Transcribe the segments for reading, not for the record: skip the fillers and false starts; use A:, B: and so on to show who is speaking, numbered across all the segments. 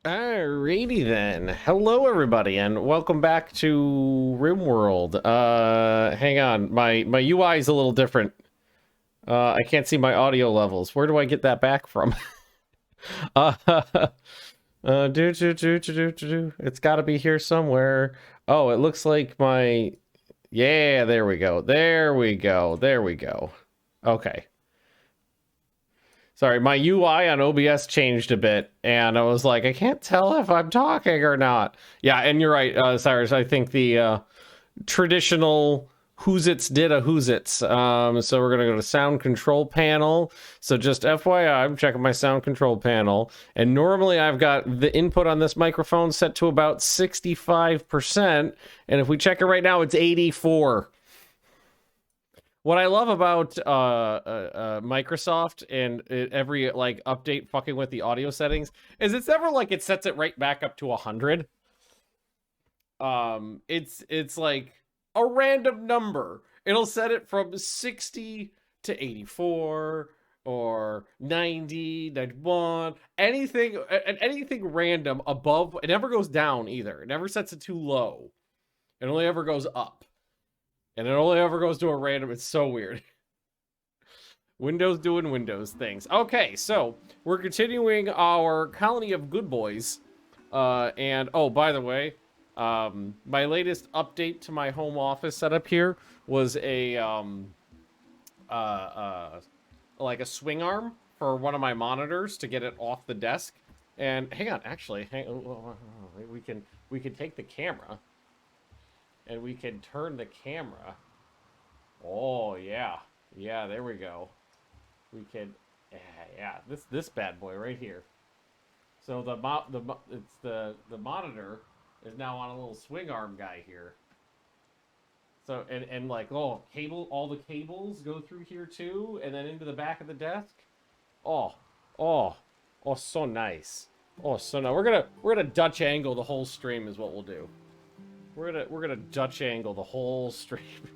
A: Alrighty then. Hello everybody and welcome back to Rimworld. Hang on. My UI is a little different. I can't see my audio levels. Where do I get that back from? uh, It's got to be here somewhere. Oh, it looks like my yeah, there we go. There we go. There we go. Okay. Sorry, my UI on OBS changed a bit, and I was like, I can't tell if I'm talking or not. Yeah, and you're right, Cyrus. I think the traditional Who's-Its did a Who's-Its. So we're gonna go to sound control panel. So just FYI, I'm checking my sound control panel, and normally I've got the input on this microphone set to about 65%, and if we check it right now, it's 84. What I love about Microsoft and every like update fucking with the audio settings is it's never like it sets it right back up to 100. It's like a random number. It'll set it from 60 to 84 or 90, 91, anything random above. It never goes down either. It never sets it too low. It only ever goes up. And it only ever goes to a random. It's so weird. Windows doing Windows things. Okay, so we're continuing our colony of good boys. And oh, by the way, my latest update to my home office setup here was a like a swing arm for one of my monitors to get it off the desk. And hang on, actually, we can take the camera. And we can turn the camera. Oh, yeah. Yeah, there we go. We can, yeah, this bad boy right here. So the monitor is now on a little swing arm guy here. So, and like, oh, all the cables go through here too, and then into the back of the desk. Oh, so nice. Oh, so now we're gonna Dutch angle the whole stream is what we'll do. We're gonna Dutch angle the whole stream.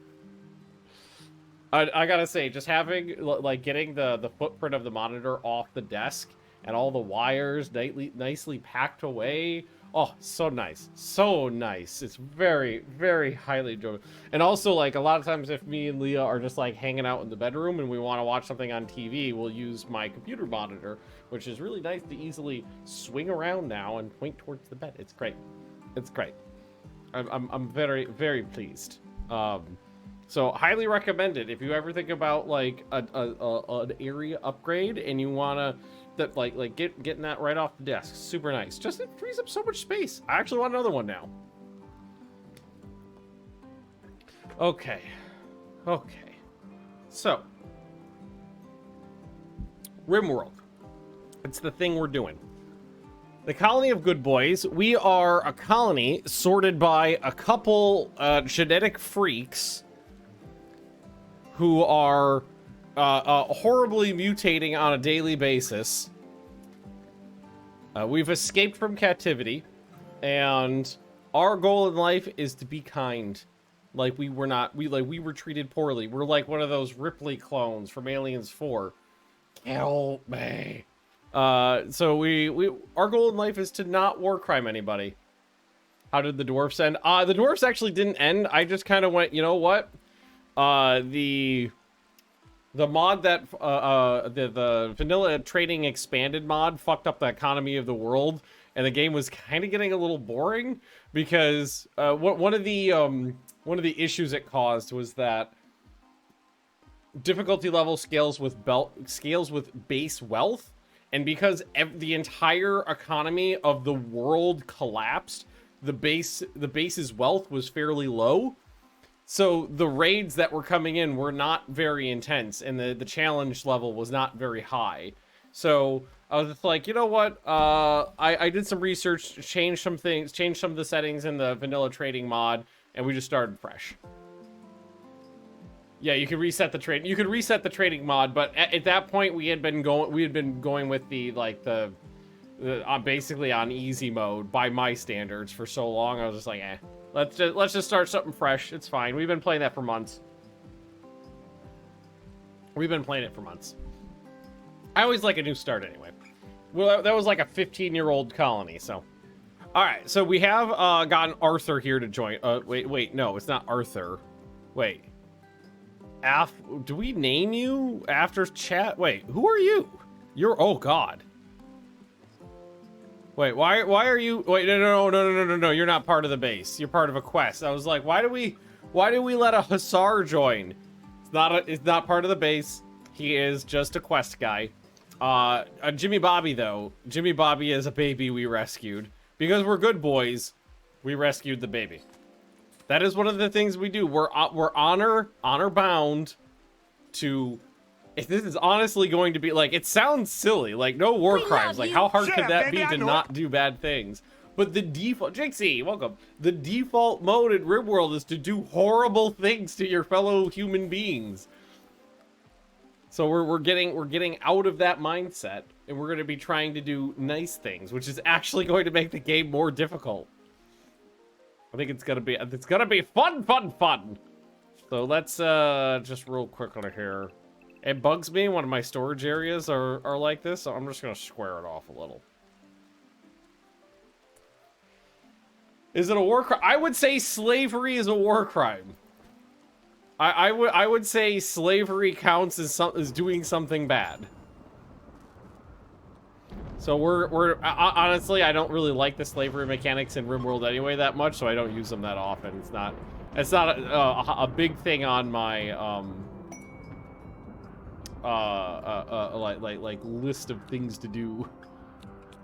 A: I gotta say, just having like getting the footprint of the monitor off the desk and all the wires nicely packed away. Oh, so nice, so nice. It's very, very highly enjoyable. And also, like a lot of times, if me and Leah are just like hanging out in the bedroom and we want to watch something on TV, we'll use my computer monitor, which is really nice to easily swing around now and point towards the bed. It's great. It's great. I'm very, very pleased. So highly recommend it if you ever think about like an area upgrade and you wanna getting that right off the desk. Super nice. Just it frees up so much space. I actually want another one now. Okay. So Rimworld. It's the thing we're doing. The colony of good boys. We are a colony sorted by a couple genetic freaks who are horribly mutating on a daily basis. We've escaped from captivity, and our goal in life is to be kind. Like we were treated poorly. We're like one of those Ripley clones from Aliens 4. Help me. So our goal in life is to not war crime anybody. How did the dwarfs end? The dwarfs actually didn't end. I just kind of went, you know what? The mod that the vanilla trading expanded mod fucked up the economy of the world, and the game was kind of getting a little boring because one of the issues it caused was that difficulty level scales with base wealth. And because the entire economy of the world collapsed, the base's wealth was fairly low. So the raids that were coming in were not very intense, and the challenge level was not very high. So I was just like, you know what? I did some research, changed some things, changed some of the settings in the vanilla trading mod, and we just started fresh. Yeah, you could reset the trade. You could reset the trading mod, but at that point we had been going with the basically on easy mode by my standards for so long. I was just like, let's just start something fresh. It's fine. We've been playing that for months. I always like a new start anyway. Well, that was like a 15-year-old colony, so. All right, so we have gotten Arthur here to join. Wait, no, it's not Arthur. Wait. Do we name you after chat? Wait, who are you? Oh God. Wait, why are you? Wait, no, you're not part of the base. You're part of a quest. I was like, why do we let a Hussar join? It's not part of the base. He is just a quest guy. Jimmy Bobby though. Jimmy Bobby is a baby we rescued. Because we're good boys, we rescued the baby. That is one of the things we do. We're honor bound to. If this is honestly going to be like, it sounds silly, like no war crimes. Like how hard could that be to not do bad things? But the default, Jixie, welcome. The default mode in Rimworld is to do horrible things to your fellow human beings. So we're getting out of that mindset, and we're going to be trying to do nice things, which is actually going to make the game more difficult. I think it's gonna be fun. So let's just real quick on here. It bugs me one of my storage areas are like this, so I'm just gonna square it off a little. Is it a war crime? I would say slavery is a war crime. I would say slavery counts as doing something bad. So we're honestly, I don't really like the slavery mechanics in Rimworld anyway that much, so I don't use them that often. It's not a big thing on my like list of things to do.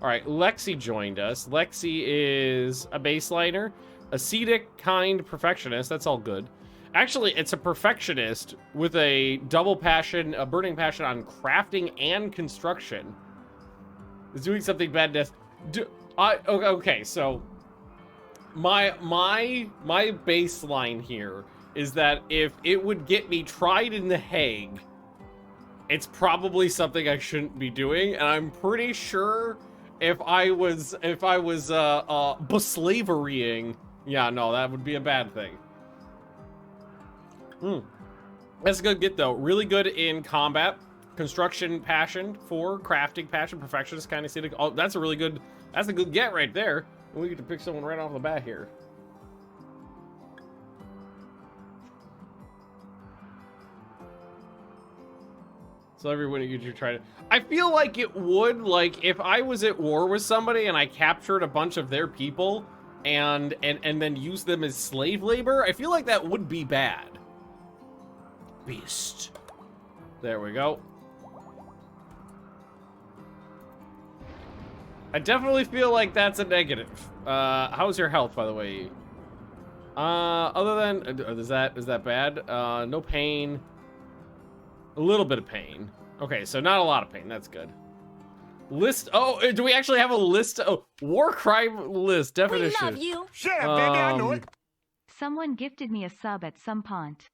A: All right, Lexi joined us. Lexi is a baseliner, ascetic, kind, perfectionist. That's all good. Actually, it's a perfectionist with a double passion, a burning passion on crafting and construction. Is doing something bad. Okay, so my baseline here is that if it would get me tried in The Hague, it's probably something I shouldn't be doing, and I'm pretty sure if I was beslaverying, yeah, no, that would be a bad thing. That's a good get though. Really good in combat. Construction passion, 4 crafting passion, perfectionist kind of scenic. Oh, that's a good get right there. And we get to pick someone right off the bat here. So everyone you try to. I feel like it would, like if I was at war with somebody and I captured a bunch of their people and then used them as slave labor, I feel like that would be bad. Beast. There we go. I definitely feel like that's a negative. How's your health, by the way? Other than, is that bad? No pain. A little bit of pain. Okay, so not a lot of pain. That's good. List. Oh, do we actually have a list? Oh, war crime list definition.
B: We love you.
C: Shut up, baby. I know it.
D: Someone gifted me a sub at some point.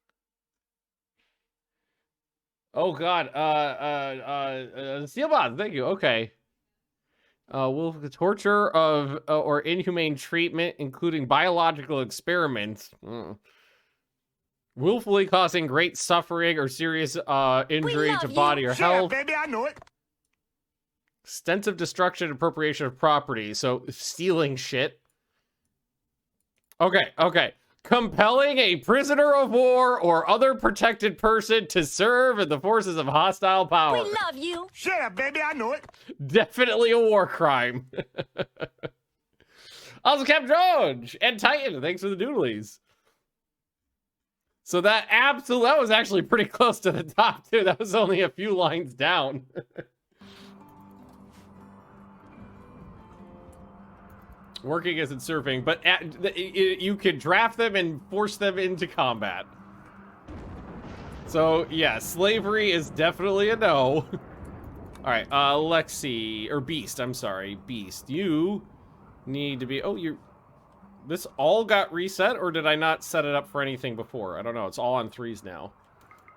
A: Oh God. Steelbot, thank you. Okay. Will torture of or inhumane treatment, including biological experiments. Willfully causing great suffering or serious injury to body or health.
C: Baby, I know it.
A: Extensive destruction and appropriation of property. So stealing shit. Okay. Compelling a prisoner of war or other protected person to serve in the forces of hostile power.
B: We love you.
C: Shut up, baby. I know it.
A: Definitely a war crime. Also, Captain George and Titan, thanks for the doodlies. So that was actually pretty close to the top too. That was only a few lines down. Working isn't surfing, but you could draft them and force them into combat. So yeah, slavery is definitely a no. All right, Lexi, or Beast, I'm sorry, Beast. You need to be, this all got reset, or did I not set it up for anything before? I don't know, it's all on 3s now.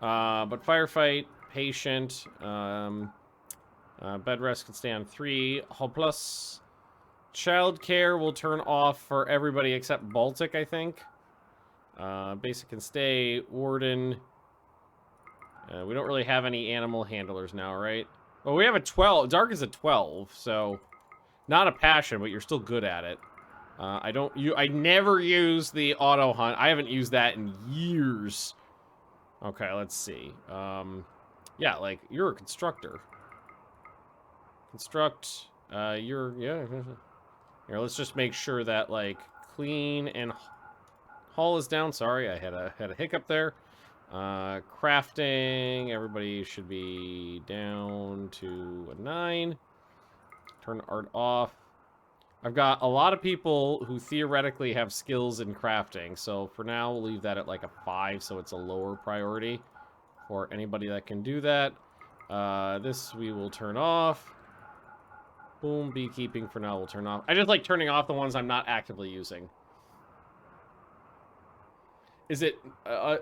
A: But firefight, patient, bed rest can stay on 3, hull plus. Childcare will turn off for everybody except Baltic, I think. Basic can stay, warden. We don't really have any animal handlers now, right? Well, we have a 12. Dark is a 12, so not a passion, but you're still good at it. I never use the auto hunt. I haven't used that in years. Okay, let's see. Yeah, like, you're a constructor. Construct, yeah. Here, let's just make sure that, like, clean and haul is down. Sorry, I had a hiccup there. Crafting, everybody should be down to a 9. Turn art off. I've got a lot of people who theoretically have skills in crafting, so for now we'll leave that at like a 5, so it's a lower priority for anybody that can do that. This we will turn off. Boom, beekeeping for now we'll turn off. I just like turning off the ones I'm not actively using. Is it a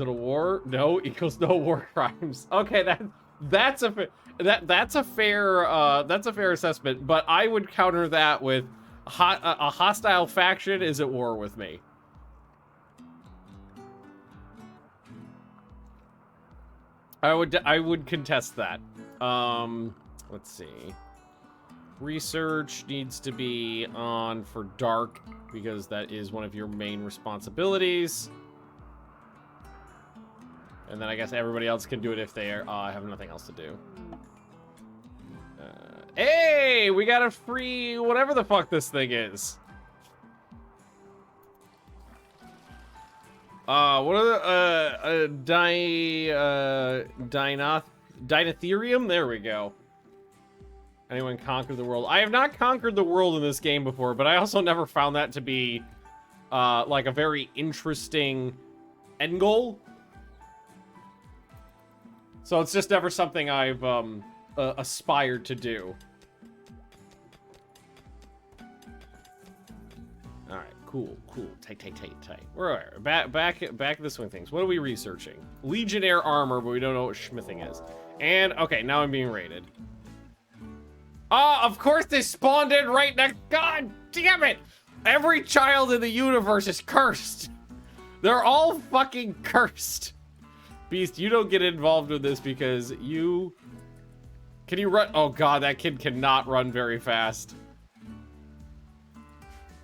A: war? No equals no war crimes. Okay, that's a fair assessment. But I would counter that with a hostile faction is at war with me. I would contest that. Let's see. Research needs to be on for dark because that is one of your main responsibilities. And then I guess everybody else can do it if they have nothing else to do. Hey, we got a free whatever the fuck this thing is. What are the Dinotherium? There we go. Anyone conquer the world? I have not conquered the world in this game before, but I also never found that to be like a very interesting end goal. So it's just never something I've aspired to do. All right, cool. Tight. We're back to the swing things. What are we researching? Legionnaire armor, but we don't know what smithing is. And okay, now I'm being raided. Of course they spawned in right next. God damn it! Every child in the universe is cursed. They're all fucking cursed. Beast, you don't get involved with this because you... Can you run? Oh god, that kid cannot run very fast.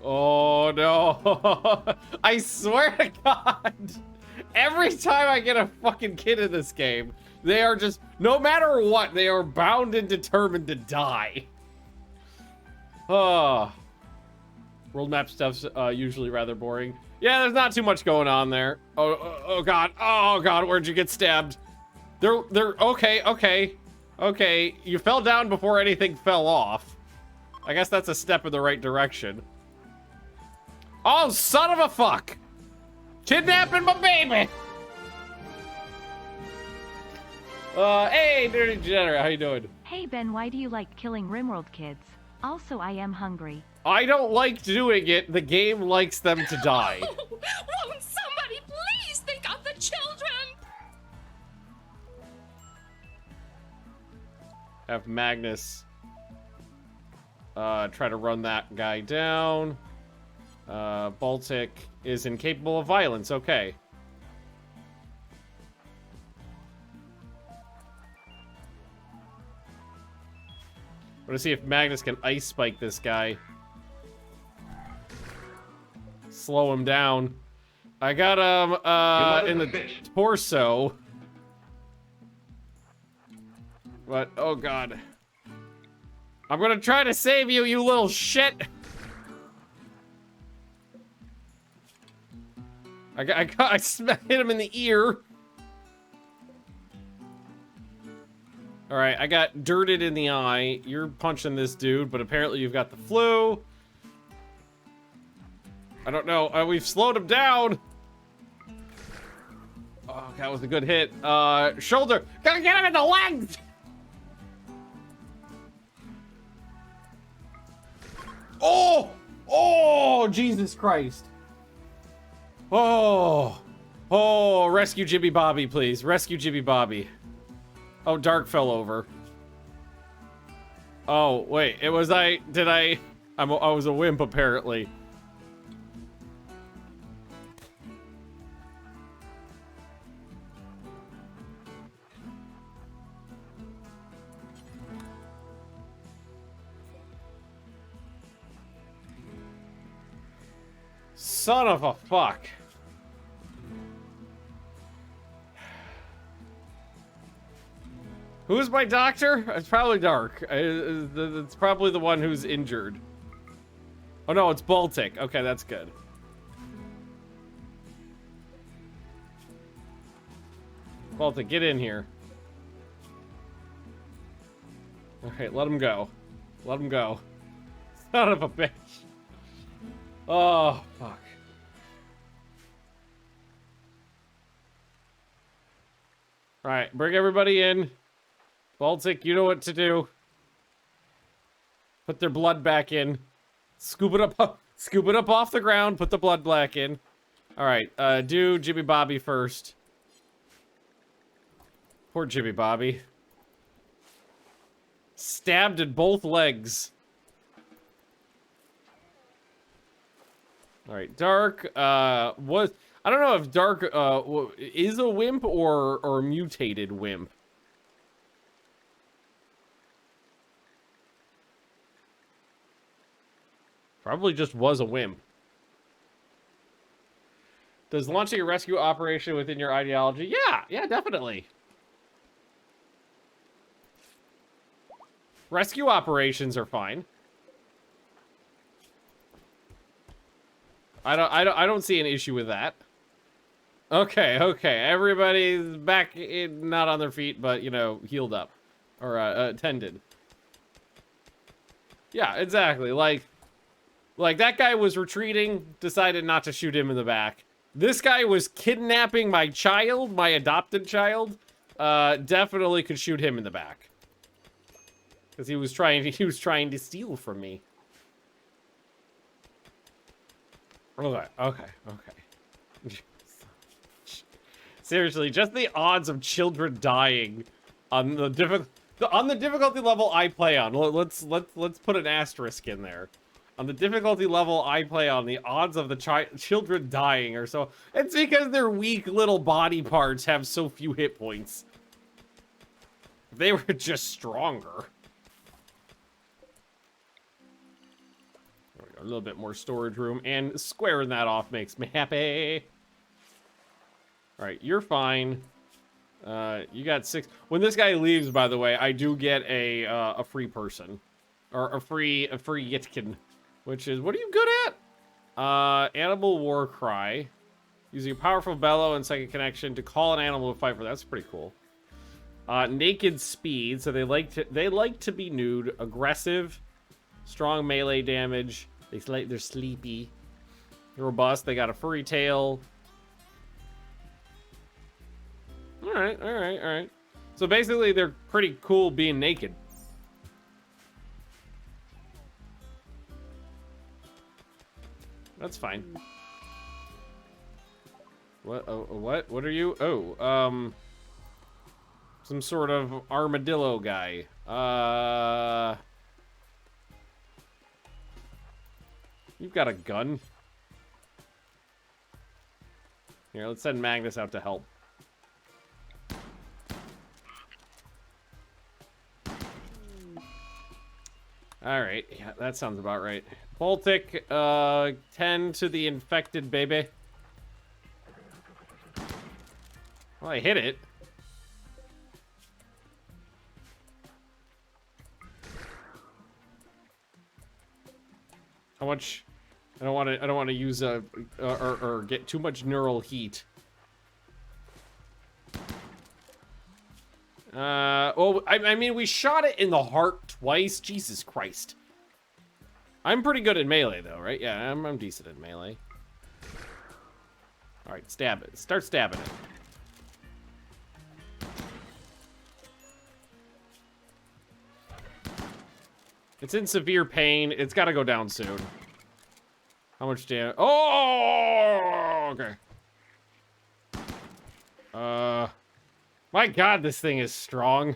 A: Oh no. I swear to god. Every time I get a fucking kid in this game, they are just, no matter what, they are bound and determined to die. Oh. World map stuff's usually rather boring. Yeah, there's not too much going on there. Oh god. Oh god, where'd you get stabbed? They're okay. You fell down before anything fell off. I guess that's a step in the right direction. Oh, son of a fuck! Kidnapping my baby! Hey, Dirty Degenerate, how you doing?
D: Hey Ben, why do you like killing Rimworld kids? Also, I am hungry.
A: I don't like doing it. The game likes them to die.
B: Won't somebody please think of the children?
A: Have Magnus try to run that guy down. Baltic is incapable of violence. Okay. I'm gonna see if Magnus can ice spike this guy. Slow him down. I got him in the torso. But oh god. I'm gonna try to save you, you little shit. I hit him in the ear. All right, I got dirted in the eye. You're punching this dude, but apparently you've got the flu. I don't know. We've slowed him down. Oh, that was a good hit. Shoulder. Gotta get him in the legs. Oh, Jesus Christ. Oh, rescue Jimmy Bobby, please. Rescue Jimmy Bobby. Oh, Dark fell over. Oh, wait, I was a wimp, apparently. son of a fuck. Who's my doctor? It's probably Dark. It's probably the one who's injured. Oh no, it's Baltic. Okay, that's good. Baltic, get in here. Alright, let him go. Let him go. Son of a bitch. Oh, fuck. Alright, bring everybody in. Baltic, you know what to do. Put their blood back in. Scoop it up off the ground, put the blood back in. Alright, do Jimmy Bobby first. Poor Jimmy Bobby. Stabbed in both legs. Alright, Dark, I don't know if Dark, is a wimp or mutated wimp. Probably just was a wimp. Does launching a rescue operation within your ideology? Yeah, definitely. Rescue operations are fine. I don't see an issue with that. Okay. Everybody's back in, not on their feet, but you know, healed up or tended. Yeah, exactly. Like that guy was retreating, decided not to shoot him in the back. This guy was kidnapping my child, my adopted child. Definitely could shoot him in the back. Because he was trying to steal from me. Okay. Seriously, just the odds of children dying on the difficulty level I play on. Let's put an asterisk in there. On the difficulty level I play on, the odds of the children dying are so... It's because their weak little body parts have so few hit points. If they were just stronger. There we go, a little bit more storage room, and squaring that off makes me happy. Alright, you're fine. You got 6... When this guy leaves, by the way, I do get a free person. Or a free Yitkin. Which is, what are you good at? Animal War Cry. Using a powerful bellow and psychic connection to call an animal to fight for. That's pretty cool. Naked Speed, so they like to be nude. Aggressive. Strong melee damage. They're sleepy. Robust, they got a furry tail. Alright. So basically, they're pretty cool being naked. That's fine. What? Oh, what? What are you? Oh, some sort of armadillo guy. You've got a gun. Here, let's send Magnus out to help. Alright, yeah, that sounds about right. Baltic, 10 to the infected baby. Well, I hit it. How much? I don't want to use or get too much neural heat. Well, I mean, we shot it in the heart twice. Jesus Christ. I'm pretty good at melee, though, right? Yeah, I'm decent at melee. All right, stab it. Start stabbing it. It's in severe pain. It's got to go down soon. How much damage? Oh, okay. My God, this thing is strong.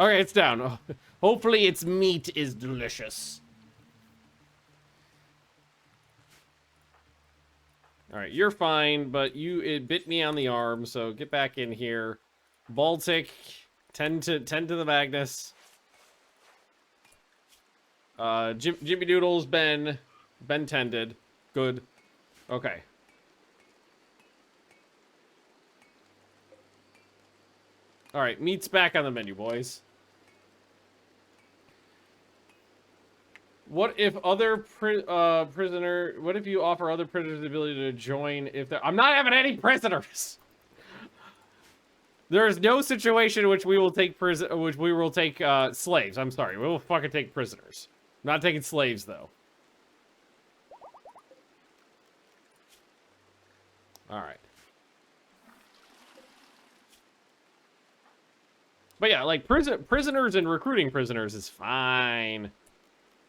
A: Okay, it's down. Oh, hopefully its meat is delicious. All right, you're fine, but it bit me on the arm, so get back in here. Baltic, tend to the Magnus. Jimmy Doodle's been tended. Good. Okay. All right, meat's back on the menu, boys. What if other prisoner? What if you offer other prisoners the ability to join if they're? I'm not having any prisoners. There is no situation in which we will take slaves. I'm sorry, we will fucking take prisoners. I'm not taking slaves though. All right. But yeah, like prisoners and recruiting prisoners is fine.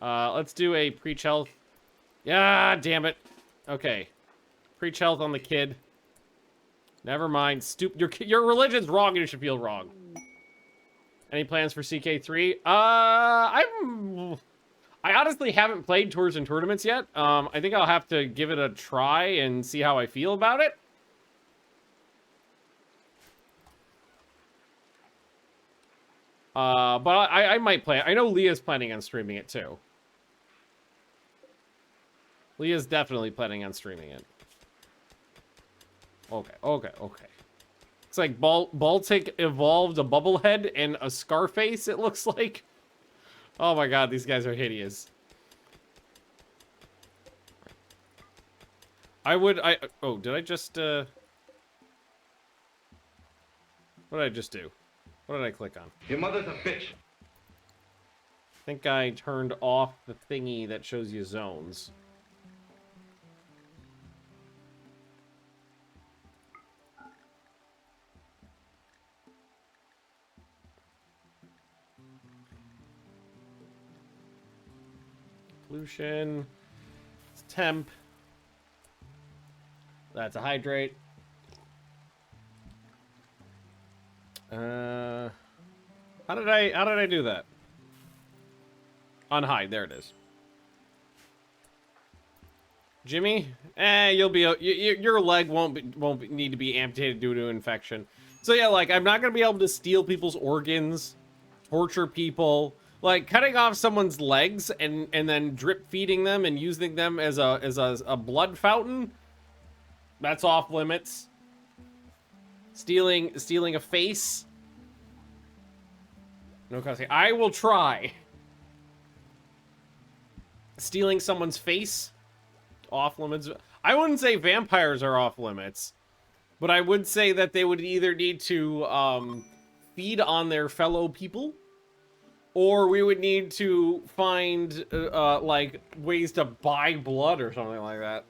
A: Let's do a preach health. Yeah, damn it. Okay. Preach health on the kid. Never mind. Your religion's wrong and you should feel wrong. Any plans for CK3? I honestly haven't played tours and tournaments yet. I think I'll have to give it a try and see how I feel about it. But I might play it. I know Leah's planning on streaming it too. Leah's definitely planning on streaming it. Okay. It's like Baltic evolved a bubblehead and a Scarface, it looks like. Oh my god, these guys are hideous. Oh, did I just, what did I just do? What did I click on?
E: Your mother's a bitch.
A: I think I turned off the thingy that shows you zones. Pollution. It's temp. That's a hydrate. How did I do that? Unhide, there it is. Jimmy, you'll be your leg won't need to be amputated due to infection. So yeah, like I'm not gonna be able to steal people's organs, torture people, like cutting off someone's legs and then drip feeding them and using them as a blood fountain. That's off limits. Stealing a face. No cussing. I will try. Stealing someone's face. Off limits. I wouldn't say vampires are off limits, but I would say that they would either need to feed on their fellow people, or we would need to find like ways to buy blood or something like that.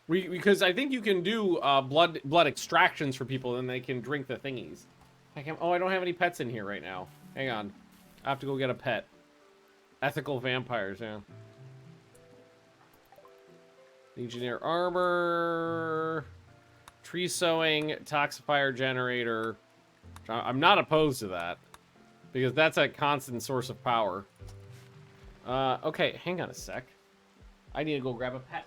A: Because I think you can do blood extractions for people, and they can drink the thingies. Oh, I don't have any pets in here right now. Hang on, I have to go get a pet. Ethical vampires, yeah. Legionnaire armor, tree sowing, toxifier generator. I'm not opposed to that, because that's a constant source of power. Okay, hang on a sec. I need to go grab a pet.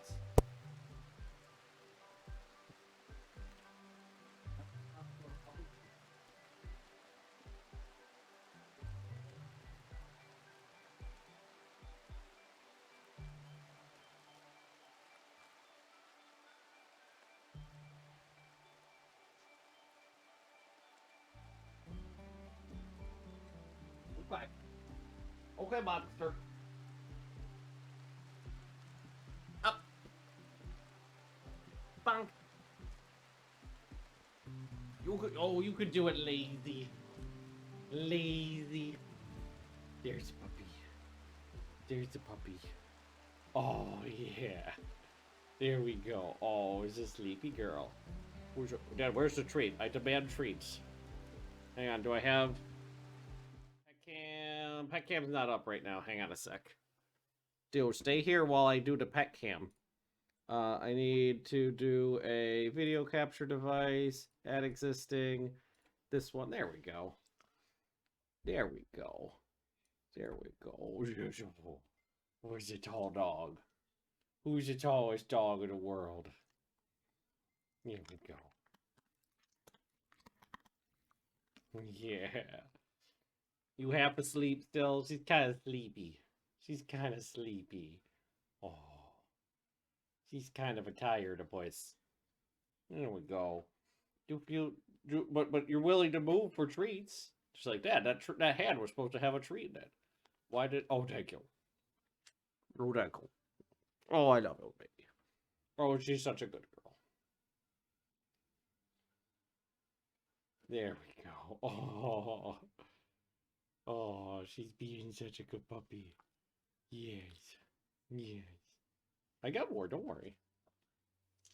A: Okay, monster. Up. Bonk. You could do it lazy. Lazy. There's a puppy. There's a puppy. Oh, yeah. There we go. Oh, it's a sleepy girl. Dad, where's the treat? I demand treats. Hang on, do I have... Pet cam's not up right now. Hang on a sec. Dude, stay here while I do the pet cam. I need to do a video capture device. Add existing. This one. There we go. There we go. There we go. Where's the tall dog? Who's the tallest dog in the world? Here we go. Yeah. You half asleep still? She's kind of sleepy. She's kind of sleepy. Oh. She's kind of a tired voice. There we go. But you're willing to move for treats. She's like, Dad, that hand was supposed to have a treat in it. Why did... Oh, thank you. Oh, thank you. Oh, I love you, baby. Oh, she's such a good girl. There we go. Oh. Oh, she's being such a good puppy. Yes. Yes. I got more, don't worry.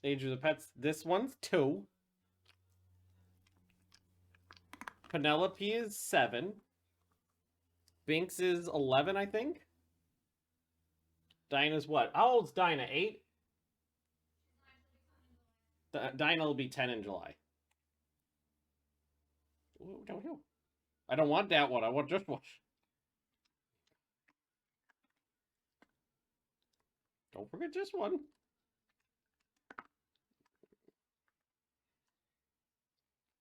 A: Age of the pets. This one's 2. Penelope is 7. Binks is 11, I think. Dinah's what? How old's Dinah? 8? Dinah will be 10 in July. Ooh, don't you? I don't want that one. I want this one. Don't forget this one.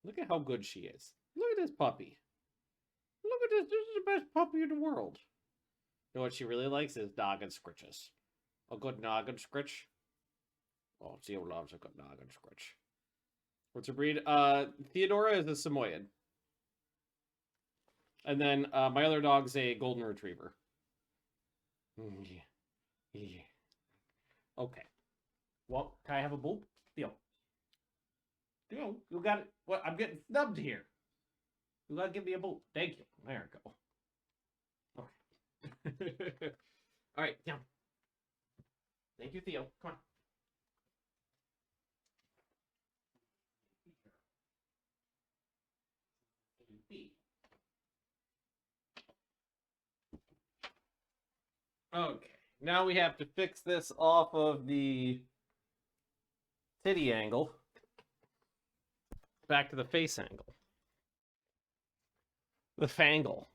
A: Look at how good she is. Look at this puppy. Look at this. This is the best puppy in the world. You know what she really likes is noggin scritches. A good noggin scritch. Oh, Theo loves a good noggin scritch. What's her breed? Theodora is a Samoyed. And then my other dog's a golden retriever. Yeah. Yeah. Okay. Well, can I have a boop? Theo. Theo, you got it. What? I'm getting snubbed here. You gotta give me a boop. Thank you. There we go. Okay. All right, down. Thank you, Theo. Come on. Okay, now we have to fix this off of the titty angle back to the face angle. The fangle.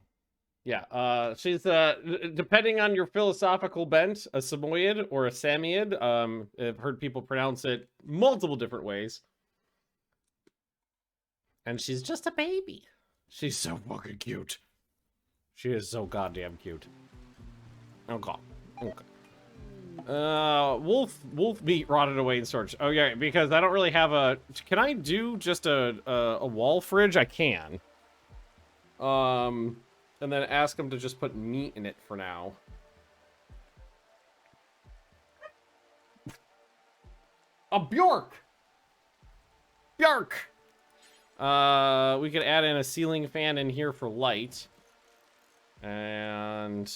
A: Yeah, she's, depending on your philosophical bent, a Samoyed or a Samoyed. I've heard people pronounce it multiple different ways. And she's just a baby. She's so fucking cute. She is so goddamn cute. Okay. Okay. Wolf meat rotted away in storage. Oh yeah, because I don't really have a... Can I do just a wall fridge? I can. And then ask them to just put meat in it for now. A Bjork! Bjork! We could add in a ceiling fan in here for light. And...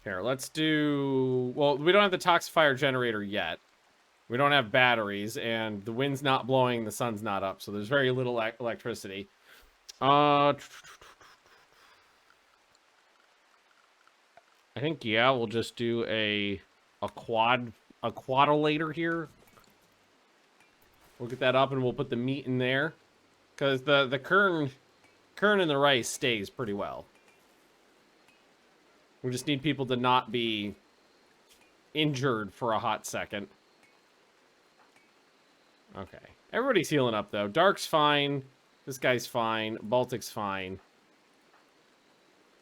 A: Here, let's do... Well, we don't have the toxifier generator yet. We don't have batteries, and the wind's not blowing, the sun's not up, so there's very little electricity. I think, yeah, we'll just do a quadrilator here. We'll get that up, and we'll put the meat in there. Because the kern and the rice stays pretty well. We just need people to not be injured for a hot second. Okay. Everybody's healing up, though. Dark's fine. This guy's fine. Baltic's fine.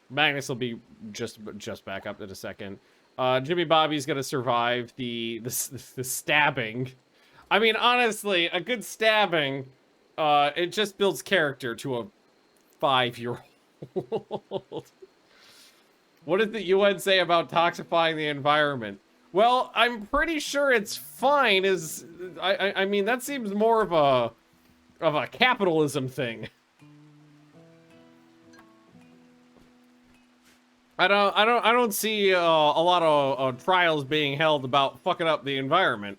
A: Magnus will be just back up in a second. Jimmy Bobby's gonna survive the stabbing. I mean, honestly, a good stabbing, it just builds character to a 5-year-old. What did the UN say about toxifying the environment? Well, I'm pretty sure it's fine. I mean, that seems more of a capitalism thing. I don't see a lot of trials being held about fucking up the environment.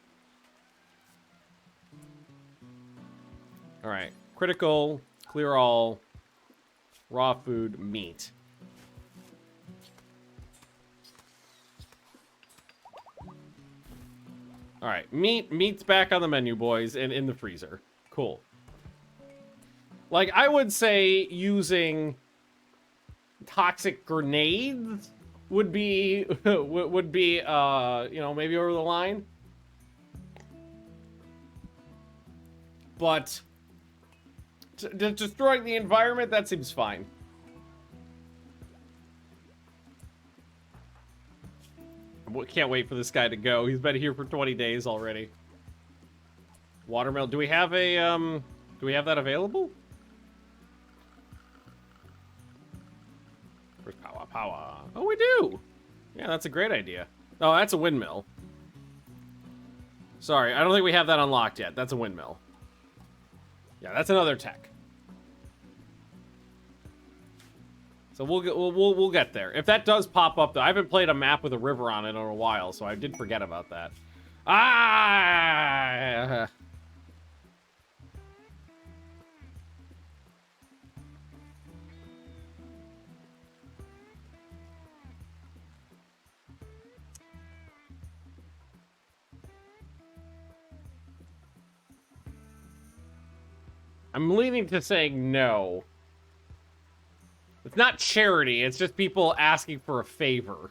A: All right, critical, clear all, raw food, meat. All right, meat's back on the menu, boys, and in the freezer. Cool. Like, I would say using toxic grenades would be, you know, maybe over the line. But destroying the environment, that seems fine. can't wait for this guy to go. He's been here for 20 days already. Watermelon. Do we have a, do we have that available? Where's power? Oh, we do! Yeah, that's a great idea. Oh, that's a windmill. Sorry, I don't think we have that unlocked yet. That's a windmill. Yeah, that's another tech. So we'll get there. If that does pop up, though, I haven't played a map with a river on it in a while, so I did forget about that. Ah! I'm leaning to saying no. It's not charity, it's just people asking for a favor.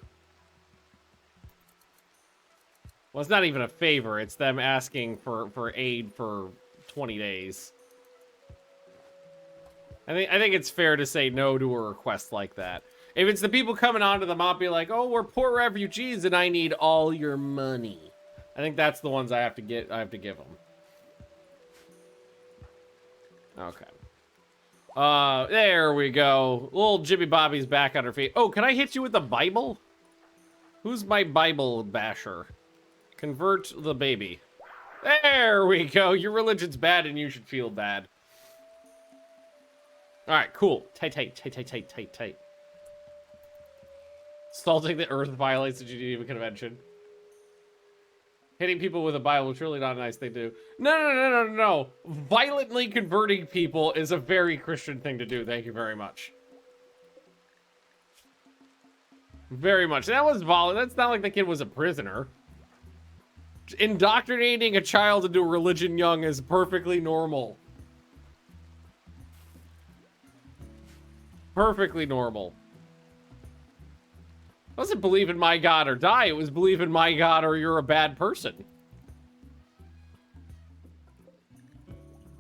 A: Well, it's not even a favor, it's them asking for aid for 20 days. I think it's fair to say no to a request like that. If it's the people coming onto the map be like, oh, we're poor refugees and I need all your money. I think that's the ones I have to give them. Okay. There we go. Little Jimmy Bobby's back on her feet. Oh, can I hit you with the Bible? Who's my Bible basher? Convert the baby. There we go. Your religion's bad and you should feel bad. Alright, cool. Tight. Salting the earth violates the Geneva Convention. Hitting people with a Bible is really not a nice thing to do. No. Violently converting people is a very Christian thing to do. Thank you very much. Very much. That was violent. That's not like the kid was a prisoner. Indoctrinating a child into a religion young is perfectly normal. Perfectly normal. It wasn't believe in my God or die. It was believe in my God or you're a bad person.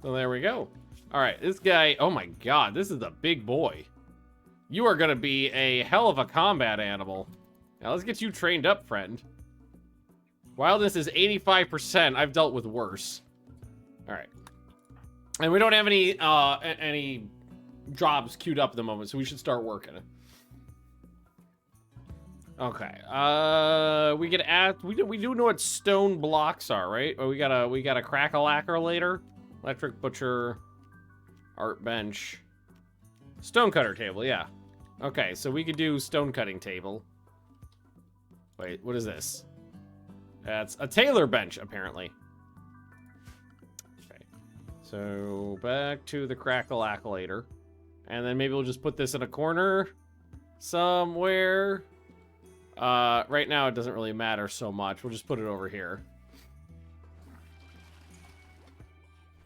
A: So there we go. All right, this guy. Oh my God, this is a big boy. You are going to be a hell of a combat animal. Now let's get you trained up, friend. Wildness is 85%. I've dealt with worse. All right. And we don't have any jobs queued up at the moment, so we should start working. Okay. We could add. We do know what stone blocks are, right? Oh, we got a crack-a-lacquer later. Electric butcher, art bench, stone cutter table. Yeah. Okay, so we could do stone cutting table. Wait, what is this? That's a tailor bench, apparently. Okay. So back to the crack-a-lackulator. And then maybe we'll just put this in a corner somewhere. Right now it doesn't really matter so much. We'll just put it over here.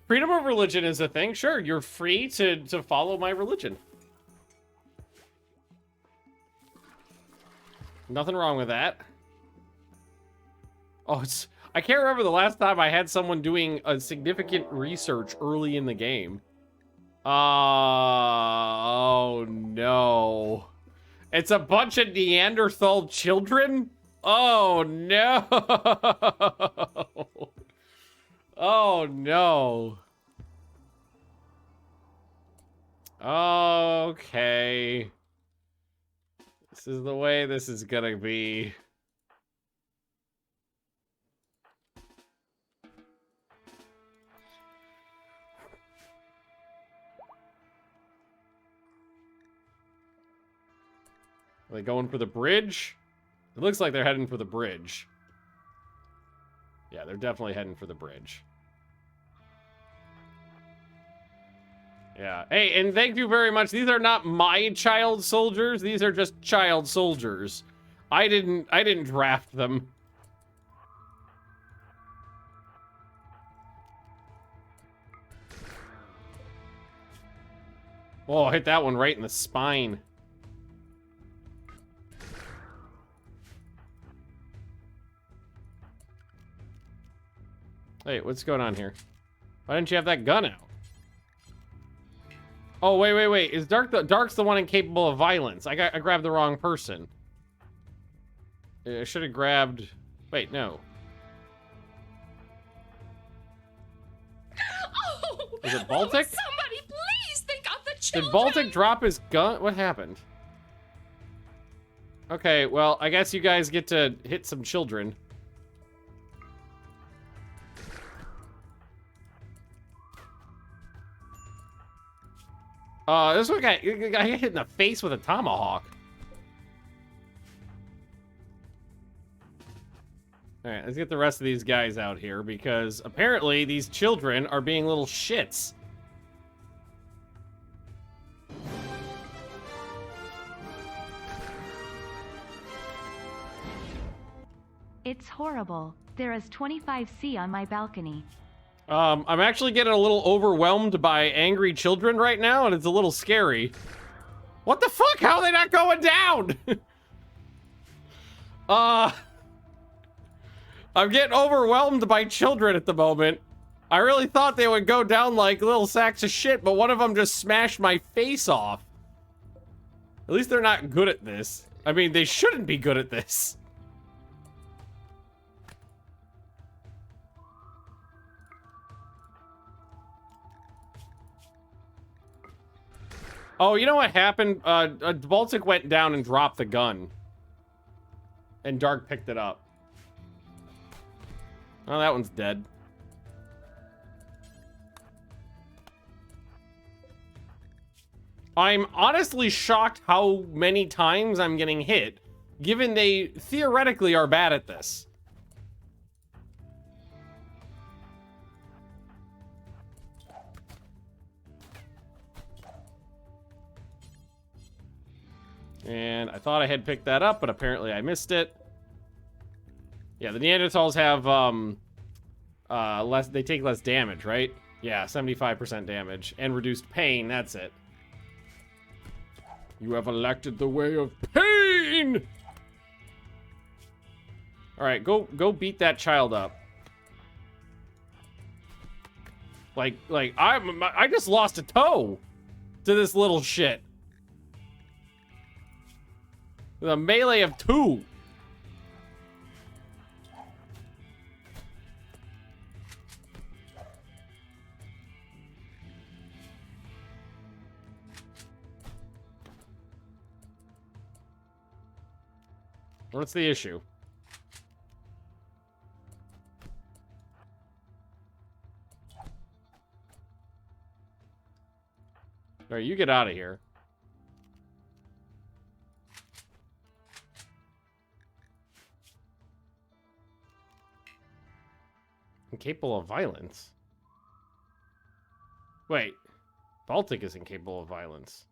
A: Freedom of religion is a thing. Sure, you're free to follow my religion. Nothing wrong with that. Oh, I can't remember the last time I had someone doing a significant research early in the game. Oh, no. It's a bunch of Neanderthal children? Oh, no. Oh, no. Okay. This is the way this is gonna be. Are they going for the bridge? It looks like they're heading for the bridge. Yeah, they're definitely heading for the bridge. Yeah. Hey, and thank you very much. These are not my child soldiers. These are just child soldiers. I didn't draft them. Oh, I hit that one right in the spine. Hey, what's going on here? Why didn't you have that gun out? Oh, wait. Is Dark's the one incapable of violence? I grabbed the wrong person. I should have grabbed... Wait, no.
B: Oh,
A: Is it Baltic?
B: Somebody, please! They got the children!
A: Did Baltic drop his gun? What happened? Okay, well, I guess you guys get to hit some children. This one got hit in the face with a tomahawk. Alright, let's get the rest of these guys out here, because apparently these children are being little shits.
D: It's horrible. There is 25C on my balcony.
A: I'm actually getting a little overwhelmed by angry children right now, and it's a little scary. What the fuck? How are they not going down? I'm getting overwhelmed by children at the moment. I really thought they would go down like little sacks of shit, but one of them just smashed my face off. At least they're not good at this. I mean, they shouldn't be good at this. Oh, you know what happened? Baltic went down and dropped the gun. And Dark picked it up. Oh, that one's dead. I'm honestly shocked how many times I'm getting hit, given they theoretically are bad at this. And I thought I had picked that up, but apparently I missed it. Yeah, the Neanderthals have, they take less damage, right? Yeah, 75% damage. And reduced pain, that's it. You have elected the way of pain! Alright, go beat that child up. I just lost a toe to this little shit. With a melee of 2. What's the issue? Alright, you get out of here. Incapable of violence? Wait. Baltic is incapable of violence.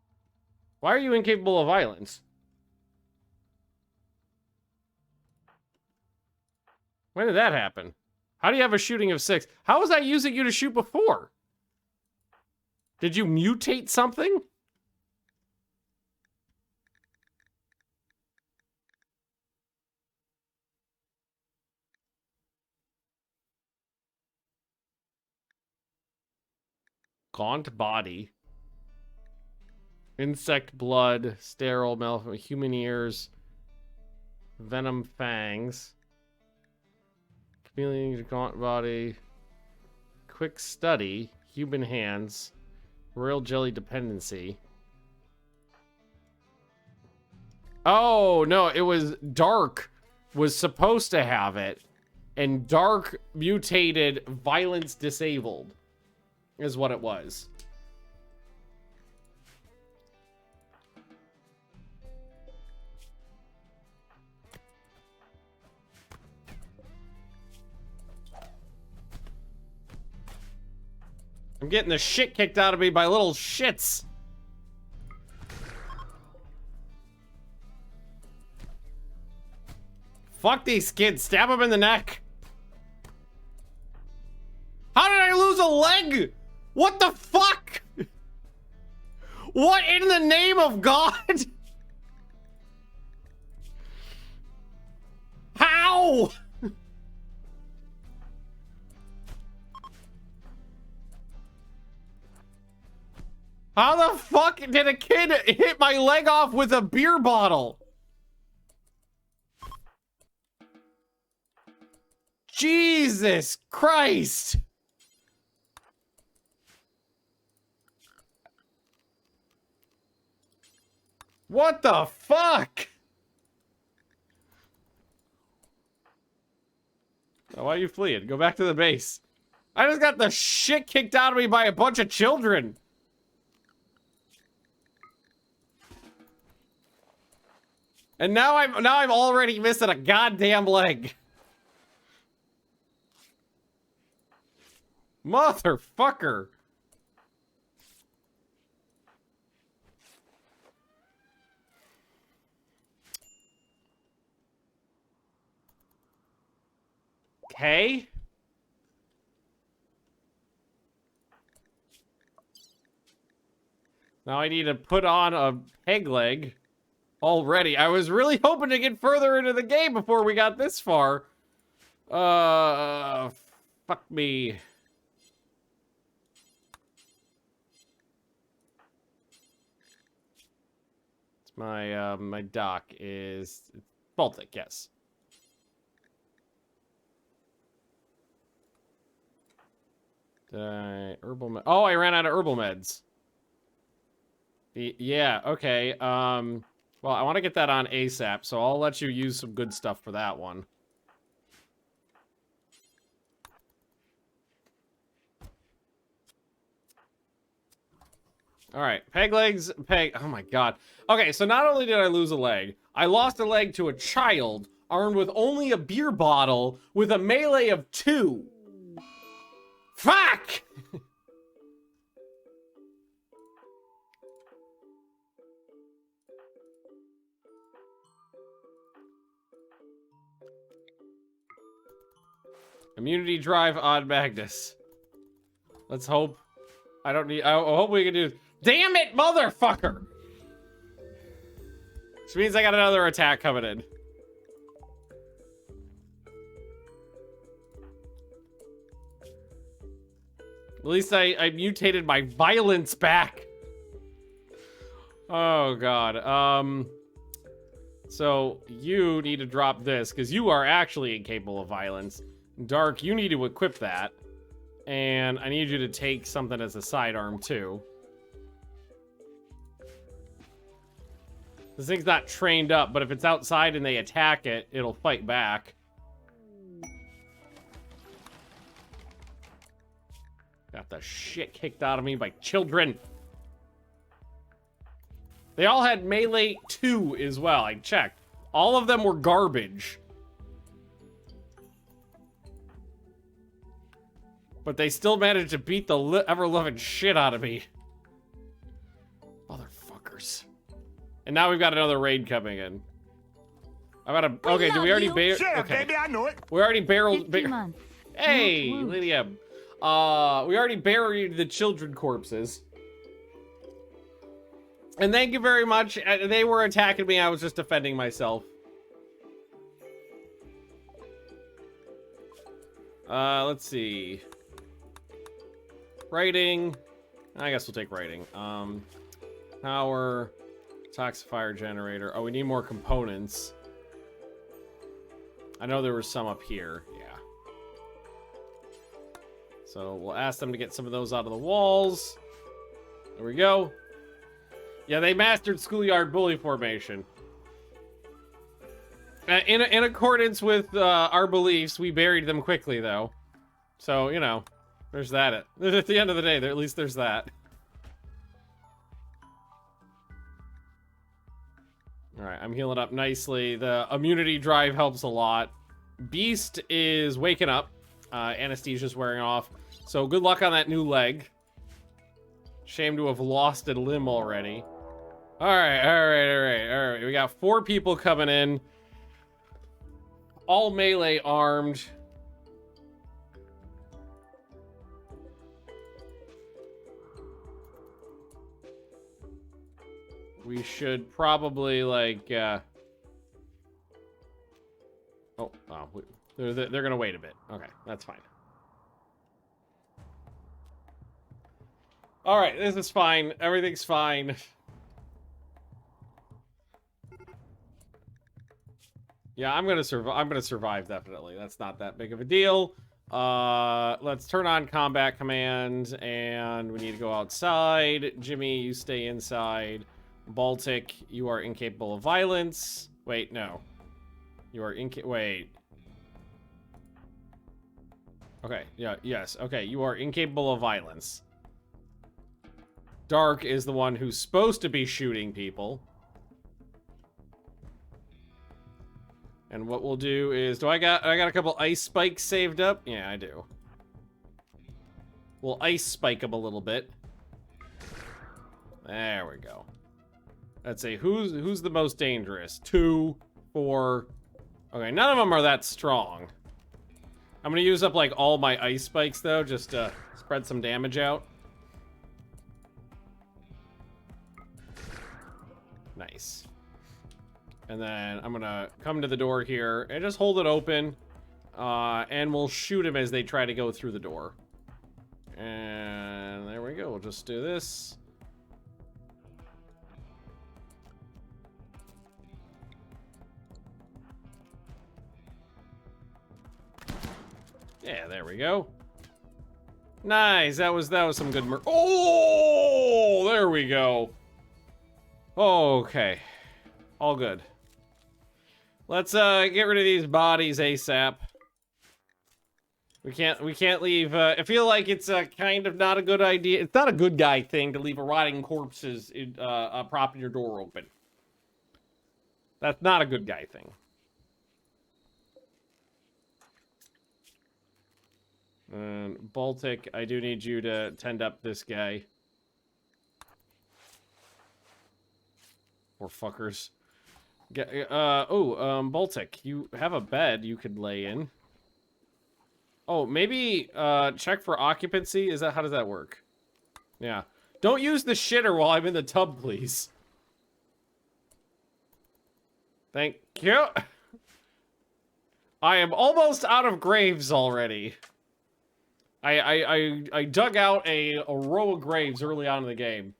A: Why are you incapable of violence? When did that happen? How do you have a shooting of 6? How was I using you to shoot before? Did you mutate something? Gaunt body. Insect blood. Sterile mouth. Human ears. Venom fangs. Chameleon, gaunt body. Quick study. Human hands. Royal jelly dependency. Oh, no, it was Dark was supposed to have it. And Dark mutated violence disabled. Is what it was. I'm getting the shit kicked out of me by little shits. Fuck these kids. Stab them in the neck. How did I lose a leg? What the fuck? What in the name of God? How? How the fuck did a kid hit my leg off with a beer bottle? Jesus Christ! What the fuck? Oh, why are you fleeing? Go back to the base. I just got the shit kicked out of me by a bunch of children. And now I'm already missing a goddamn leg. Motherfucker. Okay. Now I need to put on a peg leg already. I was really hoping to get further into the game before we got this far. Fuck me. It's my dock is Baltic, yes. Herbal oh, I ran out of herbal meds. Yeah, okay. Well, I want to get that on ASAP, so I'll let you use some good stuff for that one. Alright, peg legs, oh my god. Okay, so not only did I lose a leg, I lost a leg to a child armed with only a beer bottle with a melee of 2. Fuck! Immunity drive on Magnus. Let's hope. I hope we can do. Damn it, motherfucker! Which means I got another attack coming in. At least I mutated my violence back. Oh god. So you need to drop this because you are actually incapable of violence. Dark, you need to equip that. And I need you to take something as a sidearm too. This thing's not trained up, but if it's outside and they attack it, it'll fight back. Got the shit kicked out of me by children. They all had melee 2 as well. I checked. All of them were garbage. But they still managed to beat the ever-loving shit out of me. Motherfuckers. And now we've got another raid coming in. I gotta. Okay, do we already barrel?
C: Sure,
A: Okay.
C: baby, I know it.
A: We already barreled.
D: 50 months.
A: Hey,
D: Woot woot.
A: Lydia. We already buried the children corpses. And thank you very much. They were attacking me. I was just defending myself. Let's see. Writing. I guess we'll take writing. Power. Toxifier generator. Oh, we need more components. I know there was some up here. Yeah. So we'll ask them to get some of those out of the walls. There we go. Yeah, they mastered schoolyard bully formation. In accordance with our beliefs, we buried them quickly, though. So, you know, there's that. At the end of the day, at least there's that. Alright, I'm healing up nicely. The immunity drive helps a lot. Beast is waking up. Anesthesia's wearing off. So good luck on that new leg. Shame to have lost a limb already. Alright. We got 4 people coming in. All melee armed. We should probably, like, they're gonna wait a bit. Okay, that's fine. Alright, this is fine. Everything's fine. Yeah, I'm gonna survive definitely. That's not that big of a deal. Let's turn on combat command, and we need to go outside. Jimmy, you stay inside. Baltic, you are incapable of violence. Wait, no. You are wait. Okay, yeah, yes, okay, you are incapable of violence. Dark is the one who's supposed to be shooting people. And what we'll do is, I got a couple ice spikes saved up? Yeah, I do. We'll ice spike them a little bit. There we go. Let's see, who's the most dangerous? 2, 4. Okay, none of them are that strong. I'm gonna use up like all my ice spikes though, just to spread some damage out. Nice. And then I'm gonna come to the door here and just hold it open. And we'll shoot them as they try to go through the door. And there we go, we'll just do this. Yeah, there we go. Nice, that was some good oh, there we go. Okay, all good. Let's get rid of these bodies ASAP. We can't leave. I feel like it's kind of not a good idea. It's not a good guy thing to leave a rotting corpses propping your door open. That's not a good guy thing. Baltic, I do need you to tend up this guy. Poor fuckers. Baltic, you have a bed you could lay in. Oh, maybe check for occupancy. How does that work? Yeah. Don't use the shitter while I'm in the tub, please. Thank you. I am almost out of graves already. I dug out a row of graves early on in the game.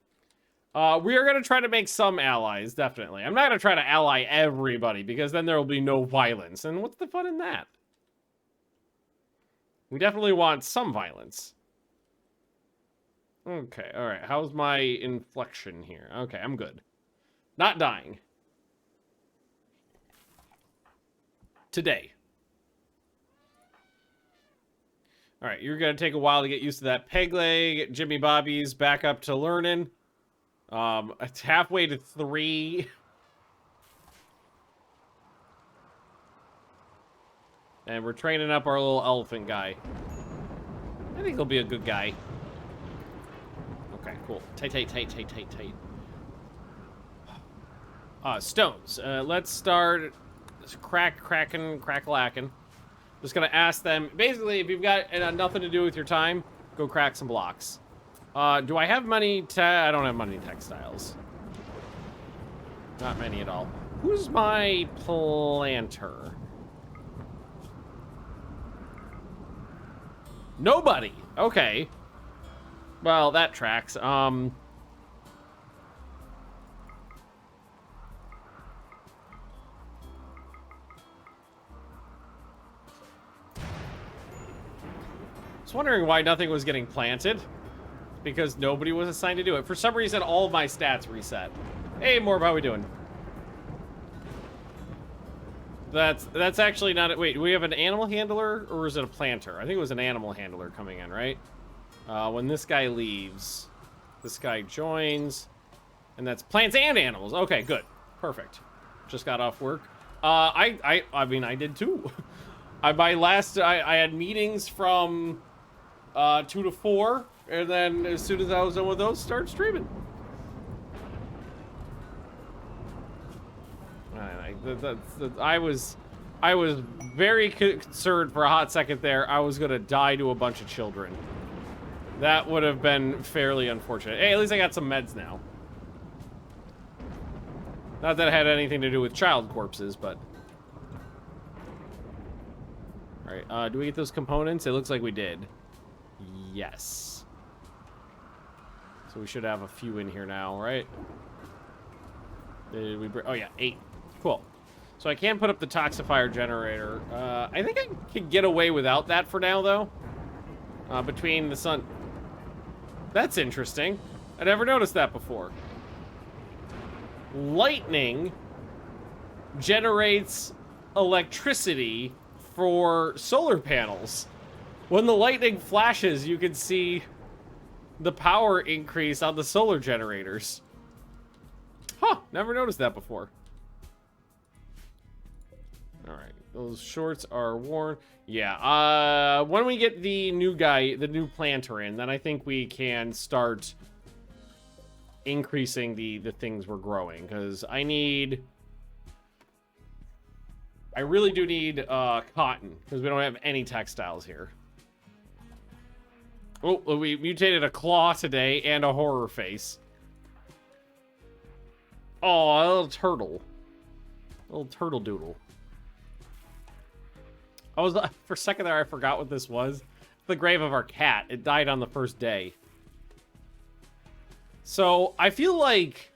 A: We are going to try to make some allies, definitely. I'm not going to try to ally everybody, because then there will be no violence. And what's the fun in that? We definitely want some violence. Okay, alright. How's my inflection here? Okay, I'm good. Not dying. Today. Alright, you're going to take a while to get used to that peg leg. Jimmy Bobby's back up to learning. It's halfway to 3. And we're training up our little elephant guy. I think he'll be a good guy. Okay, cool. Tight. Stones. Let's start crack-lacking. Just gonna ask them, basically, if you've got nothing to do with your time, go crack some blocks. Do I have money I don't have money textiles. Not many at all. Who's my planter? Nobody. Okay. Well, that tracks. I was wondering why nothing was getting planted. Because nobody was assigned to do it. For some reason, all of my stats reset. Hey, Morb, how we doing? That's actually not it. Wait, do we have an animal handler, or is it a planter? I think it was an animal handler coming in, right? When this guy leaves, this guy joins, and that's plants and animals. Okay, good. Perfect. Just got off work. I mean, I did too. I had meetings from 2 to 4, and then as soon as I was done with those, started streaming. I was very concerned for a hot second there. I was gonna die to a bunch of children. That would have been fairly unfortunate. Hey, at least I got some meds now. Not that it had anything to do with child corpses, but... Alright, do we get those components? It looks like we did. Yes. So we should have a few in here now, right? Did we oh yeah, 8. Cool. So I can put up the toxifier generator. I think I can get away without that for now, though. Between the sun... That's interesting. I never noticed that before. Lightning generates electricity for solar panels. When the lightning flashes, you can see the power increase on the solar generators. Huh, never noticed that before. Alright, those shorts are worn. Yeah, when we get the new guy, the new planter in, then I think we can start increasing the things we're growing. Because I really do need cotton, because we don't have any textiles here. Oh, we mutated a claw today and a horror face. Oh, a little turtle. A little turtle doodle. For a second there, I forgot what this was. The grave of our cat. It died on the first day. So, I feel like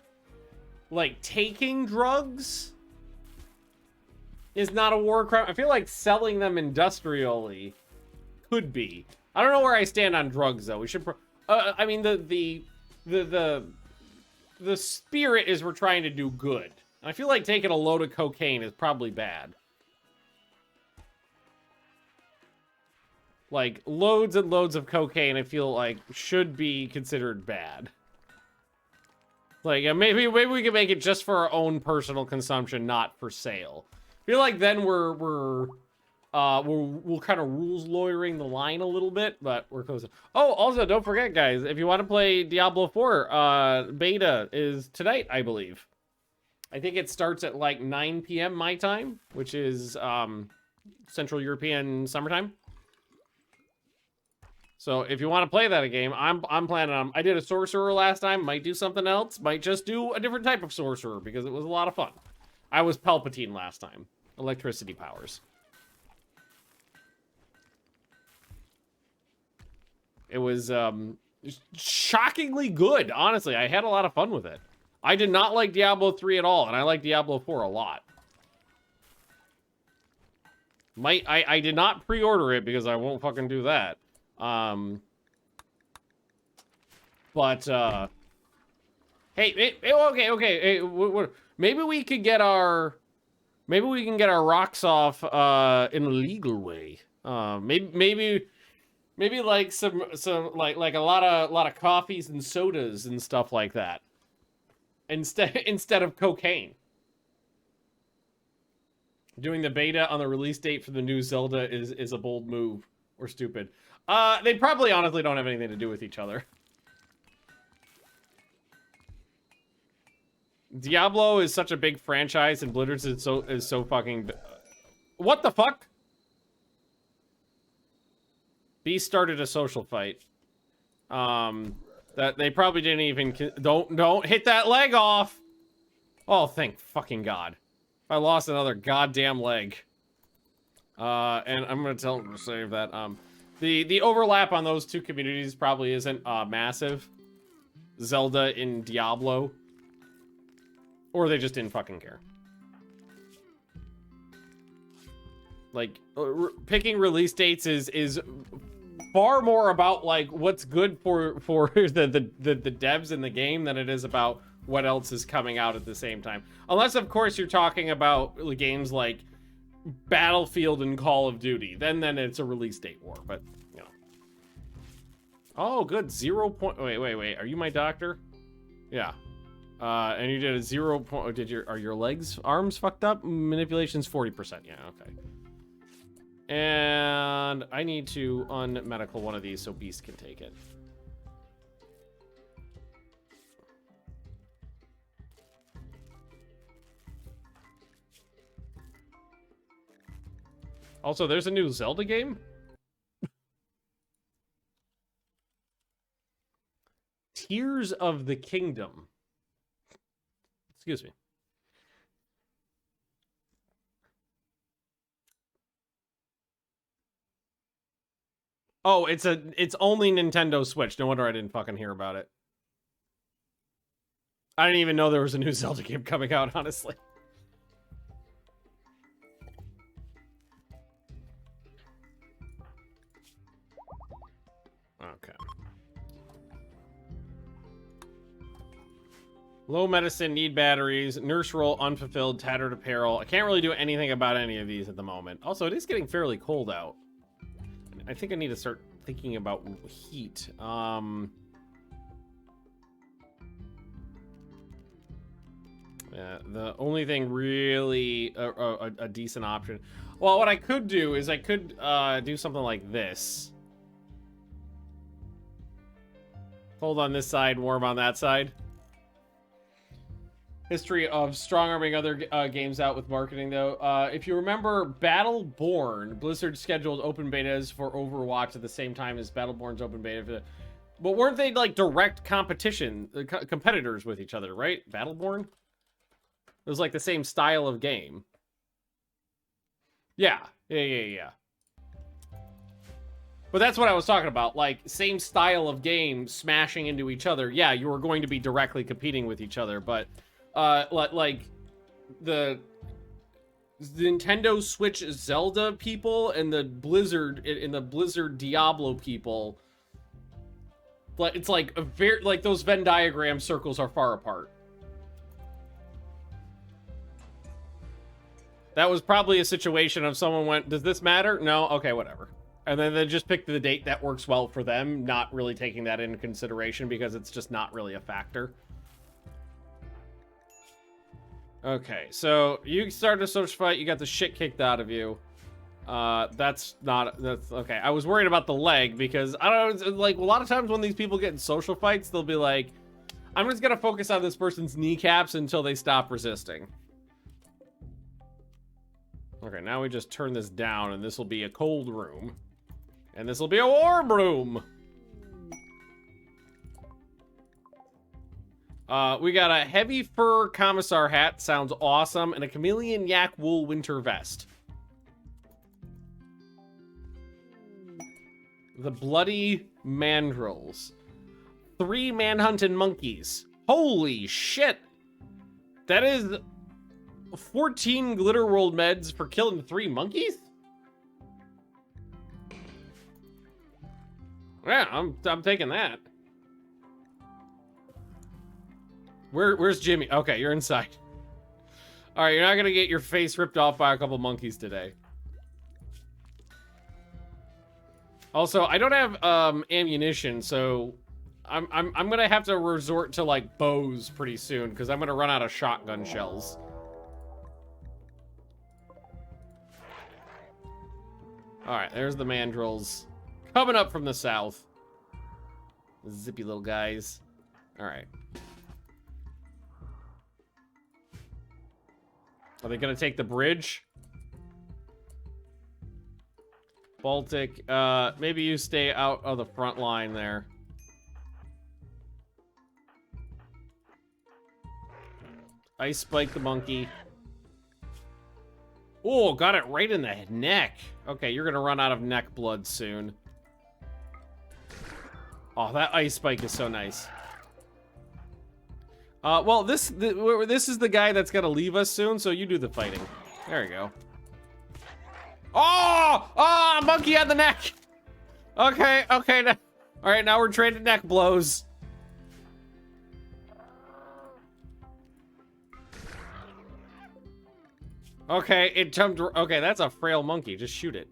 A: taking drugs is not a war crime. I feel like selling them industrially could be. I don't know where I stand on drugs, though. We should... I mean, the spirit is we're trying to do good. I feel like taking a load of cocaine is probably bad. Like, loads and loads of cocaine, I feel like, should be considered bad. Like, maybe we can make it just for our own personal consumption, not for sale. I feel like then we're kind of rules lawyering the line a little bit, but we're close. Oh, also, don't forget, guys, if you want to play Diablo 4, beta is tonight, I believe. I think it starts at like 9 p.m. my time, which is Central European summertime. So if you want to play that game, I'm planning on... I did a sorcerer last time. Might do something else. Might just do a different type of sorcerer because it was a lot of fun. I was Palpatine last time. Electricity powers. It was shockingly good, honestly. I had a lot of fun with it. I did not like Diablo 3 at all, and I like Diablo 4 a lot. I did not pre-order it because I won't fucking do that. Hey, okay. Hey, maybe we could get our rocks off in a legal way. Maybe like some like a lot of coffees and sodas and stuff like that. Instead of cocaine. Doing the beta on the release date for the new Zelda is a bold move or stupid. They probably honestly don't have anything to do with each other. Diablo is such a big franchise, and Blizzard is so fucking... What the fuck? Beast started a social fight. That they probably didn't even... Don't hit that leg off! Oh, thank fucking God. I lost another goddamn leg. And I'm gonna tell them to save that. The overlap on those two communities probably isn't massive. Zelda and Diablo. Or they just didn't fucking care. Like, picking release dates is far more about, like, what's good for the devs in the game than it is about what else is coming out at the same time. Unless, of course, you're talking about games like Battlefield and Call of Duty. Then it's a release date war, but, you know. Oh, good. 0 point... Wait. Are you my doctor? Yeah. And you did a 0 point... Are your arms fucked up? Manipulation's 40%. Yeah, okay. And I need to unmedical one of these so Beast can take it. Also, there's a new Zelda game? Tears of the Kingdom. Excuse me. Oh, it's only Nintendo Switch. No wonder I didn't fucking hear about it. I didn't even know there was a new Zelda game coming out, honestly. Low medicine, need batteries, nurse role, unfulfilled, tattered apparel. I can't really do anything about any of these at the moment. Also, it is getting fairly cold out. I think I need to start thinking about heat. The only thing really a decent option. Well, what I could do is I could do something like this. Hold on this side, warm on that side. History of strong-arming other games out with marketing, though. If you remember Battleborn, Blizzard scheduled open betas for Overwatch at the same time as Battleborn's open beta. But weren't they, like, direct competition, competitors with each other, right? Battleborn? It was, like, the same style of game. Yeah. But that's what I was talking about. Like, same style of game smashing into each other. Yeah, you were going to be directly competing with each other, but... like the Nintendo Switch Zelda people and the Blizzard Diablo people, but it's like a very like those Venn diagram circles are far apart. That was probably a situation of someone went, does this matter? No? Okay, whatever. And then they just picked the date that works well for them, not really taking that into consideration because it's just not really a factor. Okay, so you started a social fight, you got the shit kicked out of you. That's okay. I was worried about the leg because, I don't know, like, a lot of times when these people get in social fights, they'll be like, I'm just gonna focus on this person's kneecaps until they stop resisting. Okay, now we just turn this down, and this will be a cold room. And this will be a warm room! We got a heavy fur commissar hat, sounds awesome, and a chameleon yak wool winter vest. The bloody mandrills. 3 manhunting monkeys. Holy shit! That is 14 glitter world meds for killing 3 monkeys? Yeah, I'm taking that. Where's Jimmy? Okay, you're inside. All right, you're not gonna get your face ripped off by a couple monkeys today. Also, I don't have ammunition, so I'm gonna have to resort to like bows pretty soon because I'm gonna run out of shotgun shells. All right, there's the mandrills coming up from the south. Zippy little guys. All right. Are they gonna take the bridge? Baltic, maybe you stay out of the front line there. Ice spike the monkey. Oh, got it right in the neck. Okay, you're gonna run out of neck blood soon. Oh, that ice spike is so nice. Well, this is the guy that's gonna leave us soon, so you do the fighting. There you go. Oh! Oh, monkey on the neck! Okay, okay. All right, now we're trading neck blows. Okay, it jumped. Okay, that's a frail monkey. Just shoot it.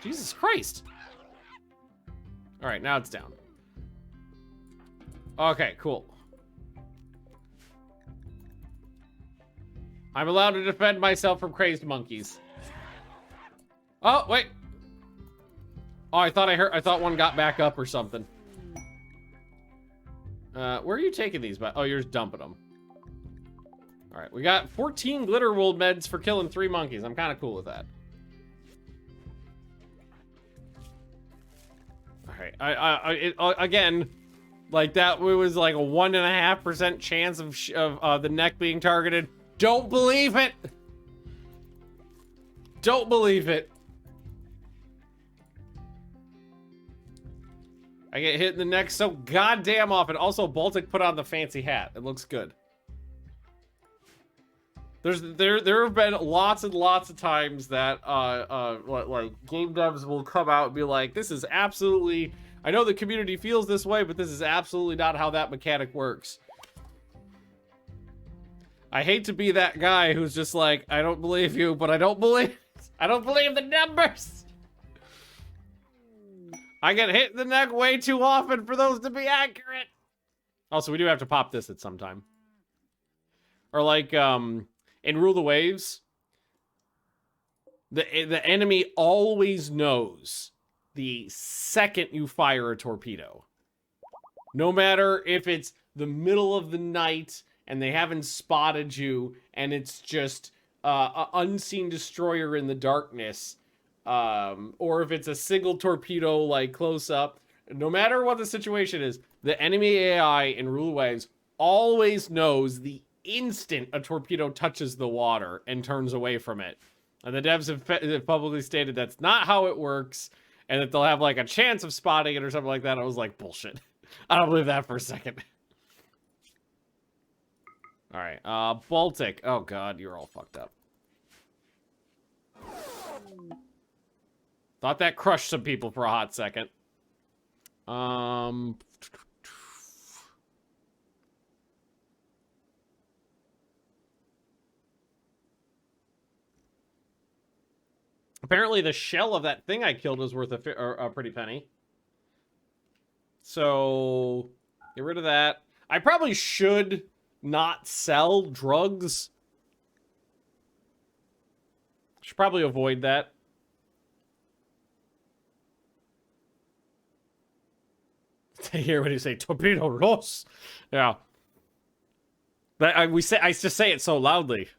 A: Jesus Christ. All right, now it's down. Okay, cool. I'm allowed to defend myself from crazed monkeys. Oh, wait. Oh, I thought one got back up or something. Where are you taking these? Oh, you're just dumping them. All right, we got 14 glitter wool meds for killing 3 monkeys. I'm kind of cool with that. Alright, again, like that was like a 1.5% chance of the neck being targeted. Don't believe it! Don't believe it. I get hit in the neck so goddamn often. Also, Baltic put on the fancy hat. It looks good. There have been lots and lots of times that like game devs will come out and be like, this is absolutely, I know the community feels this way, but this is absolutely not how that mechanic works. I hate to be that guy who's just like, I don't believe you, but I don't believe the numbers. I get hit in the neck way too often for those to be accurate. Also, we do have to pop this at some time. Or like, in Rule the Waves, the enemy always knows the second you fire a torpedo. No matter if it's the middle of the night and they haven't spotted you and it's just an unseen destroyer in the darkness, or if it's a single torpedo like close up, no matter what the situation is, the enemy AI in Rule of Waves always knows the instant a torpedo touches the water and turns away from it. And the devs have publicly stated that's not how it works, and that they'll have like a chance of spotting it or something like that. I was like, bullshit. I don't believe that for a second. All right, Baltic. Oh god, you're all fucked up. Thought that crushed some people for a hot second. Apparently the shell of that thing I killed was worth a pretty penny. So, get rid of that. I probably should not sell drugs. Should probably avoid that. I hear what you say, torpedo Ross. Yeah. But I just say it so loudly.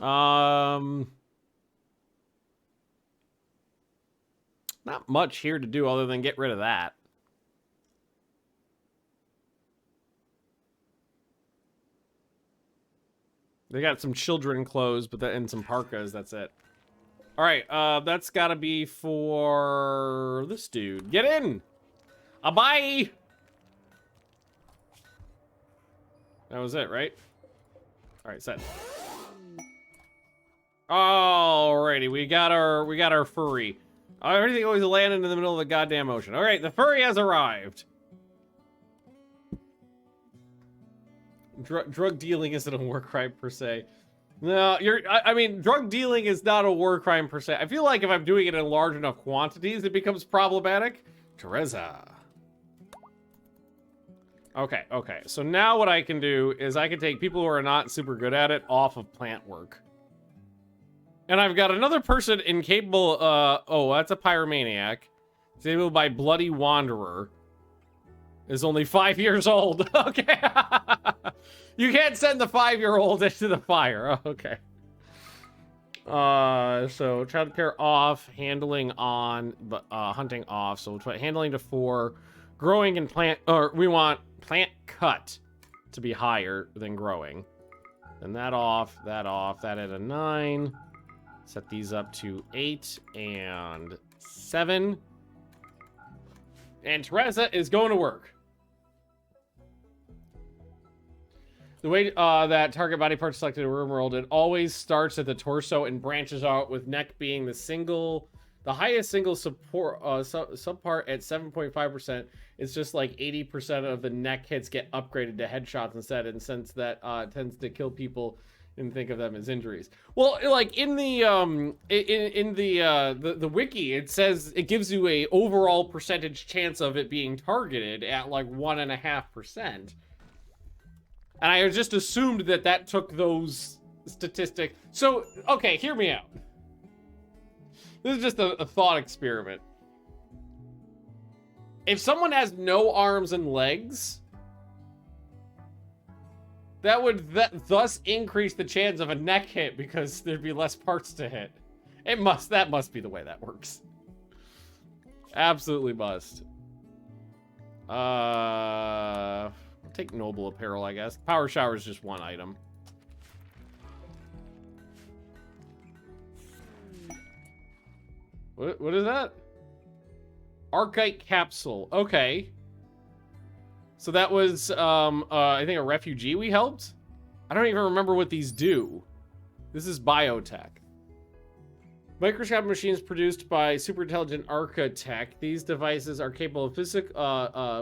A: Not much here to do other than get rid of that. They got some children clothes, but and some parkas, that's it. Alright, that's gotta be for this dude. Get in! Bye! That was it, right? Alright, set. Alrighty, we got our furry. Everything always landed in the middle of the goddamn ocean. Alright, the furry has arrived. Drug dealing isn't a war crime per se. No, I mean, drug dealing is not a war crime per se. I feel like if I'm doing it in large enough quantities, it becomes problematic. Teresa. Okay. So now what I can do is I can take people who are not super good at it off of plant work. And I've got another person incapable, oh, that's a pyromaniac. Disabled by Bloody Wanderer. Is only 5 years old. Okay. You can't send the 5-year-old into the fire. Okay. So child care off, handling on, but hunting off. So we'll try handling to 4, growing and plant, or we want plant cut to be higher than growing. Then that off, that at a 9. Set these up to 8 and 7. And Teresa is going to work. The way that target body part selected in Rimworld, it always starts at the torso and branches out, with neck being the highest single support subpart at 7.5%. It's just like 80% of the neck hits get upgraded to headshots instead, and since that tends to kill people and think of them as injuries. Well, like in the the wiki, it says it gives you a overall percentage chance of it being targeted at like 1.5%. And I just assumed that took those statistics. So, okay, hear me out. This is just a thought experiment. If someone has no arms and legs, that would thus increase the chance of a neck hit because there'd be less parts to hit. That must be the way that works. Absolutely must. I'll take noble apparel, I guess. Power shower is just one item. What is that? Archite capsule. Okay. So that was, I think a refugee we helped? I don't even remember what these do. This is biotech. Microscopic machines produced by super intelligent architect. These devices are capable of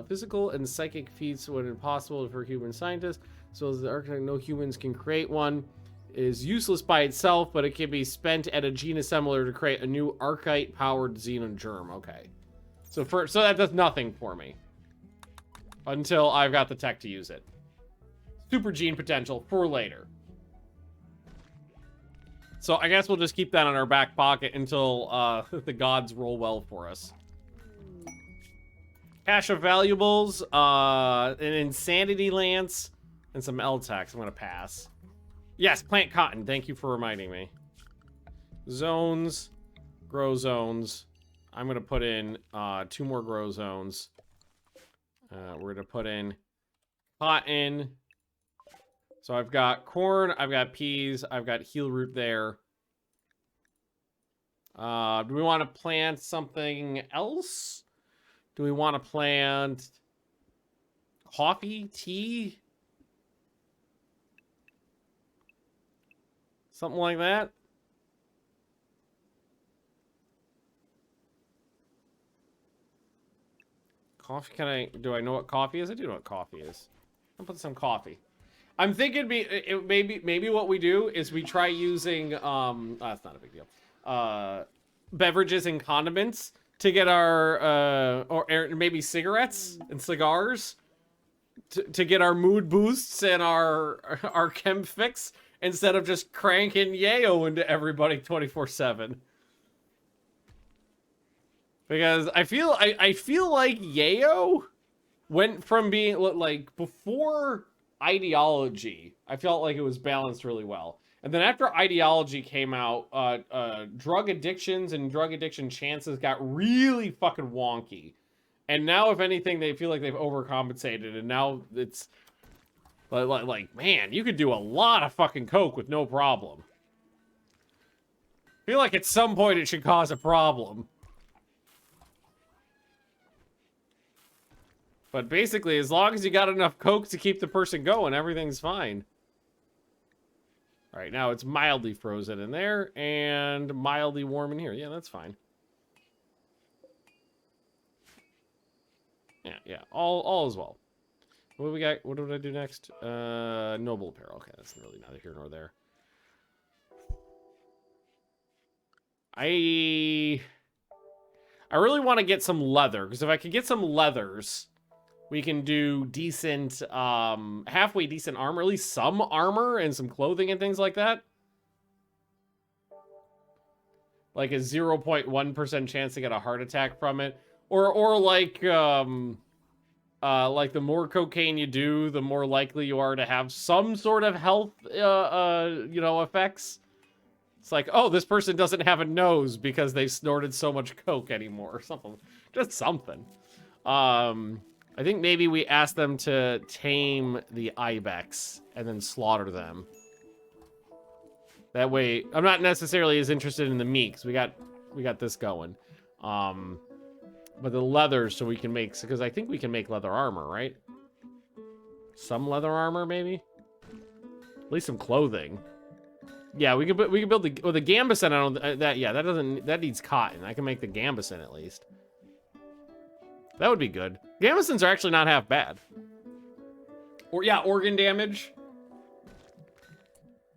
A: physical and psychic feats when impossible for human scientists. So as the architect, no humans can create one. It is useless by itself, but it can be spent at a gene assembler to create a new archite-powered xenon germ. Okay. So that does nothing for me. Until I've got the tech to use it. Super gene potential for later. So I guess we'll just keep that in our back pocket until the gods roll well for us. Cache of valuables, an insanity lance, and some L-Tax. I'm gonna pass. Yes, plant cotton. Thank you for reminding me. Zones, grow zones. I'm gonna put in 2 more grow zones. We're gonna put in cotton. So I've got corn, I've got peas, I've got heel root there. Do we want to plant something else? Do we want to plant coffee, tea? Something like that? Coffee, do I know what coffee is? I do know what coffee is. I'll put some coffee. I'm thinking maybe what we do is we try using, that's not a big deal. Beverages and condiments to get our, or maybe cigarettes and cigars to get our mood boosts and our chem fix instead of just cranking yayo into everybody 24/7. Because I feel like yayo went from being like before ideology, I felt like it was balanced really well. And then after ideology came out, drug addictions and drug addiction chances got really fucking wonky. And now, if anything, they feel like they've overcompensated. And now it's like, man, you could do a lot of fucking coke with no problem. I feel like at some point it should cause a problem. But basically, as long as you got enough coke to keep the person going, everything's fine. All right, now it's mildly frozen in there and mildly warm in here. Yeah, that's fine. Yeah, all is well. What do we got? What did I do next? Noble apparel. Okay, that's really neither here nor there. I really want to get some leather, because if I could get some leathers, we can do decent, halfway decent armor, at least some armor and some clothing and things like that. Like a 0.1% chance to get a heart attack from it. Or like the more cocaine you do, the more likely you are to have some sort of health, you know, effects. It's like, oh, this person doesn't have a nose because they've snorted so much coke anymore or something. Just something. I think maybe we ask them to tame the ibex and then slaughter them. That way, I'm not necessarily as interested in the meat, because we got this going. But the leather, so we can make, because I think we can make leather armor, right? Some leather armor, maybe? At least some clothing. Yeah, we could build the, well, the gambeson, I don't, that needs cotton. I can make the gambeson at least. That would be good. Gambesons are actually not half bad. Or yeah, organ damage.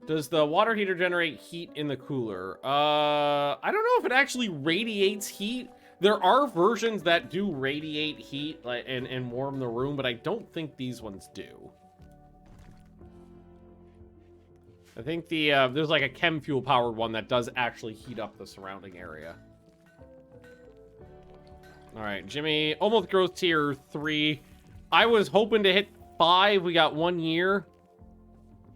A: Does the water heater generate heat in the cooler? I don't know if it actually radiates heat. There are versions that do radiate heat and warm the room, but I don't think these ones do. I think there's like a chem fuel powered one that does actually heat up the surrounding area. All right, Jimmy, almost growth tier 3. I was hoping to hit 5. We got 1 year.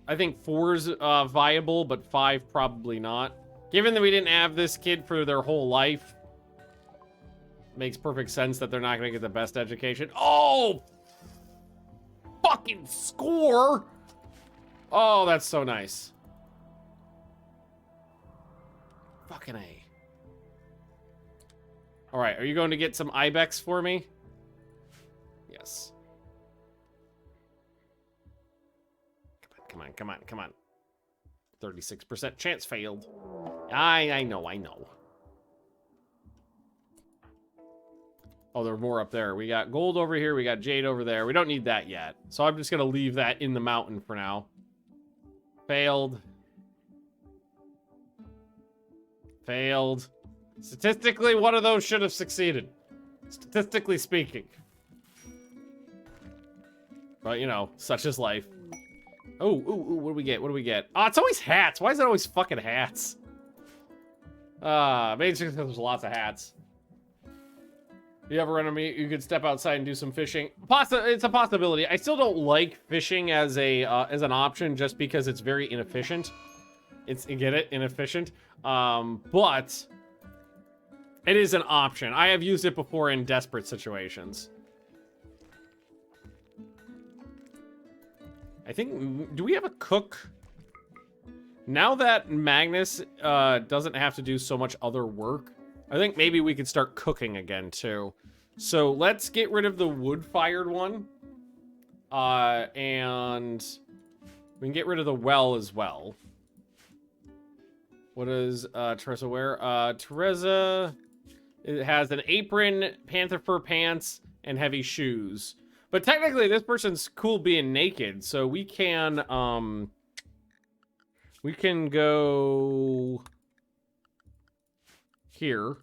A: I think 4's viable, but 5 probably not. Given that we didn't have this kid for their whole life, makes perfect sense that they're not going to get the best education. Oh! Fucking score! Oh, that's so nice. Fucking A. All right, are you going to get some ibex for me? Yes. Come on, come on, come on. 36% chance failed. I know. Oh, there are more up there. We got gold over here. We got jade over there. We don't need that yet. So I'm just going to leave that in the mountain for now. Failed. Failed. Statistically, one of those should have succeeded. Statistically speaking. But, you know, such is life. Oh, what do we get? What do we get? Oh, it's always hats. Why is it always fucking hats? Maybe it's just because there's lots of hats. You ever run into me? You could step outside and do some fishing. It's a possibility. I still don't like fishing as an option just because it's very inefficient. You get it? Inefficient. But it is an option. I have used it before in desperate situations. I think, do we have a cook? Now that Magnus doesn't have to do so much other work, I think maybe we could start cooking again too. So let's get rid of the wood-fired one. And we can get rid of the well as well. What does Teresa wear? Teresa it has an apron, panther fur pants, and heavy shoes. But technically, this person's cool being naked, so we can go here,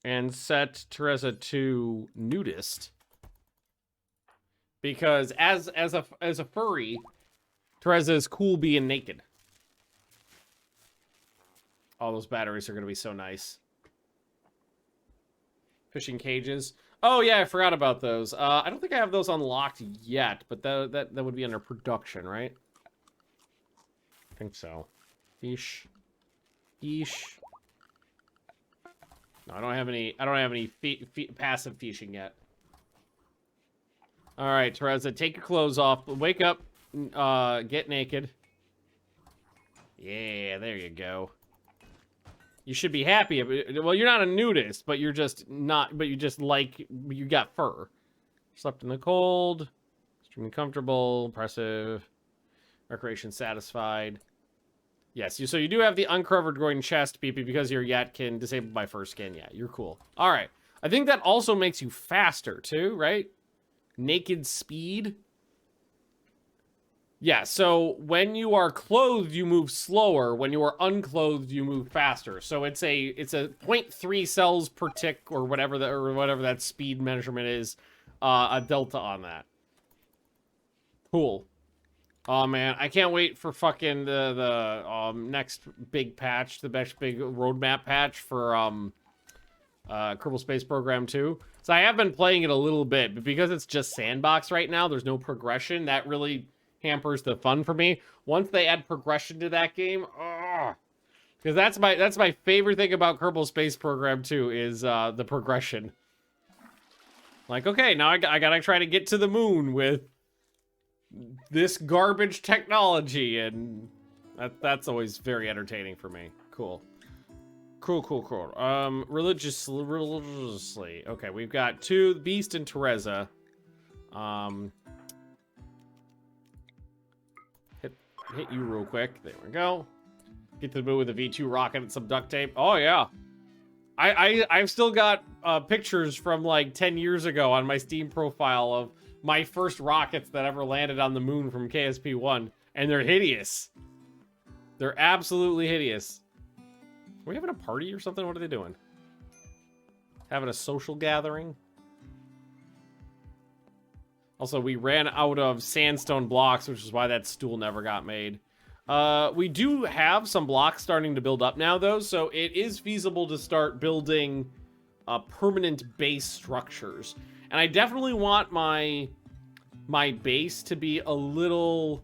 A: and set Teresa to nudist, because as a furry, Teresa is cool being naked. All those batteries are gonna be so nice. Fishing cages. Oh yeah, I forgot about those. I don't think I have those unlocked yet, but that would be under production, right? I think so. Fish. Fish. No, I don't have any passive fishing yet. All right, Teresa, take your clothes off. Wake up. Get naked. Yeah, there you go. You should be happy. Well, you're not a nudist, but you're just not. But you just like you got fur. Slept in the cold. Extremely comfortable. Impressive. Recreation satisfied. Yes. So you do have the uncovered groin chest, PP, because you're Yatkin disabled by fur skin. Yeah, you're cool. All right. I think that also makes you faster too, right? Naked speed. Yeah, so when you are clothed, you move slower. When you are unclothed, you move faster. So it's a 0.3 cells per tick or whatever that speed measurement is, a delta on that. Cool. Oh man, I can't wait for fucking the next big patch, the next big roadmap patch for Kerbal Space Program 2. So I have been playing it a little bit, but because it's just sandbox right now, there's no progression. That really hampers the fun for me. Once they add progression to that game, because that's my favorite thing about Kerbal Space Program 2 is the progression. Like, okay, now I gotta try to get to the moon with this garbage technology, and that's always very entertaining for me. Cool. Religiously. Okay, we've got two, Beast and Teresa. Hit you real quick. There we go. Get to the moon with a V2 rocket and some duct tape. Oh yeah. I've still got pictures from like 10 years ago on my Steam profile of my first rockets that ever landed on the moon from KSP-1, and they're hideous. They're absolutely hideous. Are we having a party or something? What are they doing? Having a social gathering? Also, we ran out of sandstone blocks, which is why that stool never got made. We do have some blocks starting to build up now, though, so it is feasible to start building permanent base structures. And I definitely want my base to be a little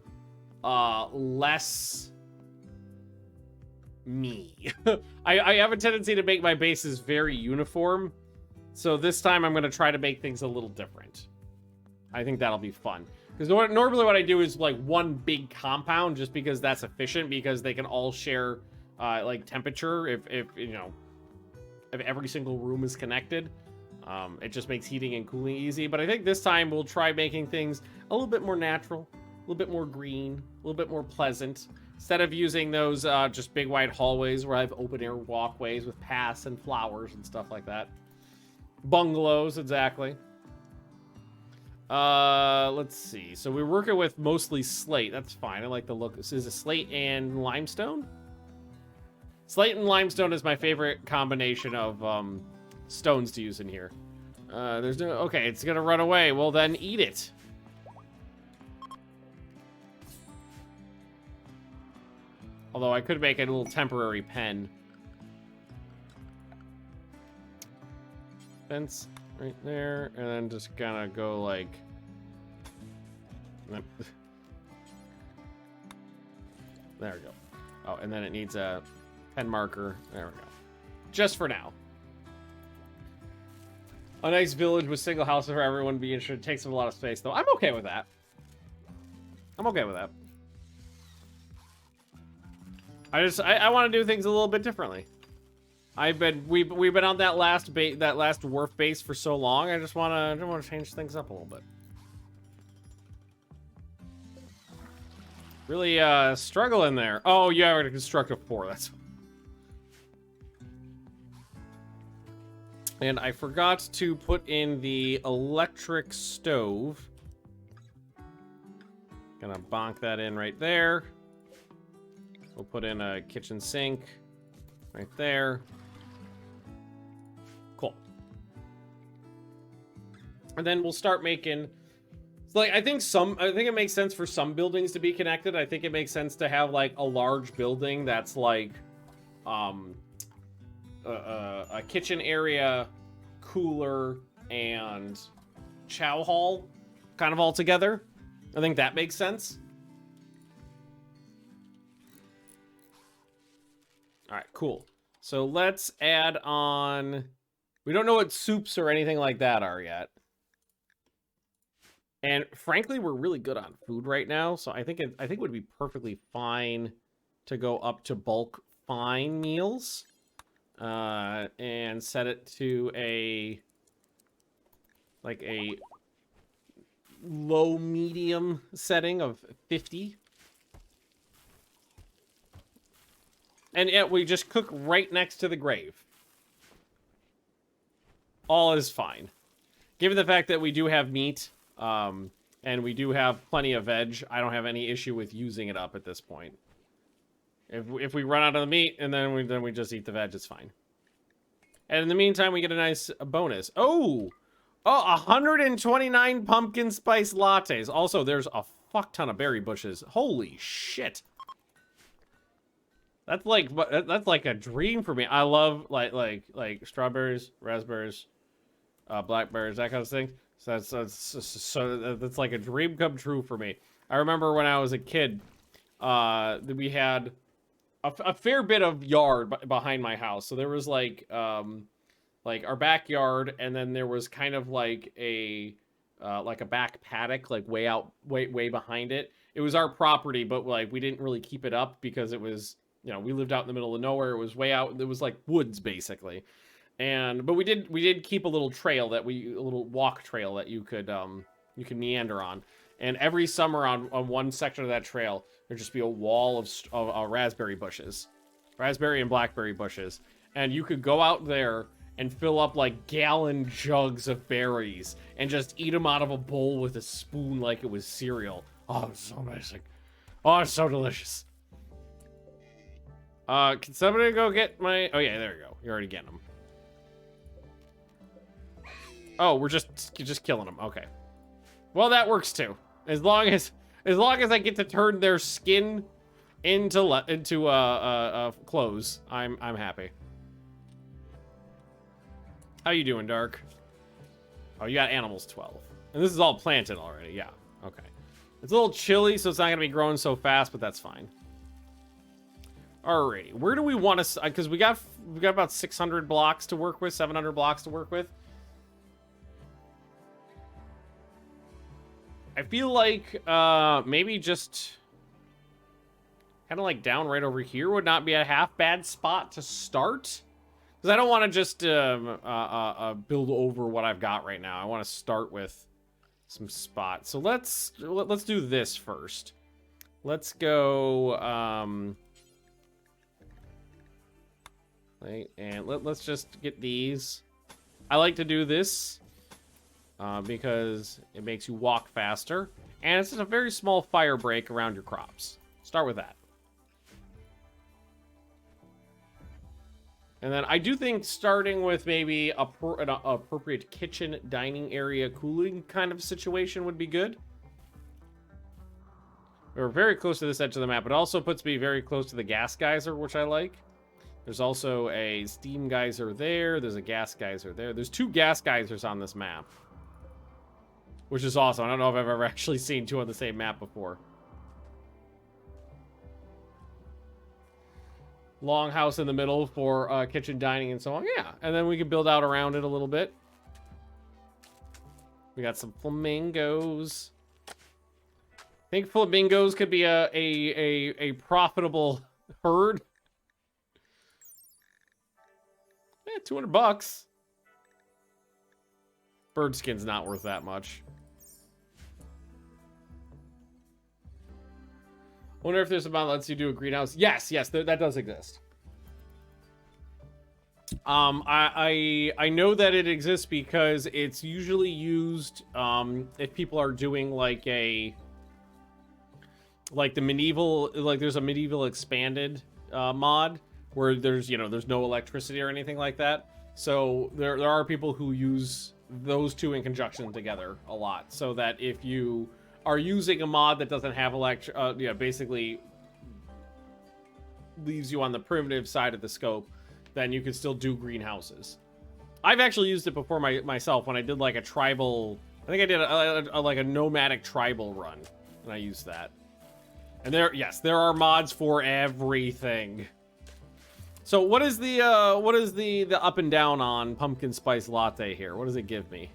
A: less me. I have a tendency to make my bases very uniform, so this time I'm going to try to make things a little different. I think that'll be fun. Because normally what I do is like one big compound, just because that's efficient, because they can all share like temperature if you know, if every single room is connected. It just makes heating and cooling easy. But I think this time we'll try making things a little bit more natural, a little bit more green, a little bit more pleasant. Instead of using those just big wide hallways where I have open air walkways with paths and flowers and stuff like that. Bungalows, exactly. Let's see. So we're working with mostly slate. That's fine. I like the look. Is it slate and limestone? Slate and limestone is my favorite combination of stones to use in here. There's no... Okay, it's gonna run away. Well, then eat it. Although I could make a little temporary pen. Fence right there, and then just gonna go like... There we go. Oh, and then it needs a pen marker. There we go. Just for now. A nice village with single houses for everyone to be interested. Takes up a lot of space, though. I'm okay with that. I'm okay with that. I want to do things a little bit differently. We've been on that last dwarf base for so long. I just want to change things up a little bit. Really struggling there. Oh, you have to construct a 4. That's... And I forgot to put in the electric stove. Gonna bonk that in right there. We'll put in a kitchen sink right there. Cool. And then we'll start making... Like, I think it makes sense for some buildings to be connected. I think it makes sense to have like a large building that's like a kitchen area, cooler, and chow hall kind of all together. I think that makes sense. All right, cool. So let's add on... We don't know what soups or anything like that are yet. And frankly, we're really good on food right now, so I think it would be perfectly fine to go up to bulk fine meals, and set it to a low medium setting of 50. And yet we just cook right next to the grave. All is fine, given the fact that we do have meat. And we do have plenty of veg. I don't have any issue with using it up at this point. If we run out of the meat and then we just eat the veg, it's fine. And in the meantime, we get a nice bonus. Oh, 129 pumpkin spice lattes. Also, there's a fuck ton of berry bushes. Holy shit. That's like a dream for me. I love like strawberries, raspberries, blackberries, that kind of thing. So that's like a dream come true for me. I remember when I was a kid, we had a fair bit of yard behind my house. So there was like our backyard, and then there was kind of like a back paddock, like way behind it. It was our property, but like we didn't really keep it up because it was, we lived out in the middle of nowhere. It was way out. It was like woods basically. But we did keep a little trail a little walk trail that you could meander on. And every summer on one section of that trail, there'd just be a wall of raspberry bushes, raspberry and blackberry bushes. And you could go out there and fill up like gallon jugs of berries and just eat them out of a bowl with a spoon like it was cereal. Oh, it's so amazing. Oh, it's so delicious. Can somebody go get my... Oh yeah, there you go. You're already getting them. Oh, we're just killing them. Okay. Well, that works too. As long as I get to turn their skin into clothes, I'm happy. How you doing, Dark? Oh, you got animals 12. And this is all planted already. Yeah. Okay. It's a little chilly, so it's not gonna be growing so fast, but that's fine. Alrighty. Where do we want to? Because we got about 600 blocks to work with, 700 blocks to work with. I feel like maybe just kind of like down right over here would not be a half bad spot to start. Because I don't want to just build over what I've got right now. I want to start with some spots. So let's do this first. Let's go, and let's just get these. I like to do this because it makes you walk faster, and it's just a very small fire break around your crops. Start with that. And then I do think starting with maybe an appropriate kitchen, dining area, cooling kind of situation would be good. We're very close to this edge of the map. It also puts me very close to the gas geyser, which I like. There's also a steam geyser there. There's a gas geyser there. There's 2 gas geysers on this map, which is awesome. I don't know if I've ever actually seen 2 on the same map before. Long house in the middle for kitchen, dining, and so on. Yeah, and then we can build out around it a little bit. We got some flamingos. I think flamingos could be a profitable herd. Yeah, $200. Bird skin's not worth that much. Wonder if there's a mod that lets you do a greenhouse. Yes, that does exist. I know that it exists because it's usually used if people are doing like the medieval, like there's a medieval expanded mod where there's no electricity or anything like that. So there are people who use those 2 in conjunction together a lot, so that if you are using a mod that doesn't have basically leaves you on the primitive side of the scope, then you can still do greenhouses. I've actually used it before myself when I did like a tribal. I think I did like a nomadic tribal run, and I used that. And there are mods for everything. So what is the up and down on pumpkin spice latte here? What does it give me?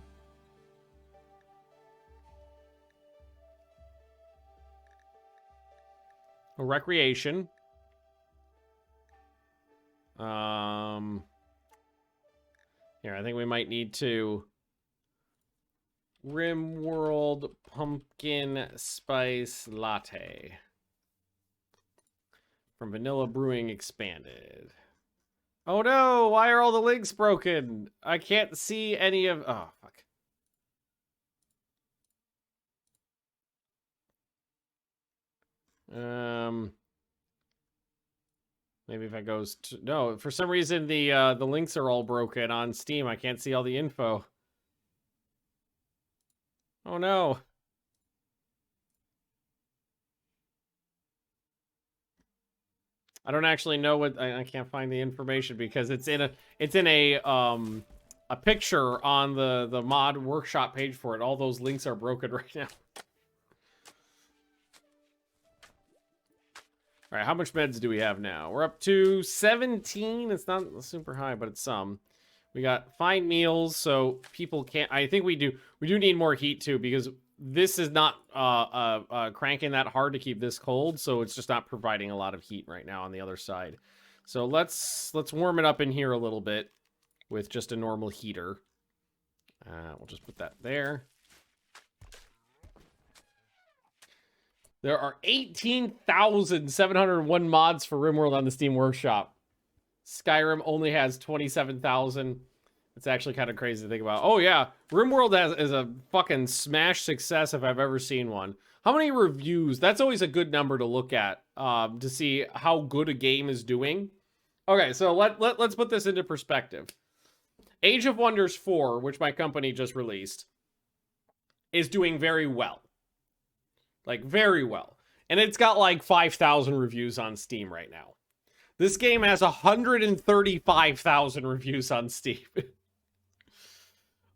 A: A recreation. Here, I think we might need to Rimworld pumpkin spice latte from Vanilla Brewing Expanded. Oh no, why are all the links broken? I can't see any of... Oh, fuck. Maybe if I goes to... No, for some reason the links are all broken on Steam. I can't see all the info. Oh no. I don't actually know what... I can't find the information because it's in a picture on the mod workshop page for it. All those links are broken right now. All right, how much meds do we have now? We're up to 17. It's not super high, but it's some. We got fine meals, so people can't... I think we do need more heat too, because this is not cranking that hard to keep this cold, so it's just not providing a lot of heat right now on the other side. So let's warm it up in here a little bit with just a normal heater. We'll just put that there. There are 18,701 mods for Rimworld on the Steam Workshop. Skyrim only has 27,000. It's actually kind of crazy to think about. Oh yeah, Rimworld is a fucking smash success if I've ever seen one. How many reviews? That's always a good number to look at to see how good a game is doing. Okay, so let's put this into perspective. Age of Wonders 4, which my company just released, is doing very well. Like, very well. And it's got like 5,000 reviews on Steam right now. This game has 135,000 reviews on Steam.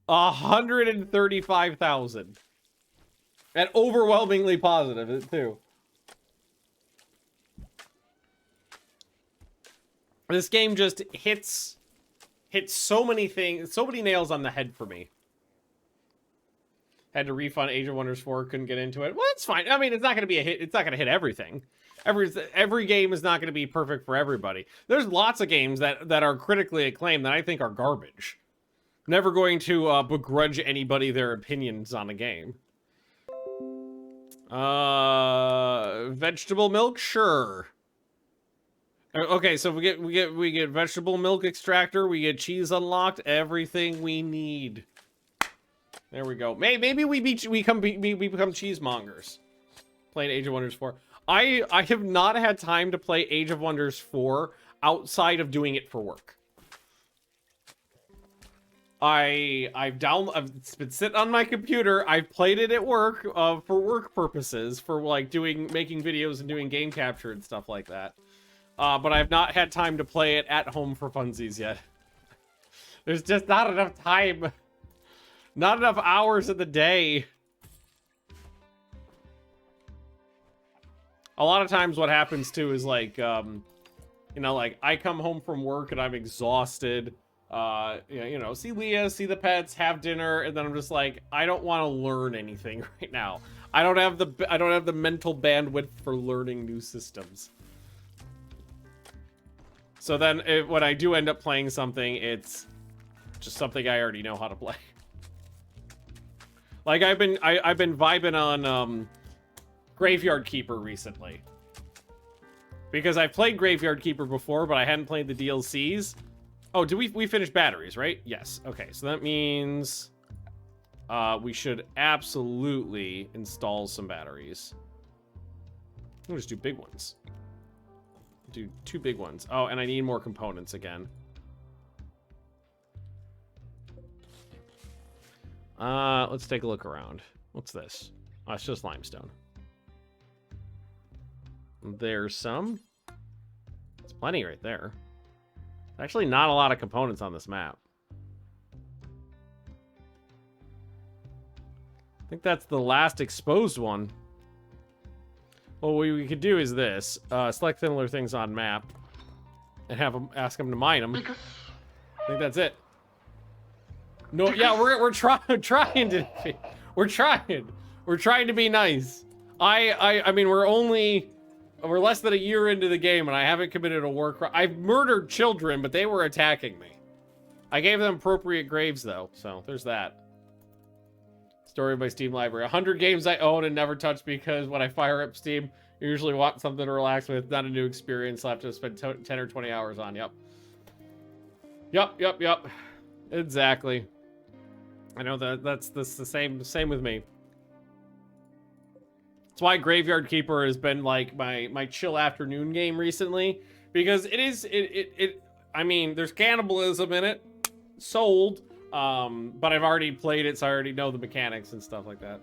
A: 135,000. And overwhelmingly positive, too. This game just hits so many things, so many nails on the head for me. Had to refund Age of Wonders 4, couldn't get into it. Well, it's fine. I mean, it's not going to be a hit. It's not going to hit everything. Every game is not going to be perfect for everybody. There's lots of games that are critically acclaimed that I think are garbage. Never going to begrudge anybody their opinions on a game. Vegetable milk, sure. Okay, so we get vegetable milk extractor, we get cheese unlocked, everything we need. There we go. Maybe we become cheesemongers. Playing Age of Wonders 4. I have not had time to play Age of Wonders 4 outside of doing it for work. I've been sitting on my computer. I've played it at work for work purposes, for like making videos and doing game capture and stuff like that. But I've not had time to play it at home for funsies yet. There's just not enough time. Not enough hours of the day. A lot of times what happens too is like, you know, like I come home from work and I'm exhausted. You know, see Leah, see the pets, have dinner, and then I'm just like, I don't want to learn anything right now. I don't have the mental bandwidth for learning new systems. So then when I do end up playing something, it's just something I already know how to play. Like I've been vibing on Graveyard Keeper recently. Because I've played Graveyard Keeper before, but I hadn't played the DLCs. Oh, we finished batteries, right? Yes. Okay, so that means we should absolutely install some batteries. We'll just do big ones. Do 2 big ones. Oh, and I need more components again. Let's take a look around. What's this? Oh, it's just limestone. There's some. It's plenty right there. Actually, not a lot of components on this map. I think that's the last exposed one. Well, what we could do is this. Select similar things on map. And ask them to mine them. I think that's it. No, yeah, we're trying to... We're trying to be nice. I mean, we're less than a year into the game and I haven't committed a war crime. I've murdered children, but they were attacking me. I gave them appropriate graves though, so there's that. Story by Steam Library. 100 games I own and never touch because when I fire up Steam, I usually want something to relax with, not a new experience I'll have to spend 10 or 20 hours on. Yep. Exactly. I know that's the same with me. That's why Graveyard Keeper has been like my chill afternoon game recently, because I mean, there's cannibalism in it, sold, but I've already played it, so I already know the mechanics and stuff like that.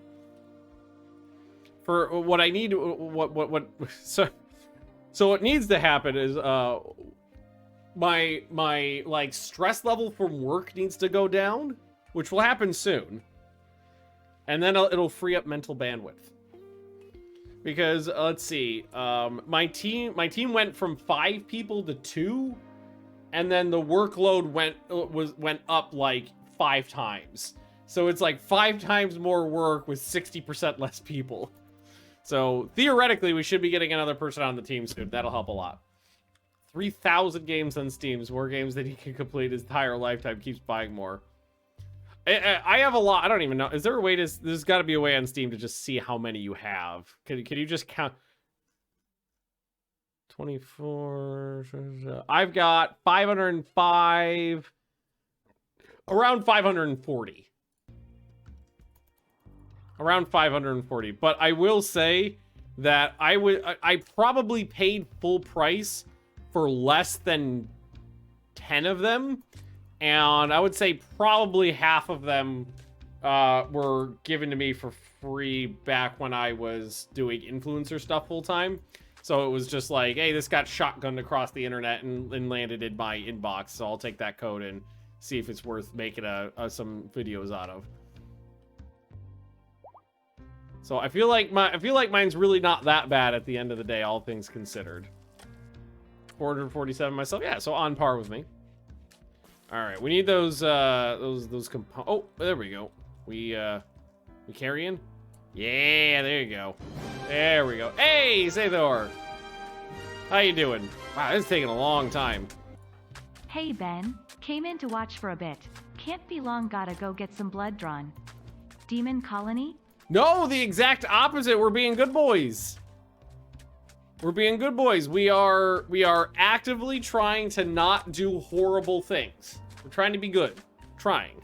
A: For what I need, so what needs to happen is my like stress level from work needs to go down, which will happen soon, and then it'll free up mental bandwidth. Because let's see, my team went from 5 people to 2, and then the workload went up like 5 times. So it's like 5 times more work with 60% less people. So theoretically, we should be getting another person on the team soon. That'll help a lot. 3,000 games on Steam, more games than he can complete his entire lifetime. Keeps buying more. I have a lot. I don't even know. Is there a way to... There's got to be a way on Steam to just see how many you have. Can you just count... 24... I've got 505... Around 540. Around 540. But I will say that I probably paid full price for less than 10 of them. And I would say probably half of them were given to me for free back when I was doing influencer stuff full time. So it was just like, hey, this got shotgunned across the internet and landed in my inbox. So I'll take that code and see if it's worth making some videos out of. So I feel like mine's really not that bad at the end of the day, all things considered. 447 myself, yeah. So on par with me. All right, we need those components. Oh, there we go. We We carrying? Yeah, there you go. There we go. Hey, Zathor! How you doing? Wow, this is taking a long time.
D: Hey Ben, came in to watch for a bit. Can't be long, gotta go get some blood drawn. Demon colony?
A: No, the exact opposite. We're being good boys. We're being good boys. We are actively trying to not do horrible things. We're trying to be good. Trying.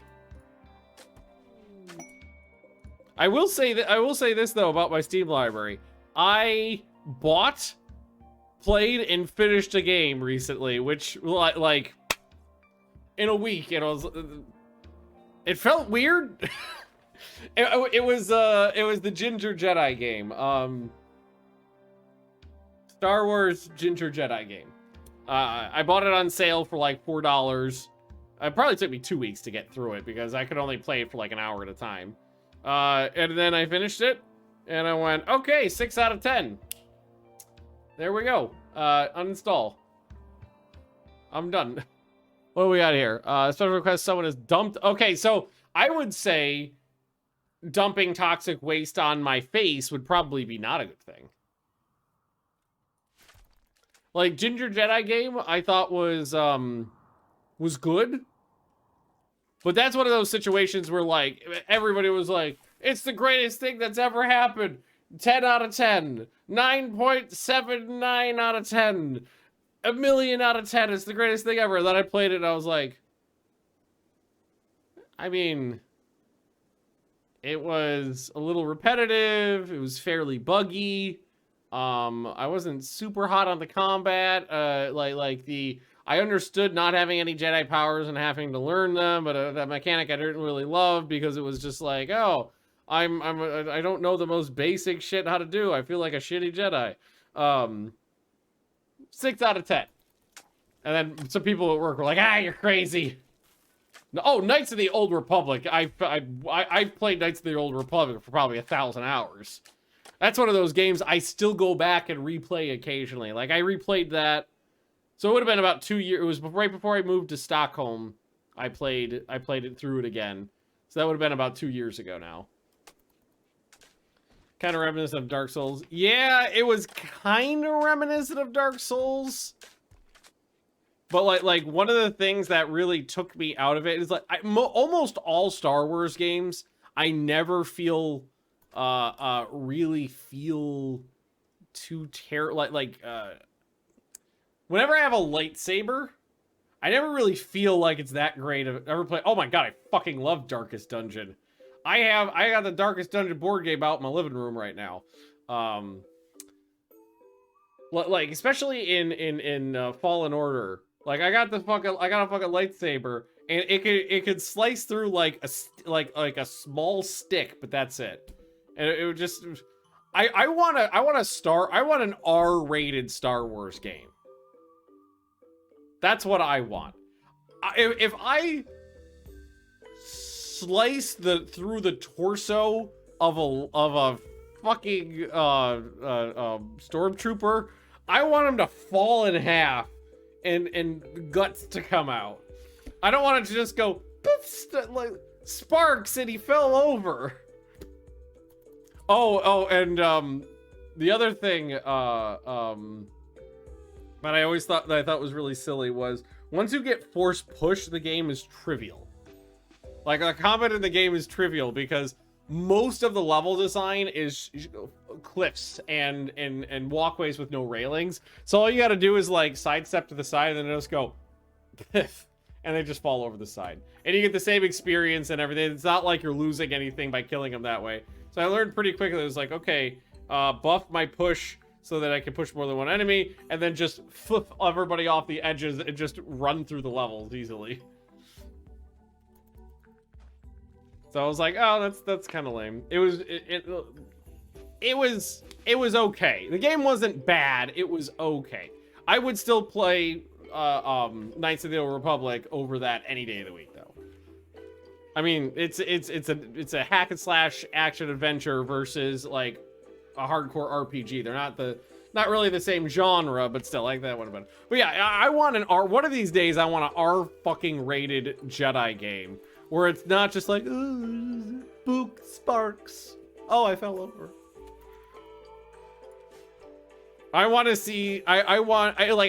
A: I will say this though about my Steam library. I bought, played, and finished a game recently, which like in a week, and it felt weird. it was the Ginger Jedi game. Star Wars Ginger Jedi game. I bought it on sale for like $4. It probably took me 2 weeks to get through it because I could only play it for like an hour at a time. And then I finished it, and I went, okay, 6 out of 10. There we go. Uninstall. I'm done. What do we got here? Special request, someone is dumped. Okay, so I would say dumping toxic waste on my face would probably be not a good thing. Like, Ginger Jedi game, I thought was good. But that's one of those situations where, like, everybody was like, it's the greatest thing that's ever happened. 10 out of 10. 9.79 out of 10. A million out of 10. It's the greatest thing ever. And then I played it and I was like, I mean, it was a little repetitive. It was fairly buggy. I wasn't super hot on the combat. I understood not having any Jedi powers and having to learn them, but that mechanic I didn't really love because it was just like, oh, I don't know the most basic shit how to do. I feel like a shitty Jedi. 6 out of 10. And then some people at work were like, you're crazy. Oh, Knights of the Old Republic. I've played Knights of the Old Republic for probably 1,000 hours. That's one of those games I still go back and replay occasionally. Like, I replayed that. So it would have been about 2 years. It was right before I moved to Stockholm. I played it through it again. So that would have been about 2 years ago now. Kind of reminiscent of Dark Souls. Yeah, it was kind of reminiscent of Dark Souls. But like one of the things that really took me out of it is like almost all Star Wars games, I never feel really feel too whenever I have a lightsaber, I never really feel like it's that great of ever play. Oh my god, I fucking love Darkest Dungeon. I got the Darkest Dungeon board game out in my living room right now. Like especially in Fallen Order. Like I got a fucking lightsaber, and it could slice through like a small stick, but that's it. And it would just I want an R-rated Star Wars game. That's what I want. If I slice through the torso of a fucking stormtrooper, I want him to fall in half and guts to come out. I don't want it to just go poof, like sparks and he fell over. And the other thing that I always thought was really silly was once you get force push, the game is trivial. Like the combat in the game is trivial because most of the level design is cliffs and walkways with no railings. So all you got to do is like sidestep to the side and then just go piff, and they just fall over the side. And you get the same experience and everything. It's not like you're losing anything by killing them that way. So I learned pretty quickly. It was like, okay, buff my push so that I can push more than one enemy, and then just flip everybody off the edges and just run through the levels easily. So I was like, oh, that's kind of lame. It was okay. The game wasn't bad. It was okay. I would still play Knights of the Old Republic over that any day of the week, though. I mean, it's a hack and slash action adventure versus like a hardcore RPG. They're not really the same genre, but still, like that would have been. But yeah, I want one of these days I want an R fucking rated Jedi game where it's not just like, "Ooh, spook sparks. Oh, I fell over." I want to see, I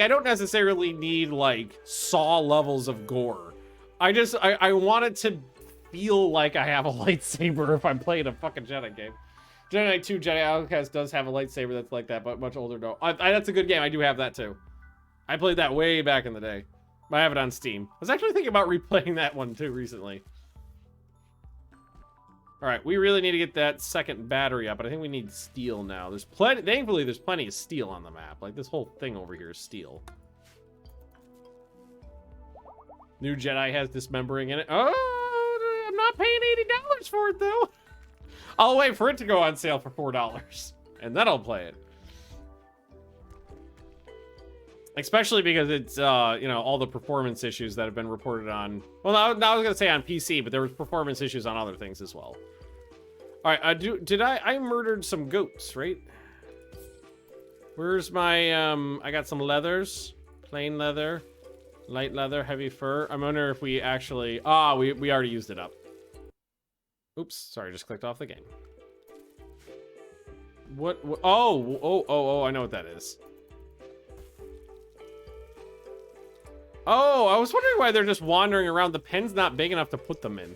A: don't necessarily need like Saw levels of gore. I want it to feel like I have a lightsaber if I'm playing a fucking Jedi game. Jedi Knight 2 Jedi Outcast does have a lightsaber that's like that, but much older though. That's a good game. I do have that too. I played that way back in the day. I have it on Steam. I was actually thinking about replaying that one too recently. All right, we really need to get that second battery up, but I think we need steel now. There's plenty, thankfully there's plenty of steel on the map. Like this whole thing over here is steel. New Jedi has dismembering in it. Oh, I'm not paying $80 for it though. I'll wait for it to go on sale for $4 and then I'll play it. Especially because it's, you know, all the performance issues that have been reported on. Well, I was going to say on PC, but there was performance issues on other things as well. All right, I murdered some goats, right? Where's my, I got some leathers, plain leather, light leather, heavy fur. I wonder if we actually, we already used it up. Oops, sorry, just clicked off the game. What oh, I know what that is. Oh, I was wondering why they're just wandering around. The pen's not big enough to put them in.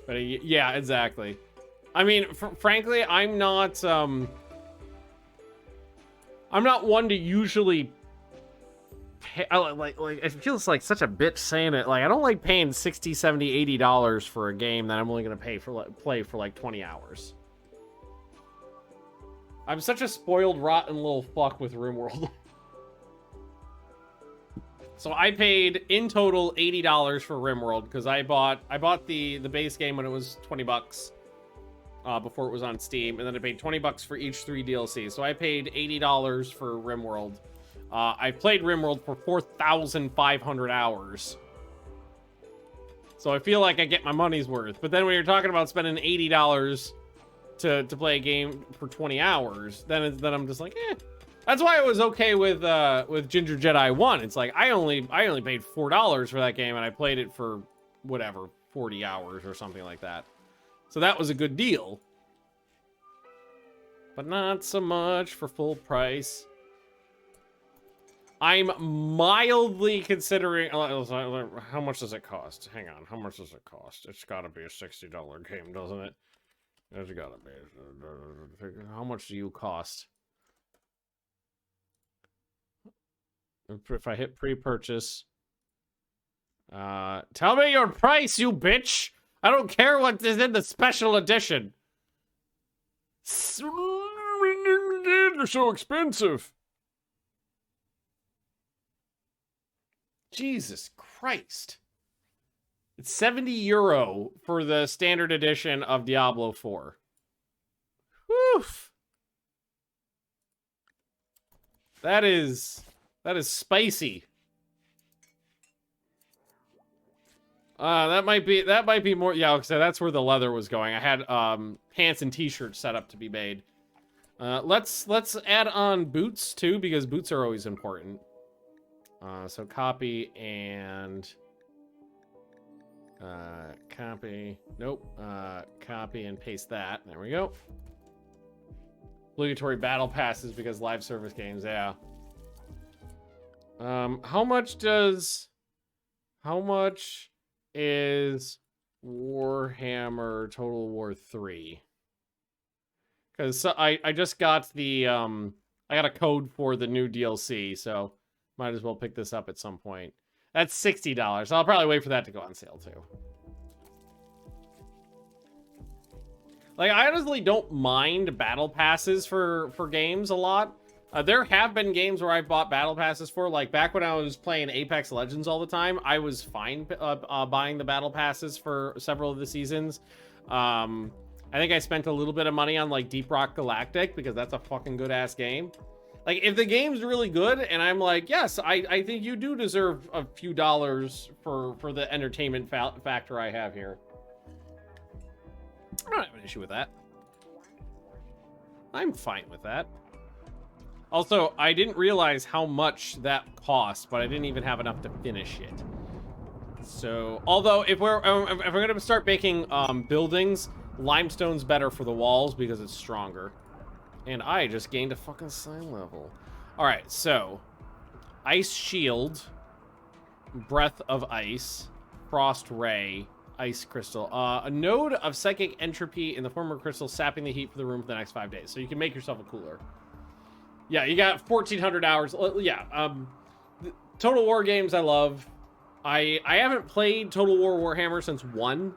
A: But yeah, exactly. I mean, frankly, I'm not one to usually pay, like it feels like such a bitch saying it. Like I don't like paying $60, $70, $80 for a game that I'm only going to play for like 20 hours. I'm such a spoiled, rotten little fuck with Rimworld. So I paid in total $80 for Rimworld because I bought the base game when it was $20 before it was on Steam, and then I paid $20 for each 3 DLCs. So I paid $80 for Rimworld. I played Rimworld for 4,500 hours. So I feel like I get my money's worth. But then when you're talking about spending $80 to play a game for 20 hours, then I'm just like, eh. That's why I was okay with Ginger Jedi 1. It's like I only paid $4 for that game and I played it for whatever 40 hours or something like that. So that was a good deal. But not so much for full price. I'm mildly considering, how much does it cost? Hang on, how much does it cost? It's got to be a $60 game, doesn't it? It's got to be. How much do you cost? If I hit pre-purchase, tell me your price, you bitch. I don't care what is in the special edition. They're so expensive. Jesus Christ. It's €70 for the standard edition of Diablo 4. Whew. That is spicy. That might be more, yeah, so that's where the leather was going. I had pants and t-shirts set up to be made. Let's add on boots too, because boots are always important. So copy and copy. Nope. Copy and paste that. There we go. Obligatory battle passes because live service games, yeah. How much is Warhammer Total War 3? Because I just got the I got a code for the new DLC, so might as well pick this up at some point. That's $60. I'll probably wait for that to go on sale too. Like, I honestly don't mind battle passes for games a lot. There have been games where I've bought battle passes for, like back when I was playing Apex Legends all the time, I was fine buying the battle passes for several of the seasons. I think I spent a little bit of money on like Deep Rock Galactic because that's a fucking good ass game. Like if the game's really good and I'm like, yes, I think you do deserve a few dollars for the entertainment factor I have here. I don't have an issue with that. I'm fine with that. Also, I didn't realize how much that cost, but I didn't even have enough to finish it. So, although if we're gonna start making buildings, limestone's better for the walls because it's stronger. And I just gained a fucking sign level. All right, so ice shield, breath of ice, frost ray, ice crystal. A node of psychic entropy in the form of crystal, sapping the heat for the room for the next 5 days. So you can make yourself a cooler. Yeah, you got 1,400 hours. Yeah, Total War games I love. I haven't played Total War Warhammer since 1.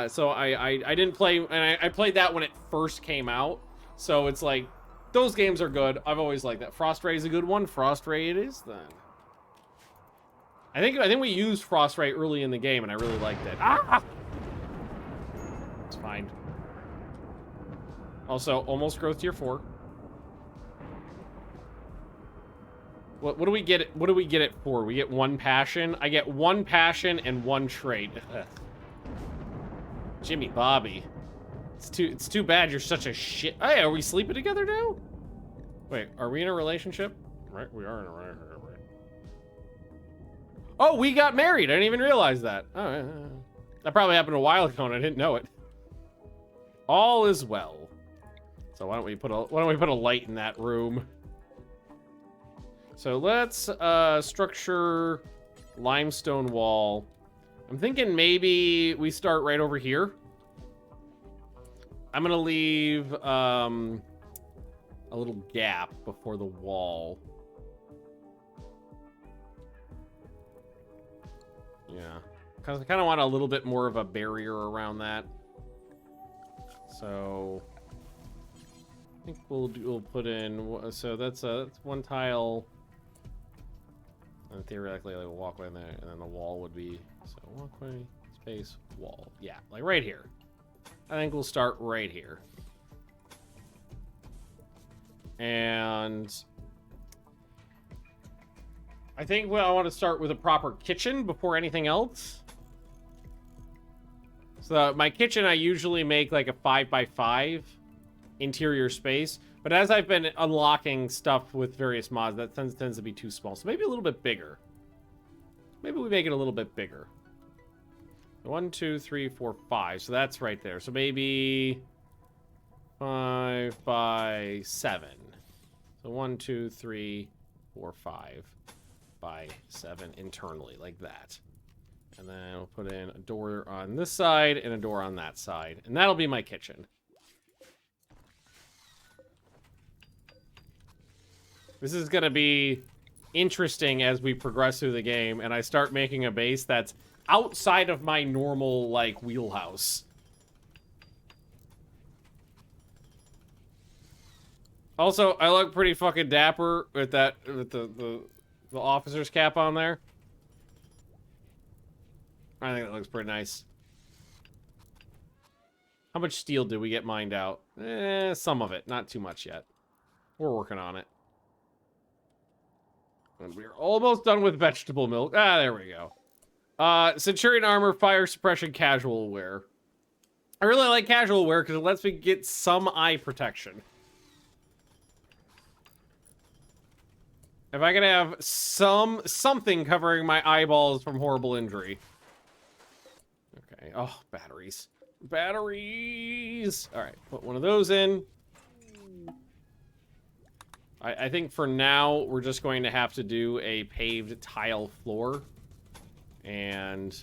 A: So I didn't play, and I played that when it first came out. So it's like, those games are good. I've always liked that. Frost Ray is a good one. Frost Ray it is then. I think we used Frost Ray early in the game, and I really liked it. Ah! It's fine. Also, almost growth tier 4. What do we get it? What do we get it for? We get 1 passion. I get 1 passion and 1 trait. Ugh. Jimmy Bobby. It's too bad you're such a shit. Hey, are we sleeping together now? Wait, are we in a relationship? Right, we are in a relationship. Right? Oh, we got married. I didn't even realize that. Oh, that probably happened a while ago and I didn't know it. All is well. So why don't we put a light in that room? So let's structure limestone wall. I'm thinking maybe we start right over here. I'm gonna leave a little gap before the wall. Yeah, because I kind of want a little bit more of a barrier around that. So I think we'll put in. So that's 1 tile. And theoretically, like a walkway in there, and then the wall would be, so walkway, space, wall. Yeah, like right here. I think we'll start right here. And I think I want to start with a proper kitchen before anything else. So my kitchen, I usually make like a 5x5 interior space. But as I've been unlocking stuff with various mods, that tends to be too small. So maybe a little bit bigger. Maybe we make it a little bit bigger. 1, 2, 3, 4, 5. So that's right there. So maybe 5 by 7. So 1, 2, 3, 4, 5 by 7 internally, like that. And then we'll put in a door on this side and a door on that side. And that'll be my kitchen. This is going to be interesting as we progress through the game, and I start making a base that's outside of my normal, like, wheelhouse. Also, I look pretty fucking dapper with that, with the officer's cap on there. I think that looks pretty nice. How much steel did we get mined out? Some of it, not too much yet. We're working on it. And we're almost done with vegetable milk. Ah, there we go. Centurion armor, fire suppression, casual wear. I really like casual wear because it lets me get some eye protection. If I can have something covering my eyeballs from horrible injury. Okay. Oh, batteries. Batteries! Alright, put one of those in. I think for now, we're just going to have to do a paved tile floor. And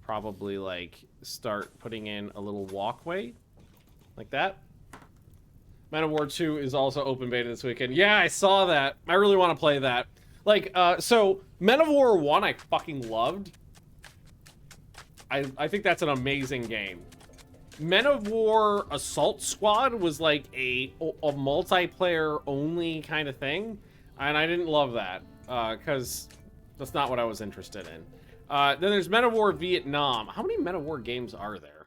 A: probably, like, start putting in a little walkway. Like that. Man of War 2 is also open beta this weekend. Yeah, I saw that. I really want to play that. Like, so, Men of War 1 I fucking loved. I think that's an amazing game. Men of War Assault Squad was like a multiplayer only kind of thing, and I didn't love that because that's not what I was interested in. Then there's Men of War Vietnam. How many Men of War games are there?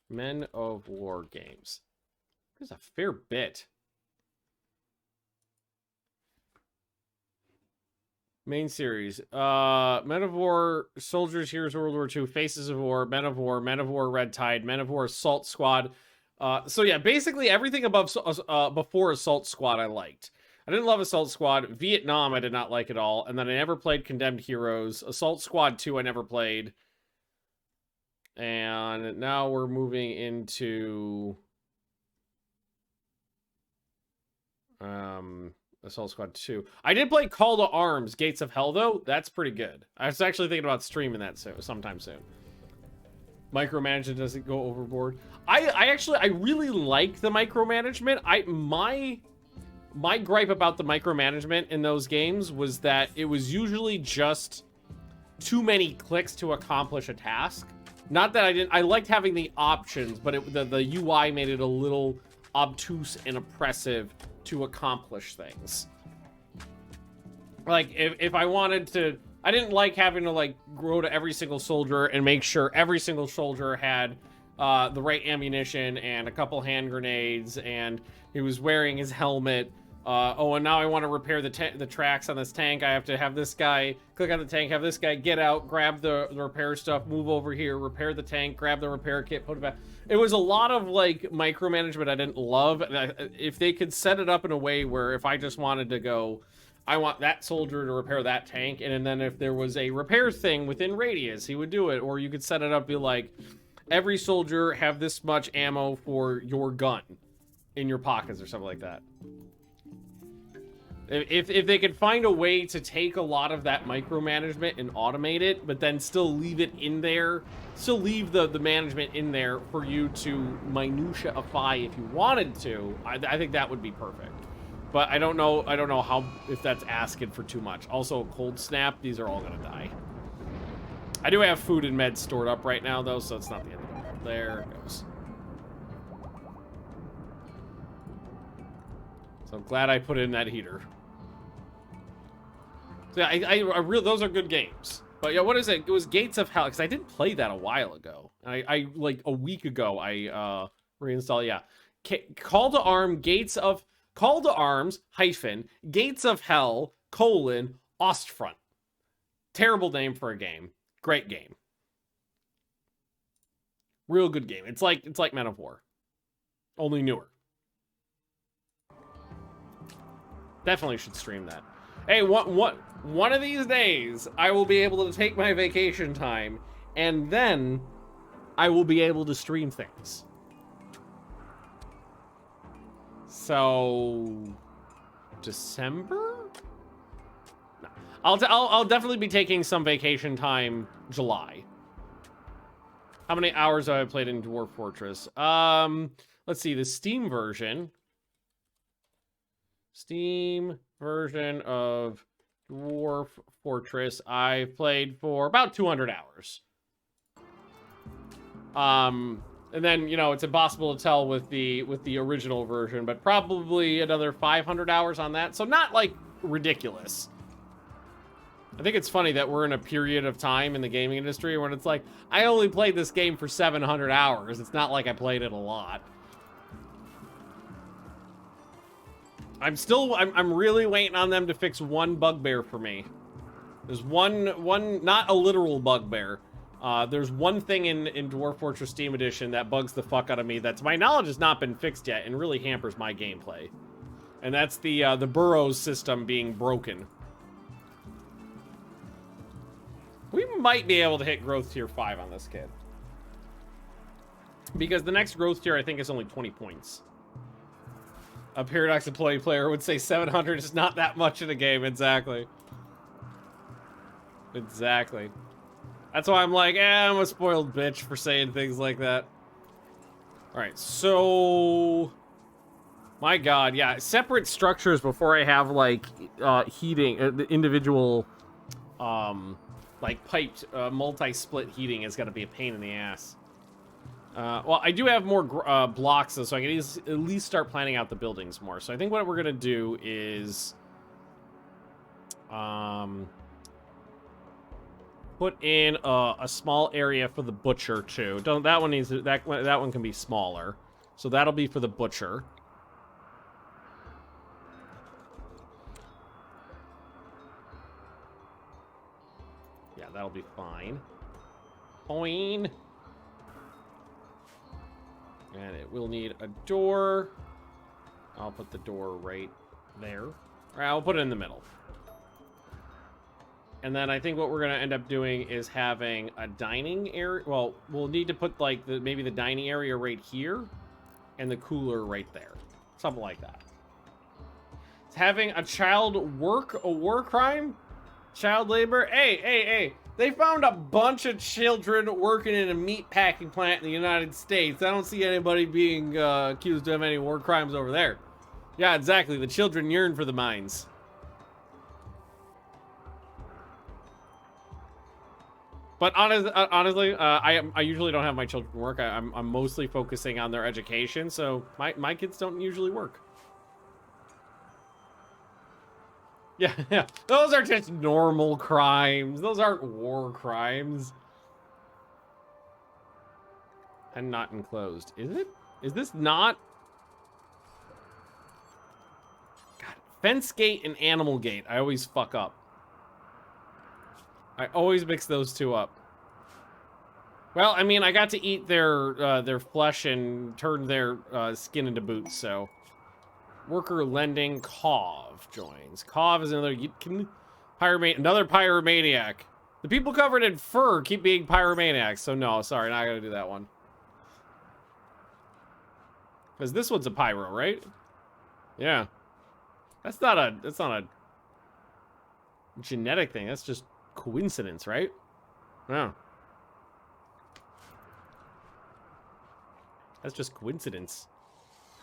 A: Men of War games. There's a fair bit. Main series. Men of War, Soldiers, Heroes of World War II, Faces of War, Men of War Red Tide, Men of War Assault Squad. So yeah, basically everything above before Assault Squad I liked. I didn't love Assault Squad. Vietnam, I did not like at all. And then I never played Condemned Heroes. Assault Squad 2, I never played. And now we're moving into Assault Squad 2. I did play Call to Arms, Gates of Hell, though. That's pretty good. I was actually thinking about streaming that sometime soon. Micromanagement doesn't go overboard. I really like the micromanagement. My gripe about the micromanagement in those games was that it was usually just too many clicks to accomplish a task. Not that I liked having the options, but the UI made it a little obtuse and oppressive to accomplish things. Like, if I wanted to, I didn't like having to, like, go to every single soldier and make sure every single soldier had the right ammunition and a couple hand grenades, and he was wearing his helmet. Oh, and now I want to repair the tracks on this tank. I have to have this guy click on the tank, have this guy get out, grab the repair stuff, move over here, repair the tank, grab the repair kit, put it back. It was a lot of, like, micromanagement I didn't love. And if they could set it up in a way where if I just wanted to go, I want that soldier to repair that tank, and then if there was a repair thing within radius, he would do it. Or you could set it up, be like, every soldier have this much ammo for your gun in your pockets or something like that. If they could find a way to take a lot of that micromanagement and automate it, but then still leave it in there, still leave the management in there for you to minutia-ify if you wanted to, I think that would be perfect. But I don't know how, if that's asking for too much. Also, cold snap, these are all gonna die. I do have food and meds stored up right now, though, so it's not the end of the world. There it goes. So I'm glad I put in that heater. So yeah, I really, those are good games. But yeah, what is it? It was Gates of Hell, because I didn't play that a while ago. I like a week ago, I reinstalled, yeah. Call to Arms, hyphen, Gates of Hell, colon, Ostfront. Terrible name for a game. Great game. Real good game. It's like Men of War. Only newer. Definitely should stream that. Hey, one of these days, I will be able to take my vacation time, and then I will be able to stream things. So, December? No. I'll definitely be taking some vacation time July. How many hours have I played in Dwarf Fortress? Let's see, the Steam version of Dwarf Fortress, I've played for about 200 hours. And then, you know, it's impossible to tell with the original version, but probably another 500 hours on that. So not, like, ridiculous. I think it's funny that we're in a period of time in the gaming industry when it's like, I only played this game for 700 hours. It's not like I played it a lot. I'm really waiting on them to fix one bugbear for me. There's one, not a literal bugbear. There's one thing in Dwarf Fortress Steam Edition that bugs the fuck out of me that, to my knowledge, has not been fixed yet and really hampers my gameplay. And that's the burrows system being broken. We might be able to hit growth tier 5 on this kid. Because the next growth tier, I think, is only 20 points. A Paradox employee player would say 700 is not that much in a game. Exactly. Exactly. That's why I'm like, I'm a spoiled bitch for saying things like that. Alright, so... My god, yeah. Separate structures before I have, like, heating, the individual, like, piped, multi-split heating is gonna be a pain in the ass. Well, I do have more blocks, though, so I can at least start planning out the buildings more. So I think what we're gonna do is... put in a small area for the butcher, too. That one needs... That one can be smaller. So that'll be for the butcher. Yeah, that'll be fine. Fine. And it will need a door. I'll put the door right there. All right, I'll put it in the middle. And then I think what we're gonna end up doing is having a dining area. Well, we'll need to put like maybe the dining area right here, and the cooler right there, something like that. Is having a child work a war crime? Child labor? Hey! They found a bunch of children working in a meat packing plant in the United States. I don't see anybody being accused of any war crimes over there. Yeah, exactly. The children yearn for the mines. But honestly, I usually don't have my children work. I'm mostly focusing on their education, so my kids don't usually work. Yeah. Those are just normal crimes. Those aren't war crimes. And not enclosed. Is it? Is this not? God, fence gate and animal gate. I always fuck up. I always mix those two up. Well, I mean, I got to eat their flesh and turn their skin into boots, so. Worker lending. Cov joins. Cov is another another pyromaniac. The people covered in fur keep being pyromaniacs, so no, sorry, not gonna do that one. Because this one's a pyro, right? Yeah. That's not a genetic thing. That's just coincidence, right? Yeah. That's just coincidence.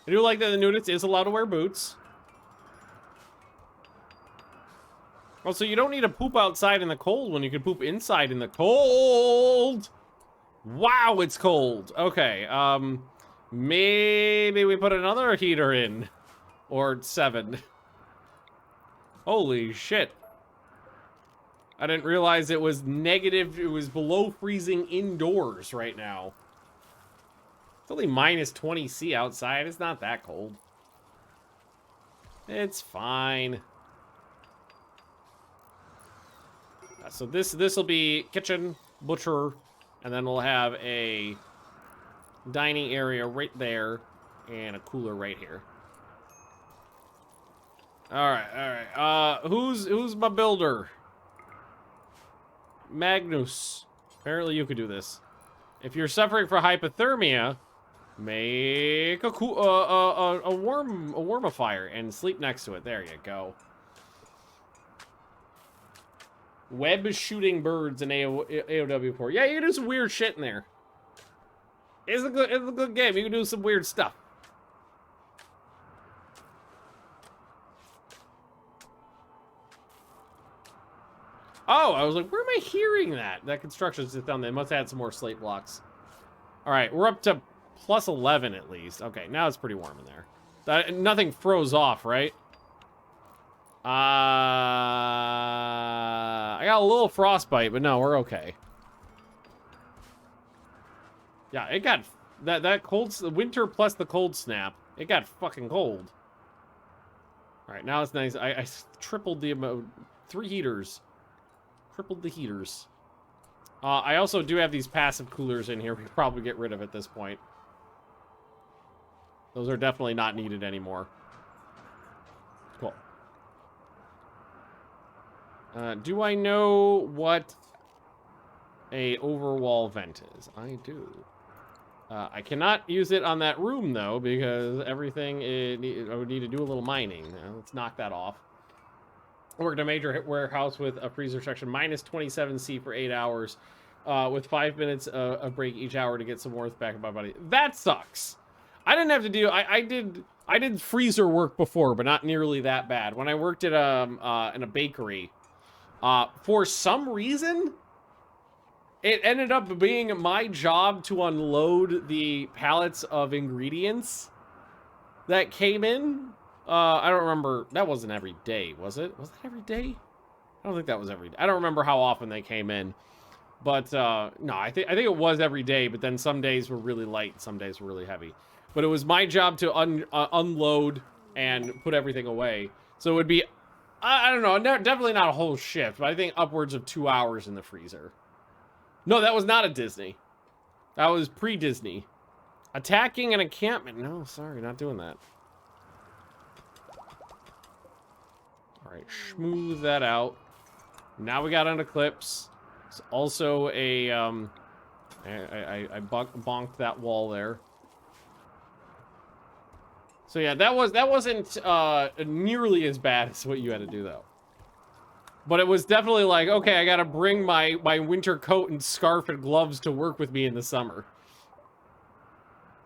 A: I do like that the nudist is allowed to wear boots. Also, you don't need to poop outside in the cold when you can poop inside in the cold. Wow, it's cold. Okay, maybe we put another heater in. Or 7. Holy shit. I didn't realize it was negative. It was below freezing indoors right now. It's only minus 20 C outside. It's not that cold. It's fine. So this will be kitchen, butcher, and then we'll have a dining area right there and a cooler right here. All right. Who's my builder? Magnus. Apparently you could do this. If you're suffering from hypothermia, make a warmifier and sleep next to it. There you go. Web shooting birds in AOW4. Yeah, you can do some weird shit in there. It's a good game. You can do some weird stuff. Oh, I was like, where am I hearing that? That construction's just down there. They must have had some more slate blocks. All right, we're up to plus 11 at least. Okay, now it's pretty warm in there. Nothing froze off, right? I got a little frostbite, but no, we're okay. Yeah, it got that cold winter plus the cold snap. It got fucking cold. All right, now it's nice. I tripled the amount. 3 heaters. Tripled the heaters. I also do have these passive coolers in here. We could probably get rid of at this point. Those are definitely not needed anymore. Cool. Do I know what a overwall vent is? I do. I cannot use it on that room, though, because everything I would need to do a little mining. Let's knock that off. I worked in a major warehouse with a freezer section, minus 27 C for 8 hours, with 5 minutes of break each hour to get some warmth back in my body. That sucks. I didn't have to do. I did freezer work before, but not nearly that bad. When I worked at in a bakery, for some reason, it ended up being my job to unload the pallets of ingredients that came in. I don't remember. That wasn't every day, was it? Was that every day? I don't think that was every day. I don't remember how often they came in. But, no, I think it was every day, but then some days were really light, some days were really heavy. But it was my job to unload and put everything away. So it would be, I don't know, definitely not a whole shift, but I think upwards of 2 hours in the freezer. No, that was not a Disney. That was pre-Disney. Attacking an encampment. No, sorry, not doing that. All right, smooth that out. Now we got an eclipse. It's also a, I bonked that wall there. So yeah, that wasn't nearly as bad as what you had to do though. But it was definitely like, okay, I gotta bring my winter coat and scarf and gloves to work with me in the summer.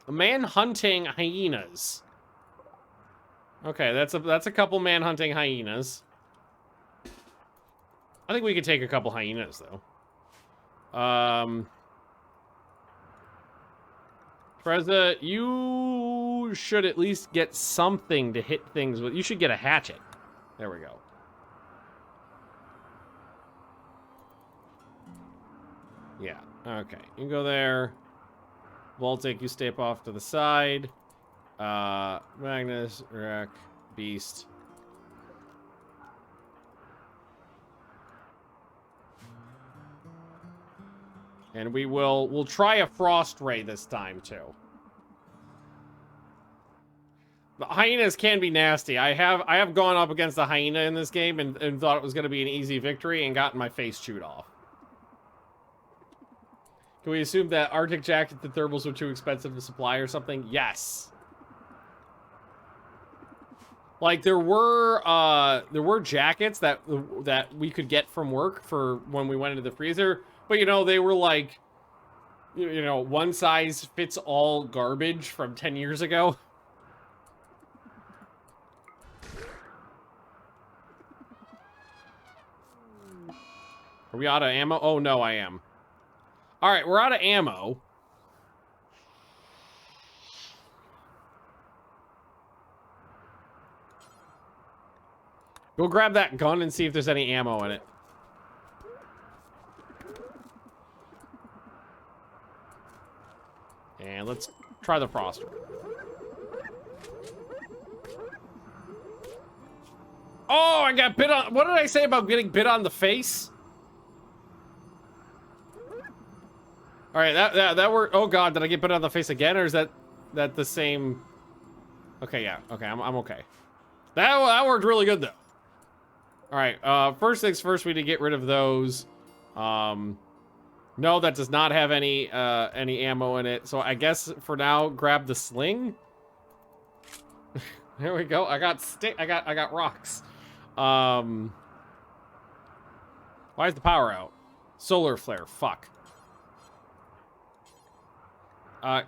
A: A man hunting hyenas. Okay, that's a couple man hunting hyenas. I think we could take a couple hyenas though. Treza, you should at least get something to hit things with. You should get a hatchet. There we go. Yeah, okay. You go there. Voltic, you step off to the side. Magnus, Wreck, Beast. And we'll try a frost ray this time too. The hyenas can be nasty. I have gone up against a hyena in this game and thought it was gonna be an easy victory and gotten my face chewed off. Can we assume that Arctic jackets and thermals were too expensive to supply or something? Yes. Like there were jackets that we could get from work for when we went into the freezer, but you know, they were like, you know, one size fits all garbage from 10 years ago. Are we out of ammo? Oh no, I am. All right, we're out of ammo. Go grab that gun and see if there's any ammo in it. And let's try the frost. Oh, I got bit on. What did I say about getting bit on the face? All right, that worked. Oh God, did I get bit on the face again, or is that the same? Okay, yeah. Okay, I'm okay. That worked really good though. All right, first things first, we need to get rid of those. No, that does not have any ammo in it. So I guess for now, grab the sling. There we go. I got rocks. Why is the power out? Solar flare. Fuck.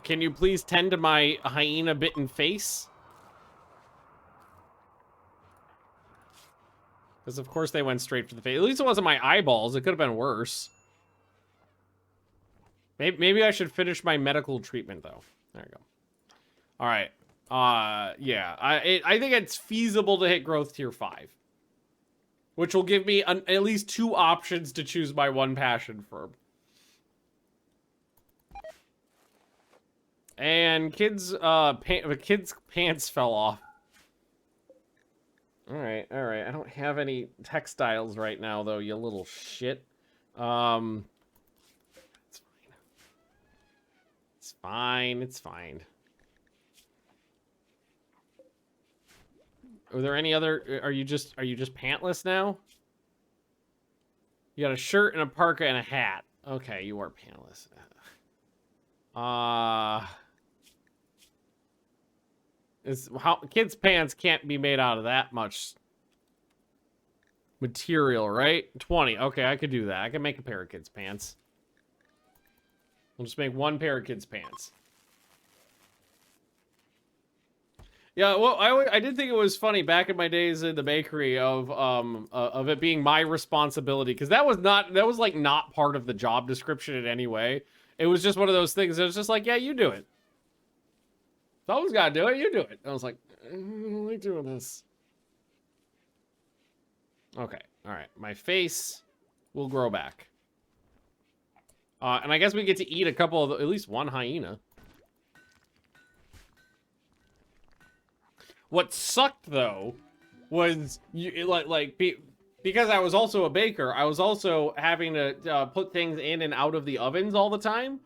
A: Can you please tend to my hyena bitten face? Because of course they went straight for the face. At least it wasn't my eyeballs. It could have been worse. Maybe I should finish my medical treatment though. There you go. All right. Yeah. I think it's feasible to hit growth tier 5, which will give me at least 2 options to choose my one passion for. And kid's pants fell off. All right. I don't have any textiles right now though, you little shit. It's fine. Are there any other? Are you just pantless now? You got a shirt and a parka and a hat. Okay, you are pantless. Kids' pants can't be made out of that much material, right? 20. Okay, I could do that. I can make a pair of kids' pants. We'll just make one pair of kids' pants. Yeah, well, I did think it was funny back in my days in the bakery of it being my responsibility, because that was like not part of the job description in any way. It was just one of those things. It was just like, yeah, you do it. Someone's got to do it. You do it. And I was like, I don't like doing this. Okay. All right. My face will grow back. And I guess we get to eat a couple of, at least one hyena. What sucked though was because I was also a baker, I was also having to put things in and out of the ovens all the time.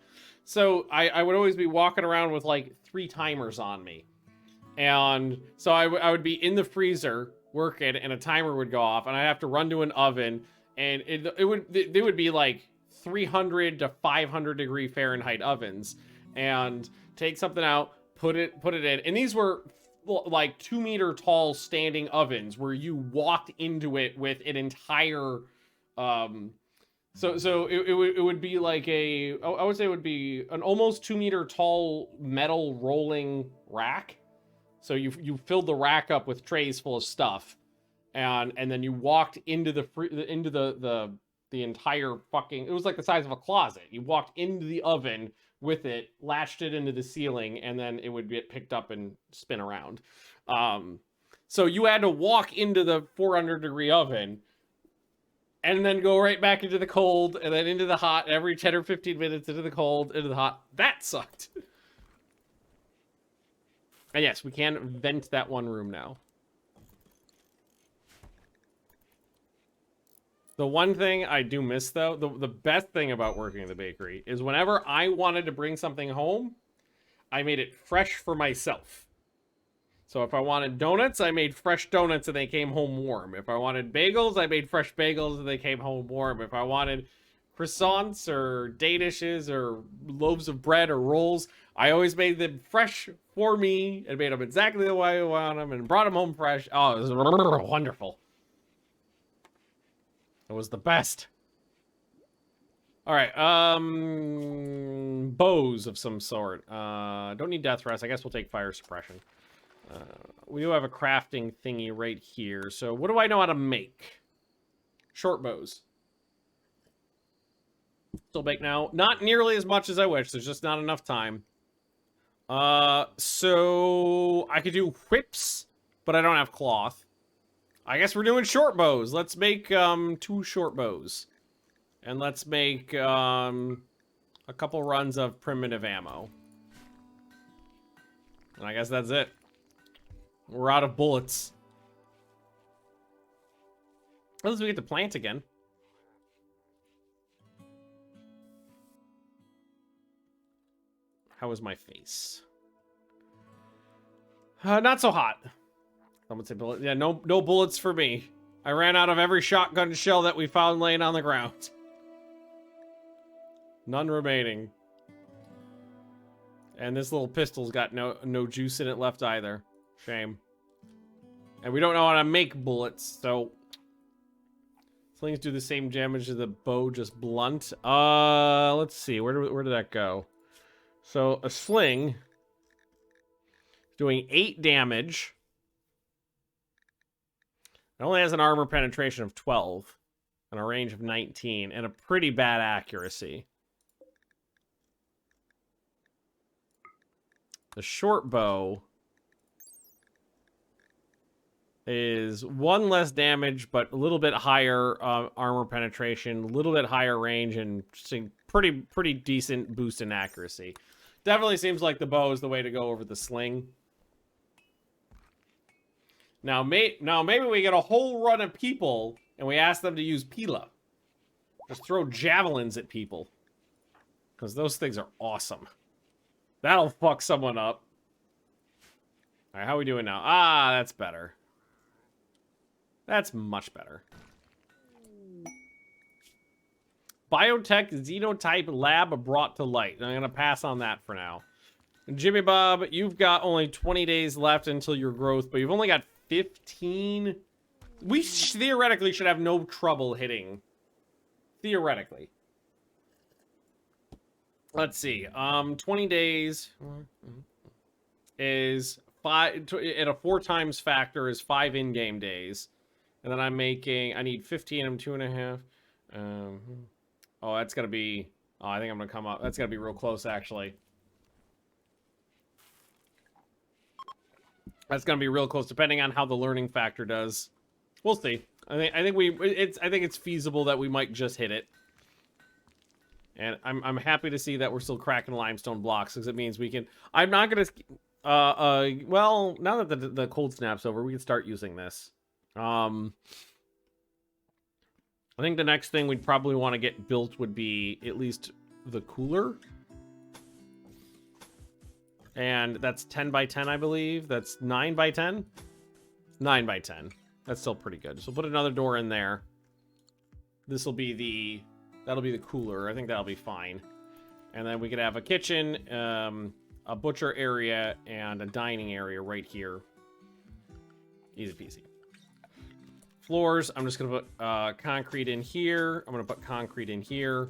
A: So I would always be walking around with like 3 timers on me. And so I would be in the freezer working, and a timer would go off, and I'd have to run to an oven, and they would be like 300 to 500 degree Fahrenheit ovens, and take something out, put it in, and these were like 2-meter tall standing ovens where you walked into it with an entire so it would be like I would say it would be an almost 2-meter tall metal rolling rack. So you filled the rack up with trays full of stuff, and then you walked into the entire fucking, it was like the size of a closet. You walked into the oven with it, latched it into the ceiling, and then it would get picked up and spin around. So you had to walk into the 400 degree oven and then go right back into the cold and then into the hot every 10 or 15 minutes, into the cold, into the hot. That sucked. And yes, we can vent that one room now. The one thing I do miss, though, the best thing about working in the bakery is whenever I wanted to bring something home, I made it fresh for myself. So if I wanted donuts, I made fresh donuts and they came home warm. If I wanted bagels, I made fresh bagels and they came home warm. If I wanted croissants or day dishes or loaves of bread or rolls, I always made them fresh for me and made them exactly the way I want them and brought them home fresh. Oh, it was wonderful. It was the best. All right, bows of some sort. Don't need death rest. I guess we'll take fire suppression. We do have a crafting thingy right here. So what do I know how to make? Short bows. Still bake now. Not nearly as much as I wish. There's just not enough time. So I could do whips, but I don't have cloth. I guess we're doing short bows. Let's make 2 short bows. And let's make a couple runs of primitive ammo. And I guess that's it. We're out of bullets. Unless we get to plant again. How is my face? Not so hot. Someone say bullet. Yeah, no bullets for me. I ran out of every shotgun shell that we found laying on the ground. None remaining. And this little pistol's got no juice in it left either. Shame. And we don't know how to make bullets, so slings do the same damage as the bow, just blunt. Let's see. Where did that go? So a sling doing 8 damage. It only has an armor penetration of 12 and a range of 19 and a pretty bad accuracy. The short bow is 1 less damage, but a little bit higher armor penetration, a little bit higher range, and pretty decent boost in accuracy. Definitely seems like the bow is the way to go over the sling. Now maybe we get a whole run of people and we ask them to use Pila. Just throw javelins at people. Because those things are awesome. That'll fuck someone up. Alright, how are we doing now? Ah, that's better. That's much better. Biotech Xenotype Lab brought to light. I'm going to pass on that for now. Jimmy Bob, you've got only 20 days left until your growth, but you've only got 15. We theoretically should have no trouble hitting. Theoretically. Let's see. 20 days is 5 at a 4 times factor is 5 in-game days. And then I'm making, I need 15, I'm 2.5. Oh, that's gonna be, oh, I think I'm gonna come up. That's gonna be real close, actually. That's gonna be real close, depending on how the learning factor does. We'll see. I think it's feasible that we might just hit it. And I'm happy to see that we're still cracking limestone blocks, because it means we can. I'm not gonna. Well, now that the cold snap's over, we can start using this. I think the next thing we'd probably want to get built would be at least the cooler. And that's 10 by 10, I believe. That's 9 by 10? 9 by 10. That's still pretty good. So put another door in there. This will be the... That'll be the cooler. I think that'll be fine. And then we could have a kitchen, a butcher area, and a dining area right here. Easy peasy. Floors, I'm just going to put concrete in here. I'm going to put concrete in here.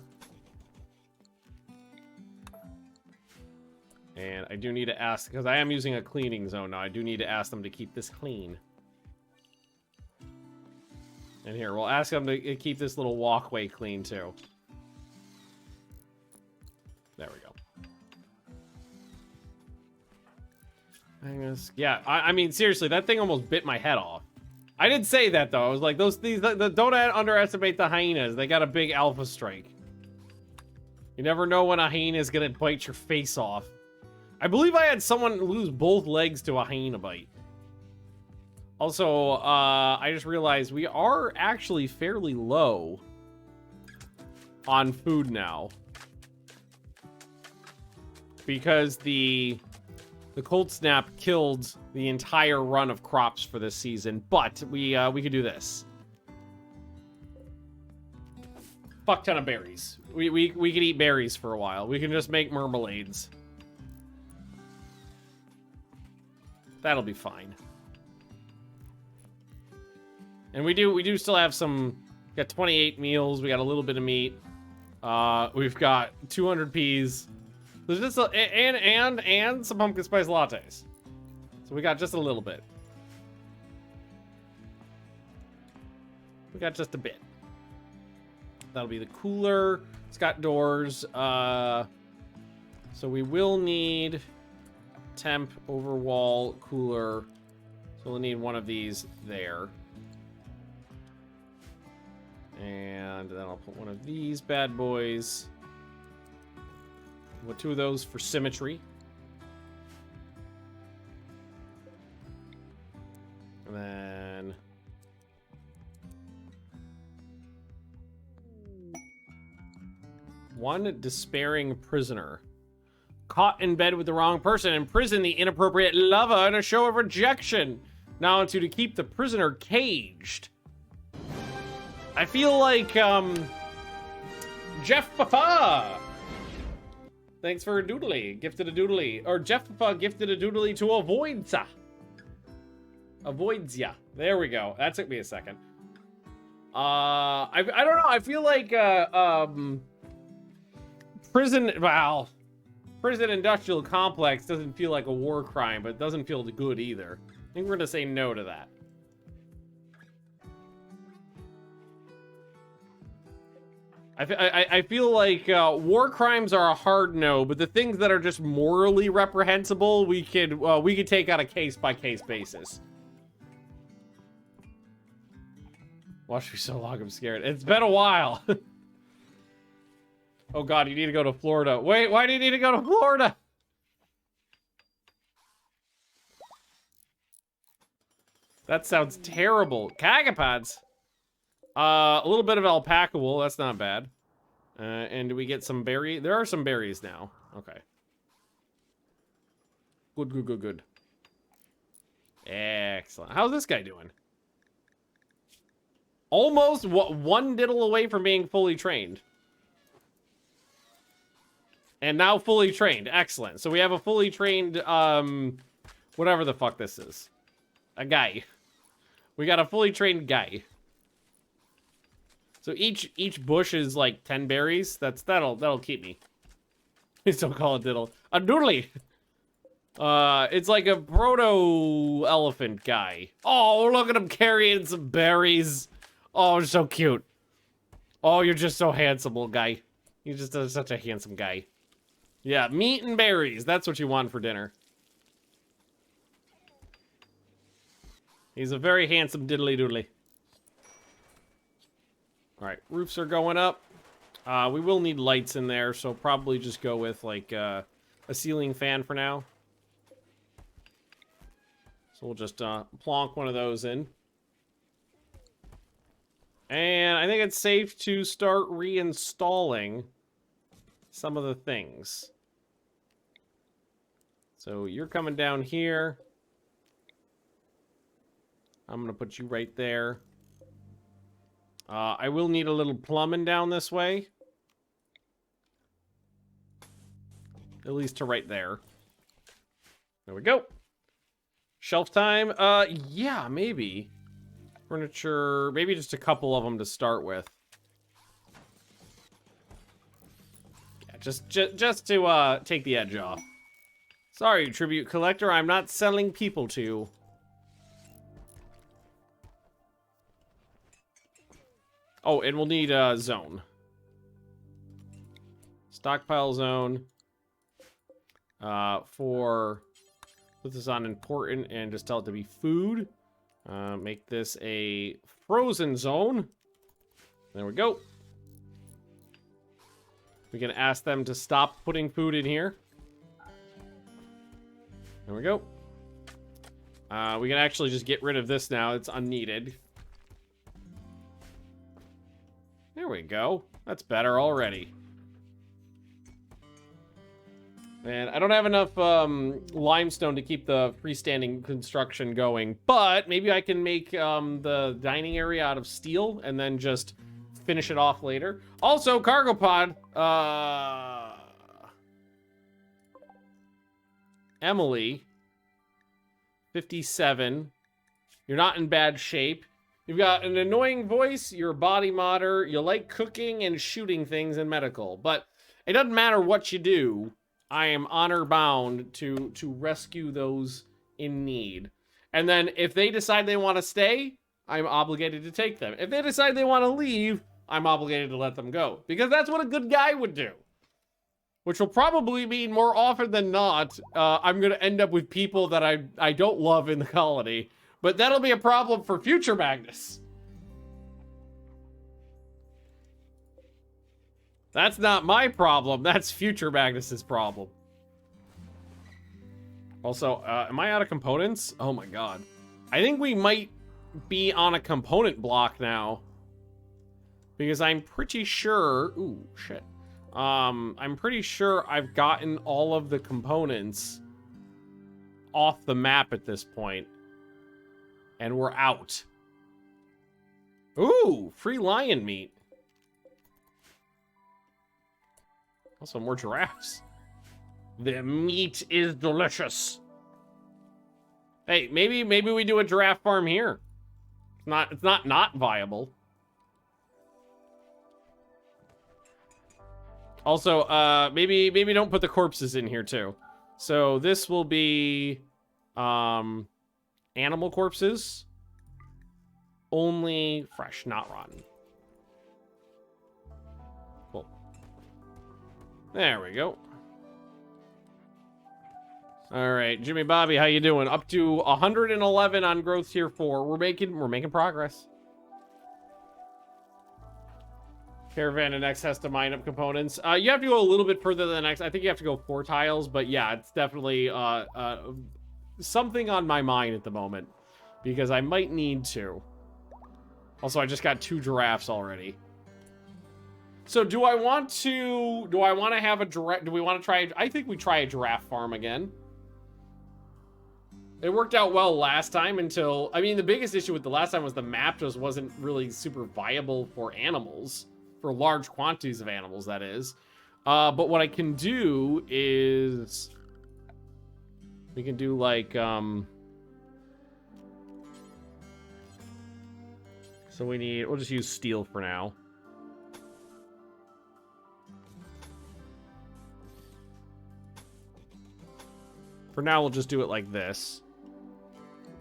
A: And I do need to ask, because I am using a cleaning zone now, I do need to ask them to keep this clean. And here, we'll ask them to keep this little walkway clean, too. There we go. Magnus. Yeah, I mean, seriously, that thing almost bit my head off. I did say that, though. I was like, don't underestimate the hyenas. They got a big alpha strike. You never know when a hyena is going to bite your face off. I believe I had someone lose both legs to a hyena bite. Also, I just realized we are actually fairly low on food now. Because the cold snap killed the entire run of crops for this season, but we could do this. Fuck ton of berries. We could eat berries for a while. We can just make marmalades. That'll be fine. And we do still have some. Got 28 meals. We got a little bit of meat. We've got 200 peas. There's just and some pumpkin spice lattes. So we got just a little bit. We got just a bit. That'll be the cooler. It's got doors. So we will need temp, overwall, cooler. So we'll need one of these there. And then I'll put one of these bad boys. Put 2 of those for symmetry. And then... one despairing prisoner. Caught in bed with the wrong person. Imprison the inappropriate lover in a show of rejection. Now to keep the prisoner caged. I feel like, Jeff Papa. Thanks for a doodly. Gifted a doodly. Or Jeff Papa gifted a doodly to Avoidza. Avoidza. There we go. That took me a second. I don't know. I feel like, prison industrial complex doesn't feel like a war crime, but it doesn't feel good either. I think we're gonna say no to that. I feel like war crimes are a hard no, but the things that are just morally reprehensible, we could take on a case-by-case basis. Watch me so long, I'm scared. It's been a while. Oh god, you need to go to Florida. Wait, why do you need to go to Florida? That sounds terrible. Cagapods. A little bit of alpaca wool. That's not bad. And do we get some berry? There are some berries now. Okay. Good. Excellent. How's this guy doing? Almost one diddle away from being fully trained. And now fully trained. Excellent. So we have a fully trained, whatever the fuck this is. A guy. We got a fully trained guy. So each bush is like 10 berries. That'll keep me. Please don't call it diddle. A doodly. It's like a proto-elephant guy. Oh, look at him carrying some berries. Oh, so cute. Oh, you're just so handsome, little guy. You're just such a handsome guy. Yeah, meat and berries. That's what you want for dinner. He's a very handsome diddly doodly. Alright, roofs are going up. We will need lights in there, so probably just go with, like, a ceiling fan for now. So we'll just plonk one of those in. And I think it's safe to start reinstalling some of the things. So you're coming down here. I'm gonna put you right there. I will need a little plumbing down this way. At least to right there. There we go. Shelf time. Yeah, maybe. Furniture, maybe just a couple of them to start with. Yeah, just to take the edge off. Sorry, tribute collector, I'm not selling people to you. Oh, and we'll need a zone. Stockpile zone. Put this on important and just tell it to be food. Make this a frozen zone. There we go. We can ask them to stop putting food in here. There we go. We can actually just get rid of this now. It's unneeded. There we go. That's better already. And I don't have enough limestone to keep the freestanding construction going, but maybe I can make the dining area out of steel and then just finish it off later. Also, cargo pod. Emily, 57. You're not in bad shape. You've got an annoying voice. You're a body modder. You like cooking and shooting things and medical, but it doesn't matter what you do. I am honor bound to rescue those in need. And then if they decide they want to stay, I'm obligated to take them. If they decide they want to leave, I'm obligated to let them go. Because that's what a good guy would do. Which will probably mean more often than not, I'm going to end up with people that I don't love in the colony. But that'll be a problem for future Magnus. That's not my problem. That's future Magnus's problem. Also, am I out of components? Oh my god. I think we might be on a component block now. Because I'm pretty sure... Ooh, shit. I'm pretty sure I've gotten all of the components off the map at this point. And we're out. Ooh, free lion meat. Also, more giraffes. The meat is delicious. Hey, maybe we do a giraffe farm here. It's not viable. Also, maybe don't put the corpses in here too. So this will be animal corpses. Only fresh, not rotten. Cool. There we go. All right, Jimmy Bobby, how you doing? Up to 111 on growth tier 4. We're making progress. Caravan and X has to mine up components. You have to go a little bit further than X. I think you have to go 4 tiles, but yeah, it's definitely something on my mind at the moment because I might need to. Also, I just got 2 giraffes already. So do I want to have a giraffe? Do we want to try? I think we try a giraffe farm again. It worked out well last time until, I mean, the biggest issue with the last time was the map just wasn't really super viable for animals, for large quantities of animals, that is. But what I can do is, we can do like, so we'll just use steel for now. For now, we'll just do it like this.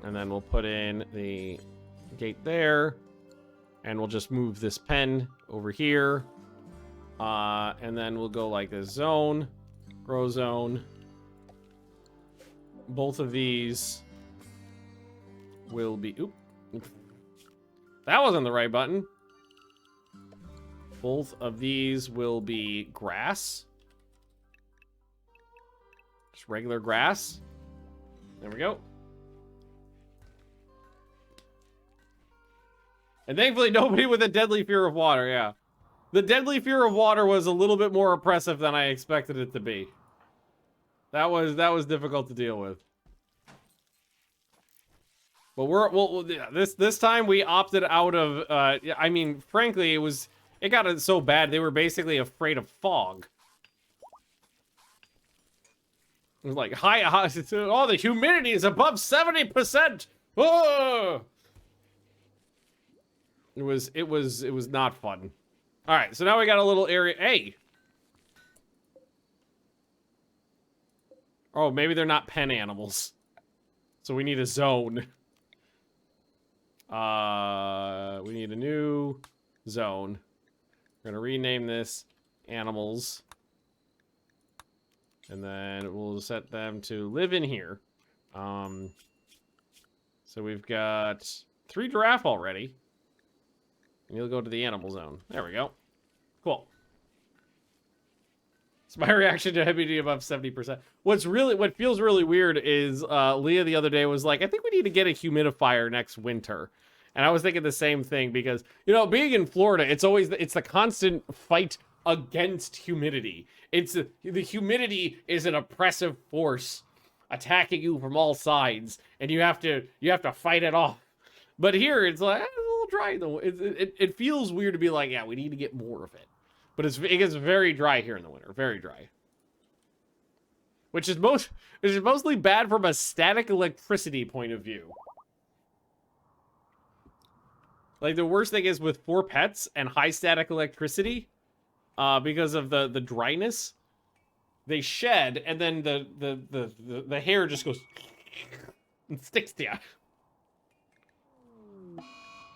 A: And then we'll put in the gate there. And we'll just move this pen over here. And then we'll go like this zone. Grow zone. Both of these will be... Oop. That wasn't the right button. Both of these will be grass. Just regular grass. There we go. And thankfully nobody with a deadly fear of water, yeah. The deadly fear of water was a little bit more oppressive than I expected it to be. That was difficult to deal with. But well, yeah, this time we opted out of. I mean, frankly, it got so bad they were basically afraid of fog. It was like high, oh, the humidity is above 70%. Oh! It was not fun. All right, so now we got a little area. Hey. Oh, maybe they're not pen animals. So we need a zone. We need a new zone. We're gonna rename this animals. And then we'll set them to live in here. So we've got 3 giraffe already. And you'll go to the animal zone. There we go. Cool. It's my reaction to heavy duty above 70%. What feels really weird is Leah the other day was like, I think we need to get a humidifier next winter. And I was thinking the same thing because, you know, being in Florida, it's the constant fight against humidity. The humidity is an oppressive force attacking you from all sides, and you have to fight it off. But here it's like it's a little dry though. It feels weird to be like, yeah, we need to get more of it. But it gets very dry here in the winter, very dry. Which is mostly bad from a static electricity point of view. Like, the worst thing is with 4 pets and high static electricity, because of the dryness, they shed, and then the hair just goes and sticks to you.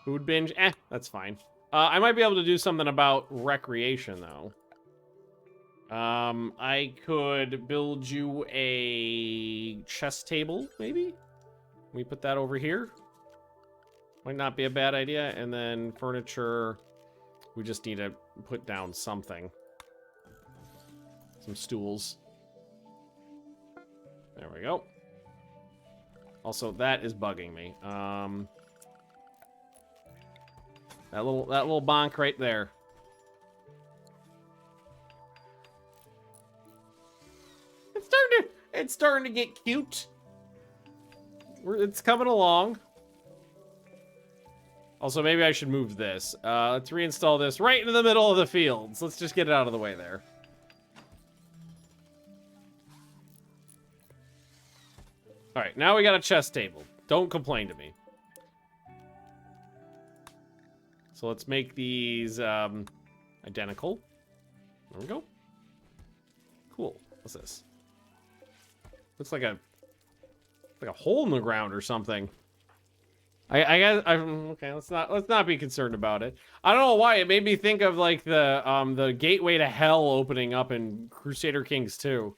A: Food binge, that's fine. I might be able to do something about recreation, though. I could build you a chess table, maybe? We put that over here. Might not be a bad idea. And then furniture, we just need to put down something. Some stools. There we go. Also, that is bugging me. That little bonk right there. It's starting to get cute. It's coming along. Also, maybe I should move this. Let's reinstall this right into the middle of the fields. Let's just get it out of the way there. All right, now we got a chess table. Don't complain to me. So let's make these identical. There we go. Cool. What's this? Looks like a hole in the ground or something. Okay. Let's not be concerned about it. I don't know why it made me think of like the gateway to hell opening up in Crusader Kings 2.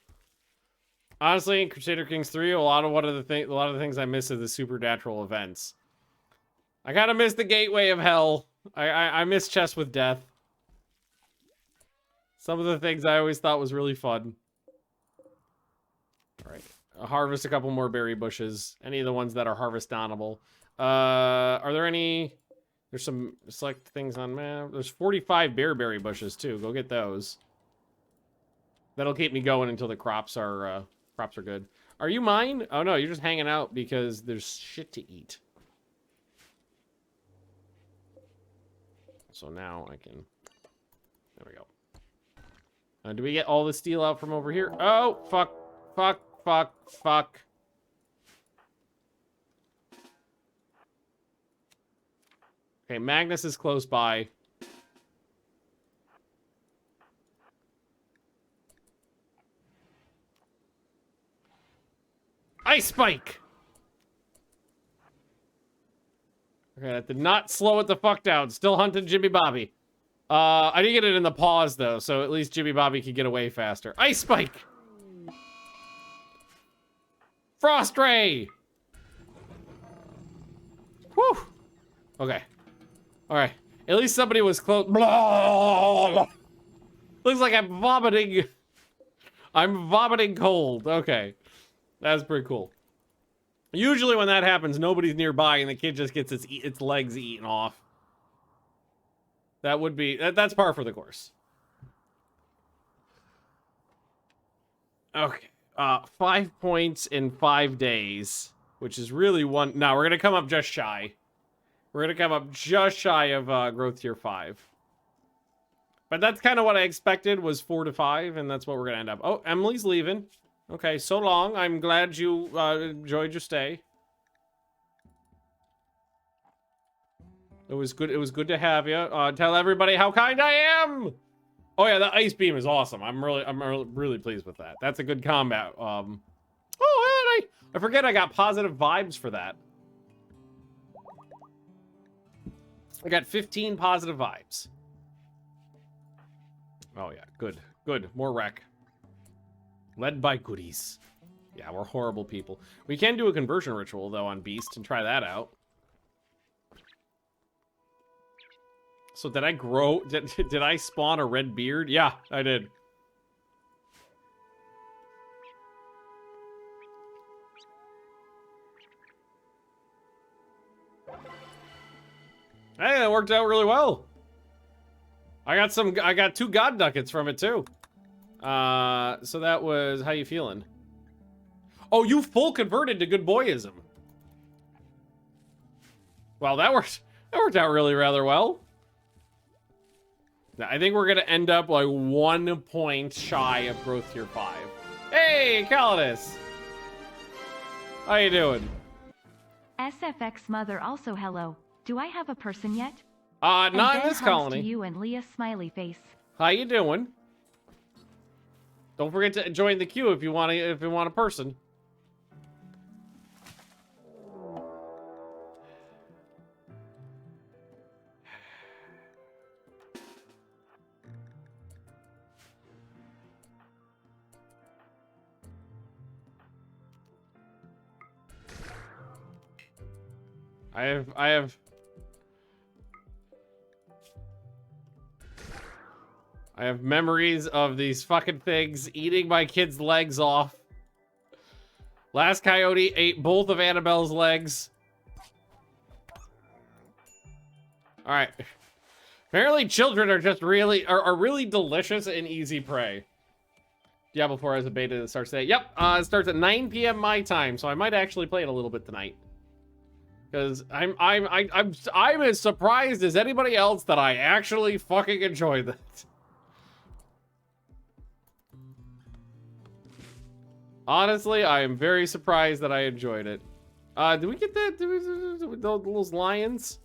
A: Honestly, in Crusader Kings 3, a lot of the things I miss are the supernatural events. I kind of miss the gateway of hell. I miss chess with death. Some of the things I always thought was really fun. All right, harvest a couple more berry bushes. Any of the ones that are harvest-onable. Are there any? There's some select things on map. There's 45 berry bushes too. Go get those. That'll keep me going until the crops are good. Are you mine? Oh no, you're just hanging out because there's shit to eat. So now I can. There we go. Do we get all the steel out from over here? Oh fuck! Okay, Magnus is close by. Ice spike! Okay, that did not slow it the fuck down. Still hunting Jimmy Bobby. I did get it in the pause, though, so at least Jimmy Bobby could get away faster. Ice spike! Frost ray! Whew! Okay. Alright. At least somebody was close. Blah! Looks like I'm vomiting. I'm vomiting cold. Okay. That's pretty cool. Usually when that happens, nobody's nearby and the kid just gets its legs eaten off. That would be... That's par for the course. Okay. 5 points in 5 days. which is really one. No, we're gonna come up just shy. We're gonna come up just shy of growth tier 5. But that's kind of what I expected, was 4 to 5, and that's what we're gonna end up. Oh, Emily's leaving. Okay, so long. I'm glad you enjoyed your stay. It was good. It was good to have you. Tell everybody how kind I am. Oh yeah, the ice beam is awesome. I'm really pleased with that. That's a good combat. Oh, and I forget I got positive vibes for that. I got 15 positive vibes. Oh yeah, good, good. More wreck. Led by goodies. Yeah, we're horrible people. We can do a conversion ritual though on Beast and try that out. So did I grow? Did I spawn a red beard? Yeah, I did. Hey, that worked out really well. I got 2 god ducats from it too. So that was, how you feeling? Oh, you full converted to good boyism. Well, that worked out really rather well. I think we're gonna end up like 1 point shy of growth tier 5. Hey, Calidus! How you doing?
D: SFX mother also hello. Do I have a person yet?
A: Not in
D: then
A: this
D: hugs
A: colony.
D: To you and Leah smiley face.
A: How you doing? Don't forget to join the queue if you want a person. I have memories of these fucking things eating my kid's legs off. Last coyote ate both of Annabelle's legs. All right. Apparently children are just really delicious and easy prey. Diablo 4 has a beta that starts today. Yep, it starts at 9 p.m. my time, so I might actually play it a little bit tonight. Because I'm as surprised as anybody else that I actually fucking enjoy this. Honestly, I am very surprised that I enjoyed it. Do we get that? Those lions?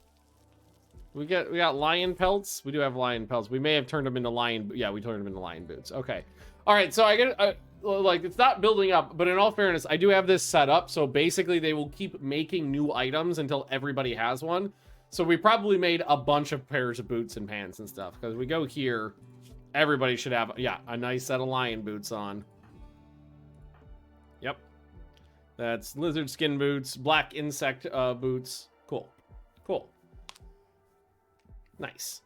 A: We got lion pelts. We do have lion pelts. We may have turned them into lion. Yeah, we turned them into lion boots. Okay. All right. So I get like it's not building up, but in all fairness, I do have this set up. So basically, they will keep making new items until everybody has one. So we probably made a bunch of pairs of boots and pants and stuff. Because we go here, everybody should have a nice set of lion boots on. Yep. That's lizard skin boots, black insect boots. Cool. Cool. Nice.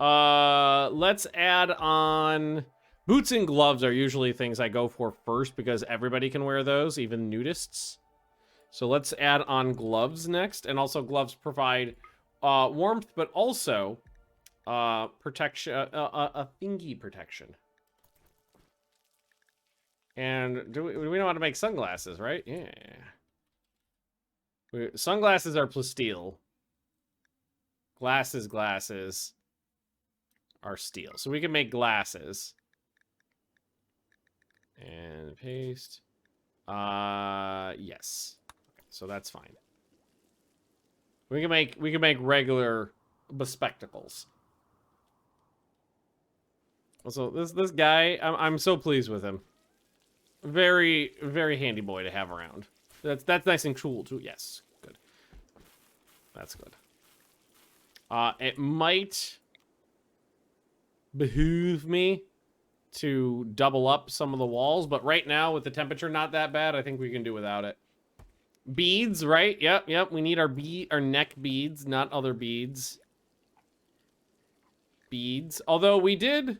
A: Let's add on... Boots and gloves are usually things I go for first because everybody can wear those, even nudists. So let's add on gloves next. And also gloves provide warmth, but also protection, a thingy protection. And we know how to make sunglasses, right? Yeah. Sunglasses are plasteel. Glasses are steel. So we can make glasses. And paste. Yes. Okay, so that's fine. We can make regular bespectacles. Also, this guy, I'm so pleased with him. Very, very handy boy to have around. That's nice and cool too. Yes, good. That's good. It might behoove me to double up some of the walls, but right now with the temperature not that bad, I think we can do without it. Beads, right? Yep. We need our neck beads, not other beads. Beads. Although we did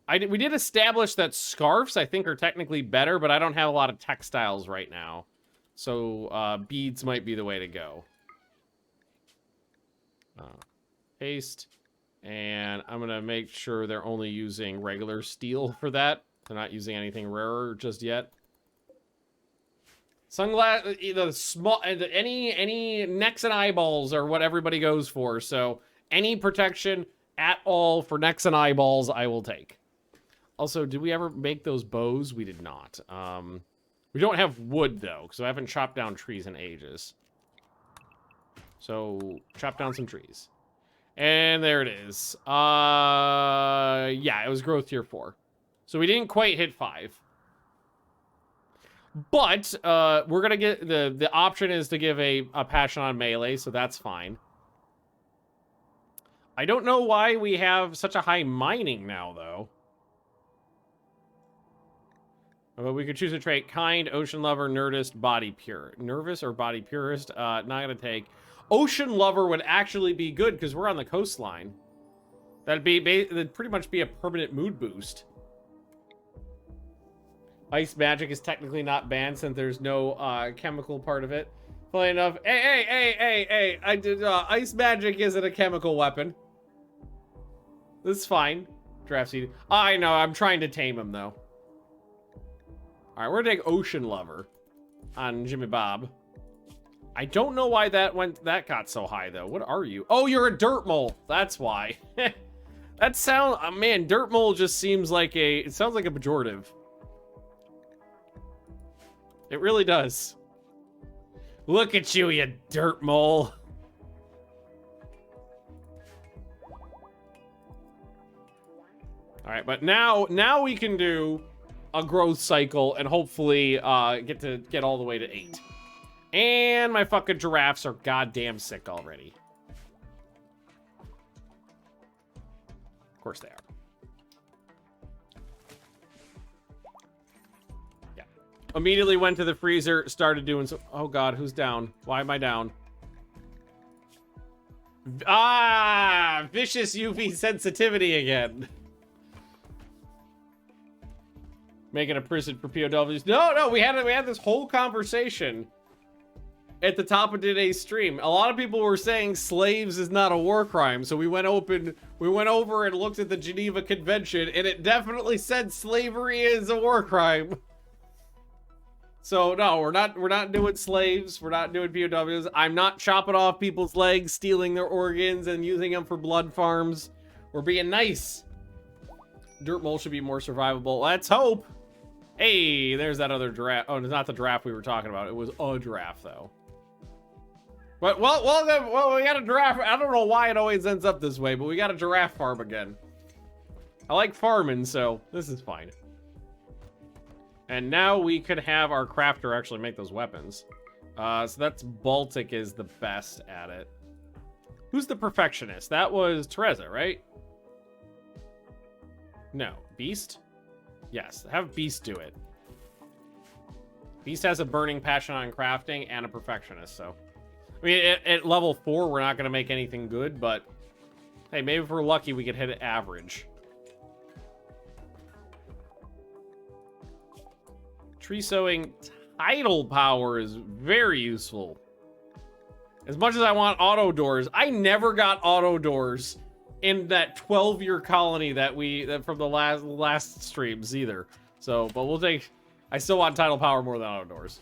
A: establish that scarves, I think, are technically better, but I don't have a lot of textiles right now. So, beads might be the way to go. Paste. And I'm going to make sure they're only using regular steel for that. They're not using anything rarer just yet. Sunglass, the small, any necks and eyeballs are what everybody goes for. So any protection at all for necks and eyeballs, I will take. Also, did we ever make those bows? We did not. We don't have wood though, because I haven't chopped down trees in ages. So chop down some trees. And there it is. Yeah, it was growth tier 4. So we didn't quite hit 5. But we're gonna get the option is to give a passion on melee, so that's fine. I don't know why we have such a high mining now, though. But we could choose a trait: kind, ocean lover, nerdist, body pure. Nervous or body purist? Not gonna take. Ocean lover would actually be good because we're on the coastline. That'd pretty much be a permanent mood boost. Ice magic is technically not banned since there's no chemical part of it. Funny enough, hey! I did ice magic isn't a chemical weapon. This is fine. Draft seed. I know. I'm trying to tame him though. All right, we're gonna take ocean lover on Jimmy Bob. I don't know why that got so high though. What are you? Oh, you're a dirt mole. That's why. That sound, man, dirt mole just seems like it sounds like a pejorative. It really does. Look at you, you dirt mole. All right, but now we can do a growth cycle and hopefully get all the way to 8. And my fucking giraffes are goddamn sick already. Of course they are. Yeah. Immediately went to the freezer, started doing some... Oh god, who's down? Why am I down? Ah! Vicious UV sensitivity again. Making a prison for POWs. No, we had this whole conversation at the top of today's stream. A lot of people were saying slaves is not a war crime, so we went over and looked at the Geneva Convention, and it definitely said slavery is a war crime. So no, we're not doing slaves. We're not doing POWs. I'm not chopping off people's legs, stealing their organs, and using them for blood farms. We're being nice. Dirt mole should be more survivable. Let's hope. Hey, there's that other giraffe. Oh, it's not the giraffe we were talking about. It was a giraffe, though. But, well, we got a giraffe. I don't know why it always ends up this way, but we got a giraffe farm again. I like farming, so this is fine. And now we could have our crafter actually make those weapons. So that's Baltic is the best at it. Who's the perfectionist? That was Teresa, right? No. Beast? Yes, have Beast do it. Beast has a burning passion on crafting and a perfectionist, so... I mean, at level 4, we're not going to make anything good, but... Hey, maybe if we're lucky, we could hit it average. Tree sowing tidal power is very useful. As much as I want auto doors, I never got auto doors in that 12-year colony that from the last streams either. So, but we'll take... I still want tidal power more than auto doors.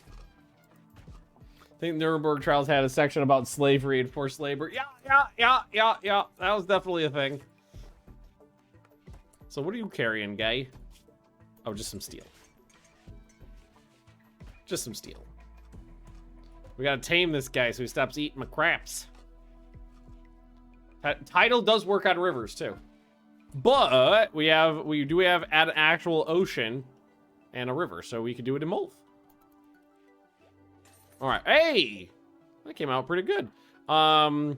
A: I think Nuremberg Trials had a section about slavery and forced labor. Yeah. That was definitely a thing. So what are you carrying, guy? Oh, just some steel. Just some steel. We gotta tame this guy so he stops eating my craps. Tidal does work on rivers too, but we do have an actual ocean and a river, so we could do it in both. All right, hey, that came out pretty good. I'm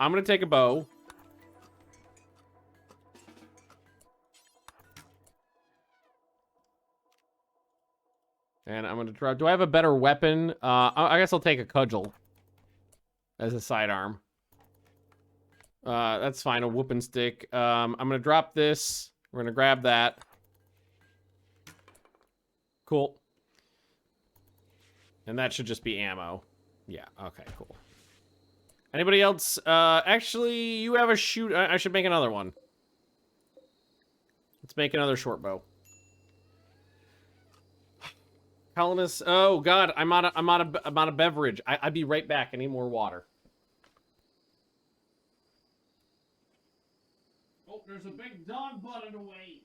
A: gonna take a bow. And I'm gonna try. Do I have a better weapon? I guess I'll take a cudgel as a sidearm. That's fine, a whooping stick. I'm gonna drop this. We're gonna grab that. Cool. And that should just be ammo. Yeah, okay, cool. Anybody else? Actually, you have a shoot. I should make another one. Let's make another short bow. Colonists. Oh God, I'm out of beverage. I'll be right back. I need more water. Oh, there's a big dog butt in the way.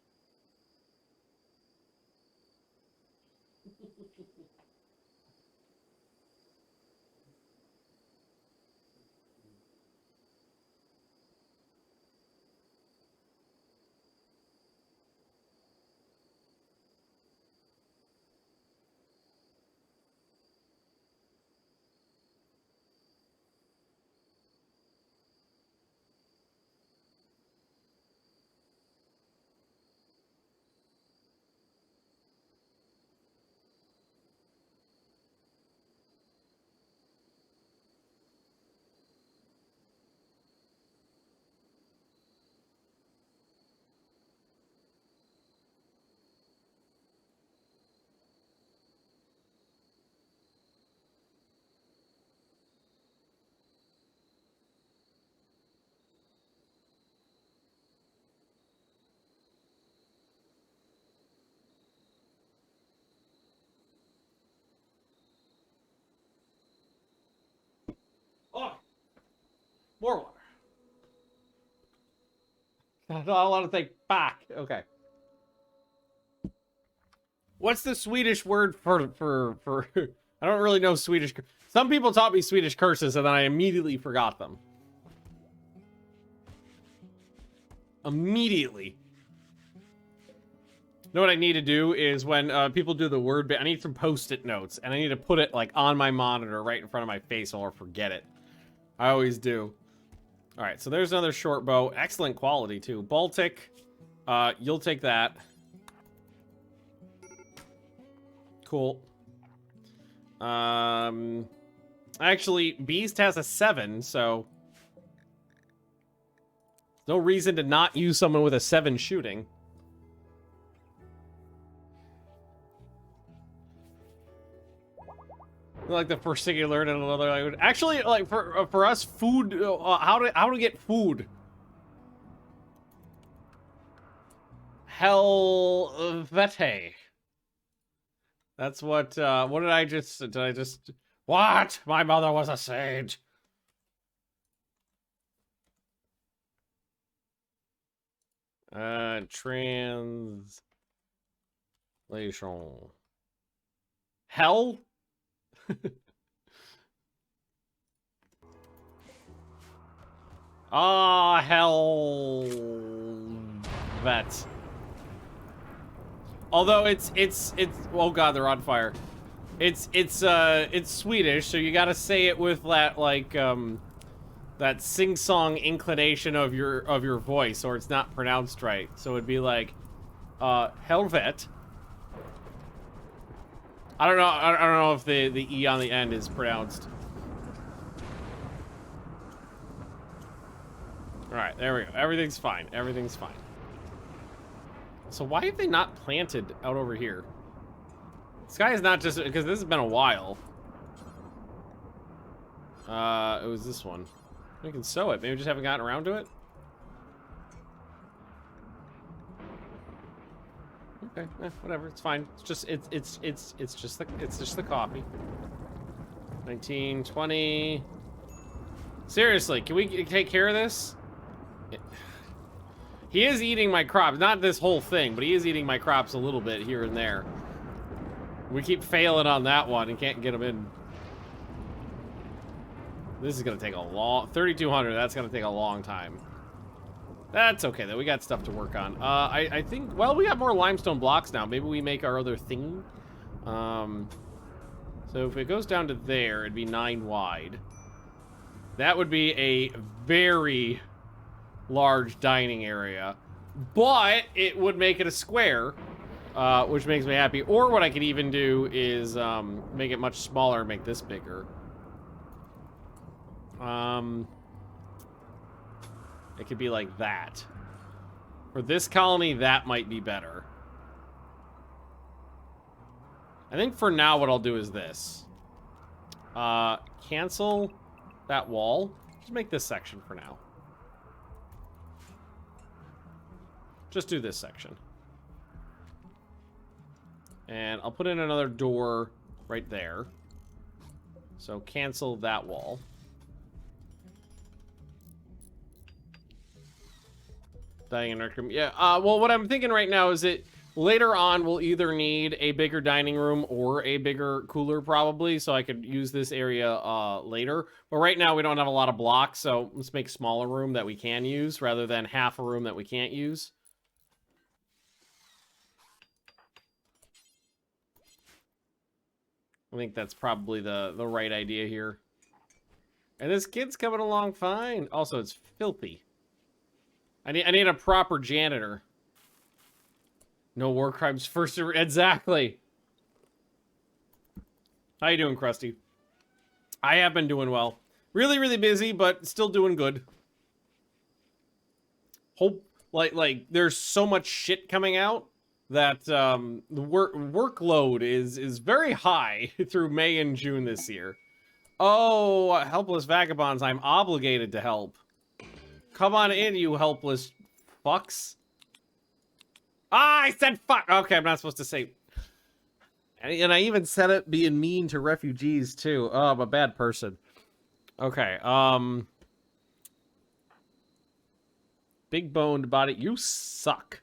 A: Oh, more water. I want to think back. Okay. What's the Swedish word for I don't really know Swedish. Some people taught me Swedish curses and then I immediately forgot them. Immediately. You know what I need to do is when people do the word bit, I need some post-it notes and I need to put it like on my monitor right in front of my face or forget it. I always do. All right, so there's another short bow. Excellent quality, too. Baltic, you'll take that. Cool. Actually, Beast has a 7, so... no reason to not use someone with a 7 shooting. Like the first thing you learn in another language. Actually, like for us, food. How to get food? Helvete. That's what. What did I just? Did I just? What? My mother was a sage. Translation. Hell. Ah, hell, that. Although it's. Oh God, they're on fire. It's Swedish, so you gotta say it with that that sing-song inclination of your voice, or it's not pronounced right. So it'd be like, helvet. I don't know if the E on the end is pronounced. Alright, there we go. Everything's fine. Everything's fine. So why have they not planted out over here? This guy is not just... because this has been a while. It was this one. We can sow it. Maybe we just haven't gotten around to it? Okay, whatever. It's fine. It's just it's just the coffee. 19, 20. Seriously, can we take care of this? He is eating my crops. Not this whole thing, but he is eating my crops a little bit here and there. We keep failing on that one and can't get them in. This is gonna take a long... 3,200, that's gonna take a long time. That's okay, though. We got stuff to work on. I think... well, we got more limestone blocks now. Maybe we make our other thing. So if it goes down to there, it'd be 9 wide. That would be a very large dining area. But it would make it a square, which makes me happy. Or what I could even do is make it much smaller and make this bigger. It could be like that. For this colony, that might be better. I think for now what I'll do is this. Cancel that wall. Just make this section for now. Just do this section. And I'll put in another door right there. So cancel that wall. Dining room. Yeah, well, what I'm thinking right now is that later on we'll either need a bigger dining room or a bigger cooler probably, so I could use this area later. But right now we don't have a lot of blocks, so let's make smaller room that we can use rather than half a room that we can't use. I think that's probably the right idea here. And this kid's coming along fine. Also, it's filthy. I need a proper janitor. No war crimes first. Exactly. How you doing, Krusty? I have been doing well. Really, really busy, but still doing good. Hope like there's so much shit coming out that the workload is very high through May and June this year. Oh, helpless vagabonds! I'm obligated to help. Come on in, you helpless fucks. Ah, I said fuck! Okay, I'm not supposed to say... And I even said it being mean to refugees, too. Oh, I'm a bad person. Okay, big-boned body. You suck.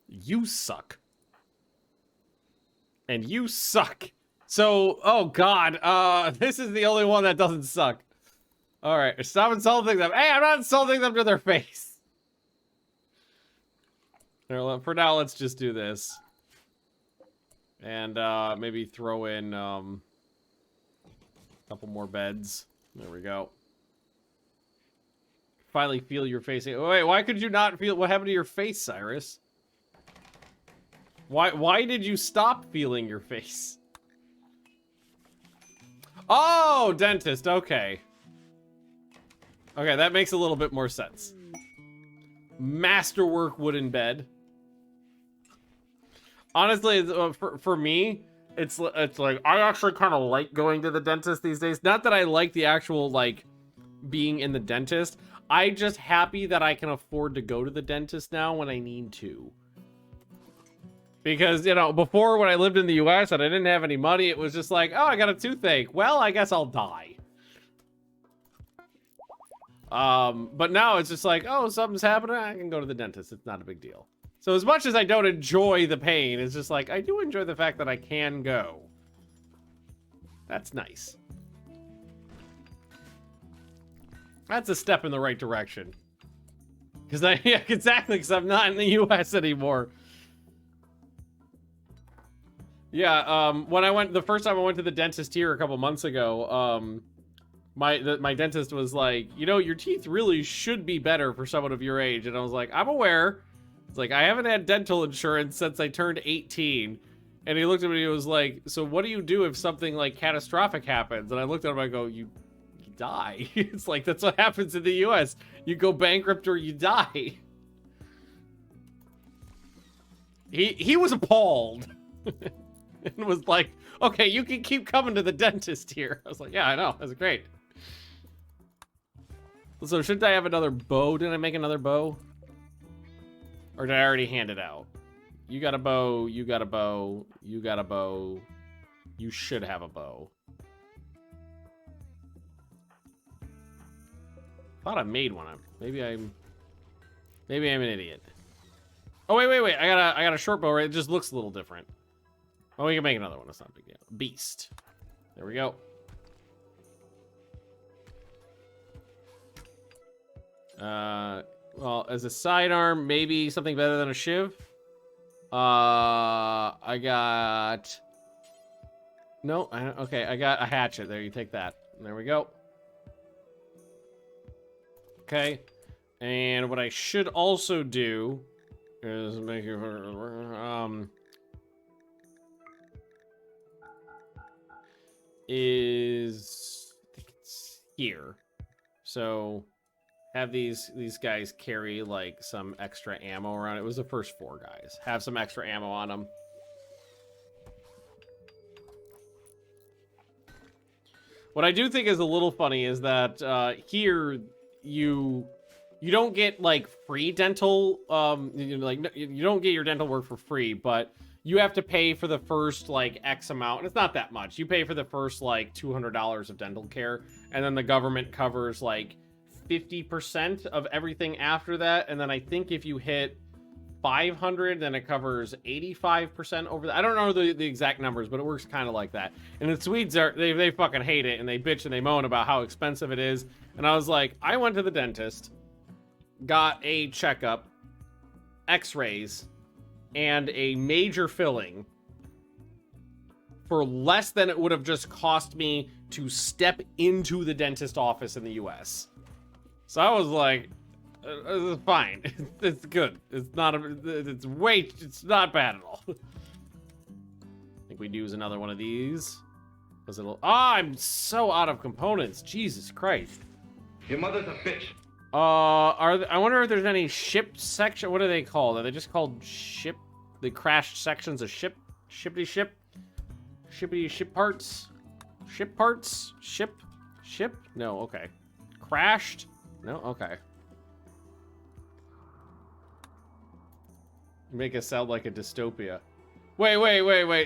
A: You suck. And you suck. So, oh god, this is the only one that doesn't suck. Alright, stop insulting them. Hey, I'm not insulting them to their face. For now, let's just do this. And, maybe throw in, a couple more beds. There we go. Finally feel your face. Wait, why could you not feel... What happened to your face, Cyrus? Why did you stop feeling your face? Oh, dentist, okay. Okay, that makes a little bit more sense. Masterwork wooden bed. Honestly, for me, it's like I actually kind of like going to the dentist these days. Not that I like the actual like being in the dentist. I'm just happy that I can afford to go to the dentist now when I need to. Because, you know, before when I lived in the US and I didn't have any money, it was just like, oh, I got a toothache. Well, I guess I'll die. But now it's just like, oh, something's happening, I can go to the dentist. It's not a big deal. So as much as I don't enjoy the pain, it's just like, I do enjoy the fact that I can go. That's nice. That's a step in the right direction. Because yeah, exactly, because I'm not in the US anymore. Yeah, when I went, the first time I went to the dentist here a couple months ago, my dentist was like, you know, your teeth really should be better for someone of your age. And I was like, I'm aware. It's like, I haven't had dental insurance since I turned 18. And he looked at me and he was like, so what do you do if something like catastrophic happens? And I looked at him and I go, you die. It's like, that's what happens in the US. You go bankrupt or you die. He was appalled. And was like, okay, you can keep coming to the dentist here. I was like, yeah, I know. That's great. So shouldn't I have another bow? Did I make another bow? Or did I already hand it out? You got a bow. You got a bow. You got a bow. You should have a bow. Thought I made one. Maybe I'm an idiot. Oh, wait. I got a short bow, right? It just looks a little different. Oh, we can make another one. That's not a big deal. Beast. There we go. Well, as a sidearm, maybe something better than a shiv. I got... No, okay, I got a hatchet. There, you take that. There we go. Okay. And what I should also do is make it... is I think it's here. So have these guys carry like some extra ammo around. It was the first 4 guys. Have some extra ammo on them. What I do think is a little funny is that here you you don't get like free dental, you don't get your dental work for free, but you have to pay for the first like X amount. It's not that much. You pay for the first like $200 of dental care, and then the government covers like 50% of everything after that. And then I think if you hit 500, then it covers 85% over that. I don't know the exact numbers, but it works kind of like that. And the Swedes they fucking hate it, and they bitch and they moan about how expensive it is. And I was like, I went to the dentist, got a checkup, x-rays, and a major filling for less than it would have just cost me to step into the dentist office in the US. So I was like, it's fine. It's good. It's not not bad at all. I think we'd use another one of these. I'm so out of components. Jesus Christ.
E: Your mother's a bitch.
A: I wonder if there's any ship section. What are they called? Are they just called ship? The crashed sections of ship? Shippity ship parts? Ship parts? Ship? No, okay. Crashed? No, okay. Make us sound like a dystopia. Wait.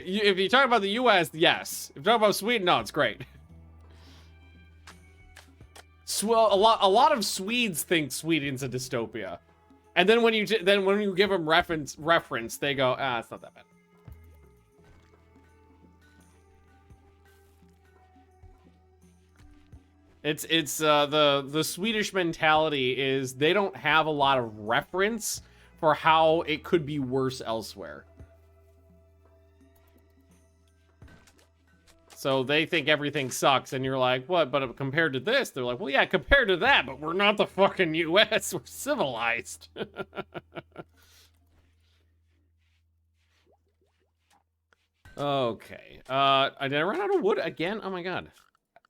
A: If you talk about the US, yes. If you talk about Sweden, no, it's great. A lot of Swedes think Sweden's a dystopia, and then when you give them reference, they go, it's not that bad. It's the Swedish mentality is they don't have a lot of reference for how it could be worse elsewhere. So they think everything sucks, and you're like, what? But compared to this, they're like, well, yeah, compared to that, but we're not the fucking US. We're civilized. Okay. Did I run out of wood again? Oh my god.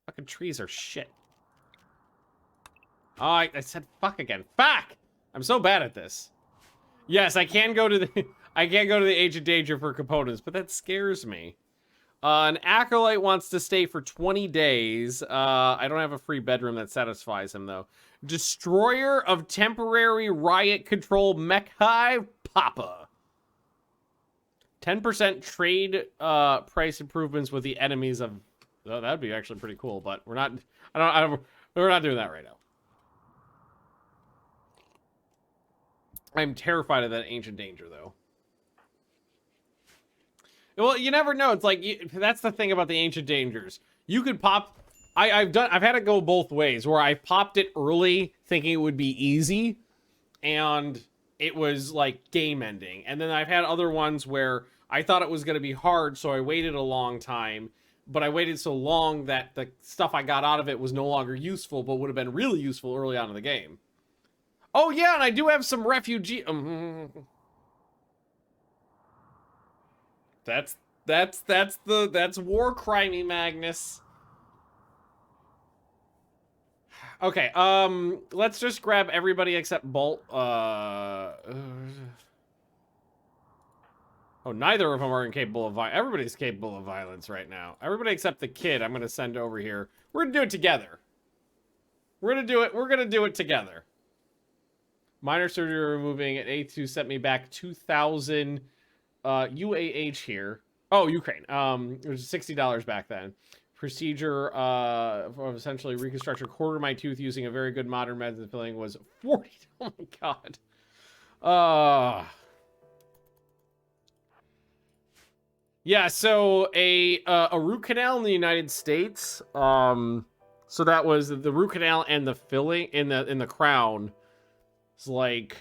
A: Fucking trees are shit. Oh, I said fuck again. Fuck! I'm so bad at this. Yes, I can go to the Ancient Danger for components, but that scares me. An acolyte wants to stay for 20 days. I don't have a free bedroom that satisfies him, though. Destroyer of temporary riot control mech hive Papa. 10% trade price improvements with the enemies of. Oh, that'd be actually pretty cool, but we're not. We're not doing that right now. I'm terrified of that Ancient Danger, though. Well, you never know. It's like that's the thing about the Ancient Dangers. You could pop. I've had it go both ways, where I popped it early thinking it would be easy, and it was like game ending. And then I've had other ones where I thought it was going to be hard, so I waited a long time. But I waited so long that the stuff I got out of it was no longer useful, but would have been really useful early on in the game. Oh yeah, and I do have some refugee. That's war crimey, Magnus. Okay, let's just grab everybody except Bolt. Oh, neither of them are incapable of violence. Everybody's capable of violence right now. Everybody except the kid I'm gonna send over here. We're gonna do it together. We're gonna do it together. Minor surgery removing at A2 sent me back 2,000 UAH here. Oh, Ukraine. It was $60 back then. Procedure of essentially reconstruction quarter of my tooth using a very good modern method of filling was 40. Oh my god. Yeah, so a root canal in the United States. So that was the root canal and the filling in the crown. It's like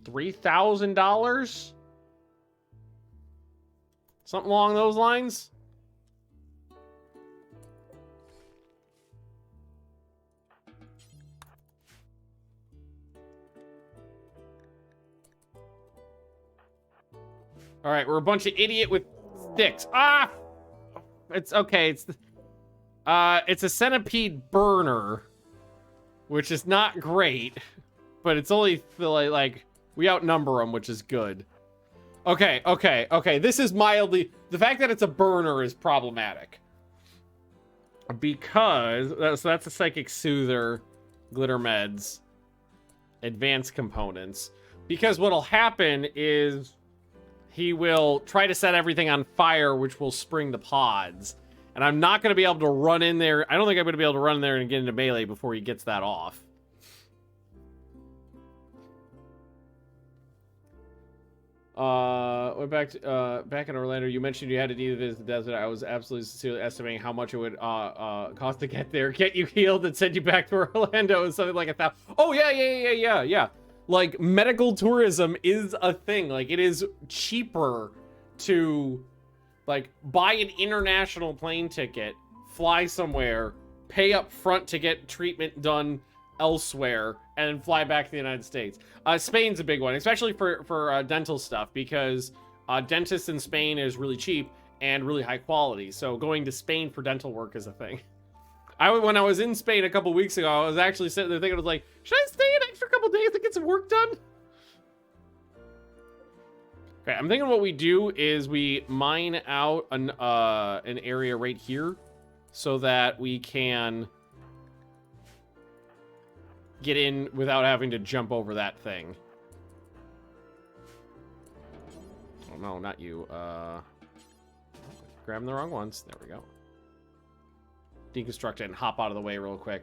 A: $3,000, something along those lines. All right, we're a bunch of idiot with sticks. Ah, it's okay. It's a centipede burner, which is not great, but it's only like we outnumber them, which is good. Okay. This is mildly. The fact that it's a burner is problematic. Because that's a psychic soother, glitter meds, advanced components. Because what'll happen is he will try to set everything on fire, which will spring the pods. And I'm not going to be able to run in there. I don't think I'm going to be able to run in there and get into melee before he gets that off. Back in Orlando, you mentioned you had to either visit the desert. I was absolutely sincerely estimating how much it would cost to get there, get you healed, and send you back to Orlando. Is something like 1,000. Oh yeah. Like medical tourism is a thing. Like it is cheaper to like buy an international plane ticket, fly somewhere, pay up front to get treatment done elsewhere, and then fly back to the United States. Spain's a big one, especially for dental stuff, because dentists in Spain is really cheap and really high quality. So going to Spain for dental work is a thing. When I was in Spain a couple weeks ago, I was actually sitting there thinking, I was like, should I stay an extra couple days to get some work done? Okay, I'm thinking what we do is we mine out an area right here so that we can get in without having to jump over that thing. Oh no, not you. Grabbing the wrong ones. There we go. Deconstruct it and hop out of the way real quick.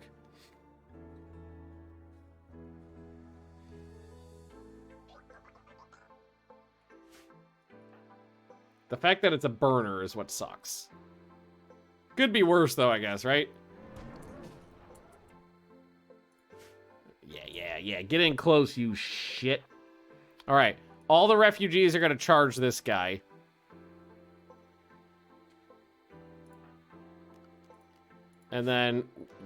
A: The fact that it's a burner is what sucks. Could be worse though, I guess, right? Yeah. Get in close, you shit. All right. All the refugees are going to charge this guy. And then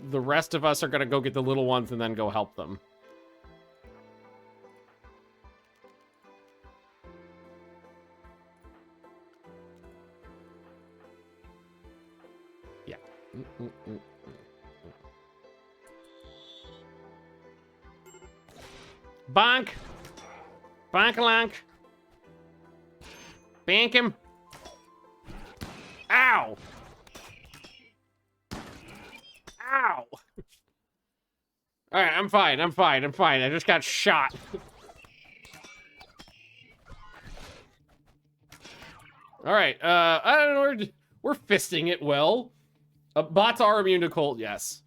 A: the rest of us are going to go get the little ones and then go help them. Yeah. Bonk! Bonk-a-lonk! Bank him! Ow! Ow! Alright, I'm fine. I just got shot. Alright, I don't know, we're fisting it well. Bots are immune to cold, yes.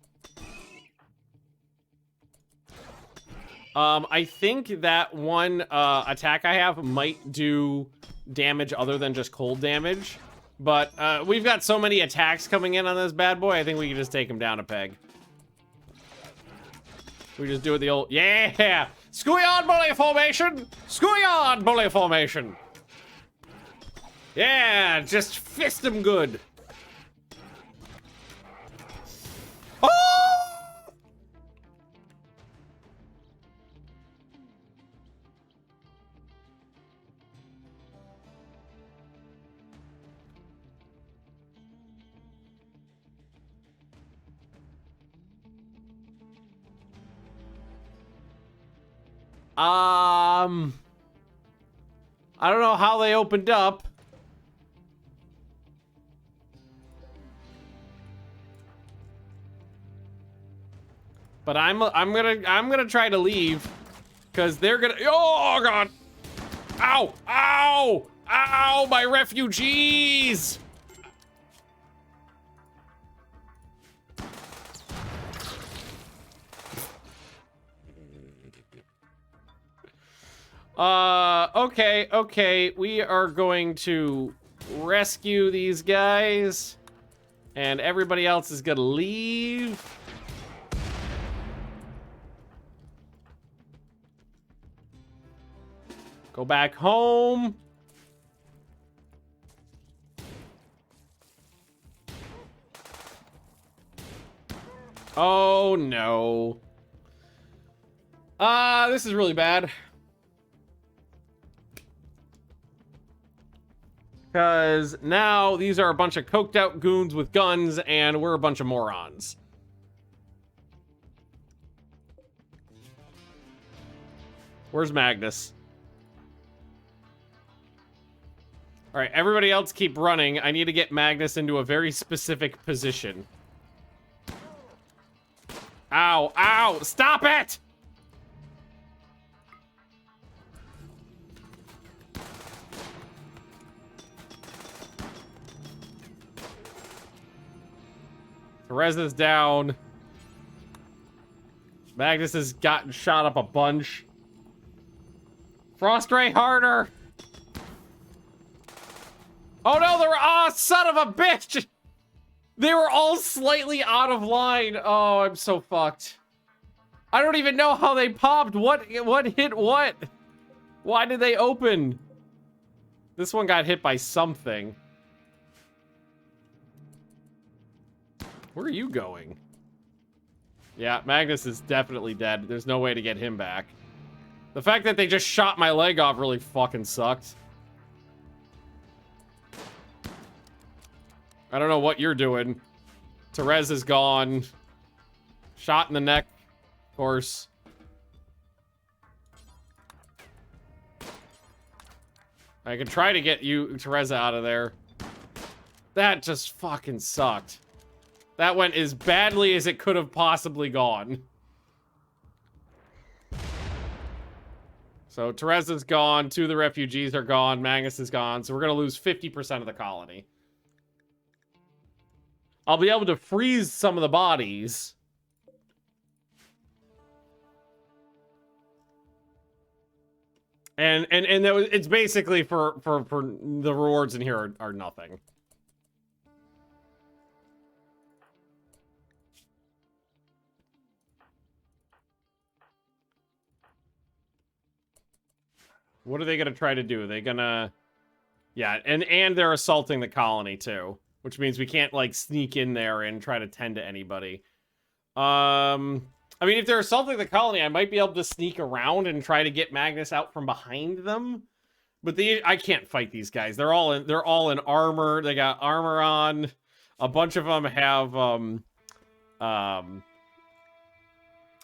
A: I think that one attack I have might do damage other than just cold damage. But we've got so many attacks coming in on this bad boy, I think we can just take him down a peg. We just do it the old... Yeah! Scooey on, bully formation! Scooey on, bully formation! Yeah, just fist him good. Oh! I don't know how they opened up. But I'm gonna try to leave, cause they're gonna. Oh god! Ow! Ow! Ow! My refugees! Okay. We are going to rescue these guys, and everybody else is gonna leave. Go back home. Oh no. This is really bad. Because now these are a bunch of coked out goons with guns, and we're a bunch of morons. Where's Magnus? All right, everybody else keep running. I need to get Magnus into a very specific position. Ow, ow, stop it! Perez is down. Magnus has gotten shot up a bunch. Frost Ray harder! Oh no, they were- oh, son of a bitch! They were all slightly out of line. Oh, I'm so fucked. I don't even know how they popped. What hit what? Why did they open? This one got hit by something. Where are you going? Yeah, Magnus is definitely dead. There's no way to get him back. The fact that they just shot my leg off really fucking sucked. I don't know what you're doing. Therese is gone. Shot in the neck, of course. I can try to get you, Teresa, out of there. That just fucking sucked. That went as badly as it could have possibly gone. So Teresa's gone. 2 of the refugees are gone. Magnus is gone. So we're going to lose 50% of the colony. I'll be able to freeze some of the bodies. And that was, it's basically for the rewards in here are nothing. What are they gonna try to do? Are they gonna... Yeah, and they're assaulting the colony too. Which means we can't, like, sneak in there and try to tend to anybody. I mean, if they're assaulting the colony, I might be able to sneak around and try to get Magnus out from behind them. But I can't fight these guys. They're all in armor. They got armor on. A bunch of them have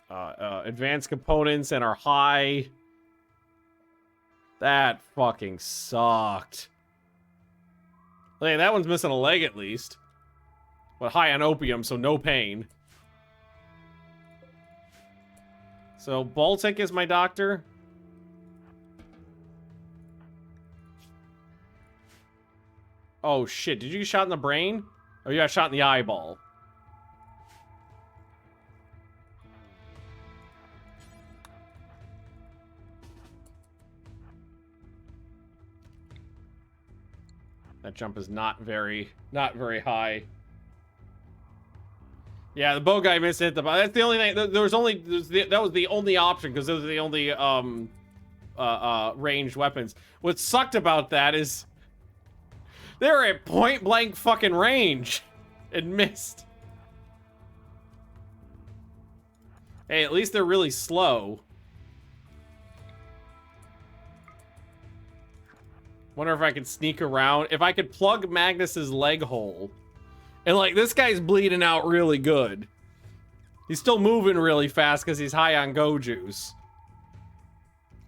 A: advanced components and are high. That fucking sucked. Hey, that one's missing a leg at least. But high on opium, so no pain. So Baltic is my doctor. Oh shit, did you get shot in the brain? Oh, you got shot in the eyeball. That jump is not very high. Yeah, the bow guy missed it. That's the only thing. That was the only option because those are the only ranged weapons. What sucked about that is they're at point blank fucking range and missed. Hey, at least they're really slow. Wonder if I could sneak around. If I could plug Magnus's leg hole. And, like, this guy's bleeding out really good. He's still moving really fast because he's high on go juice.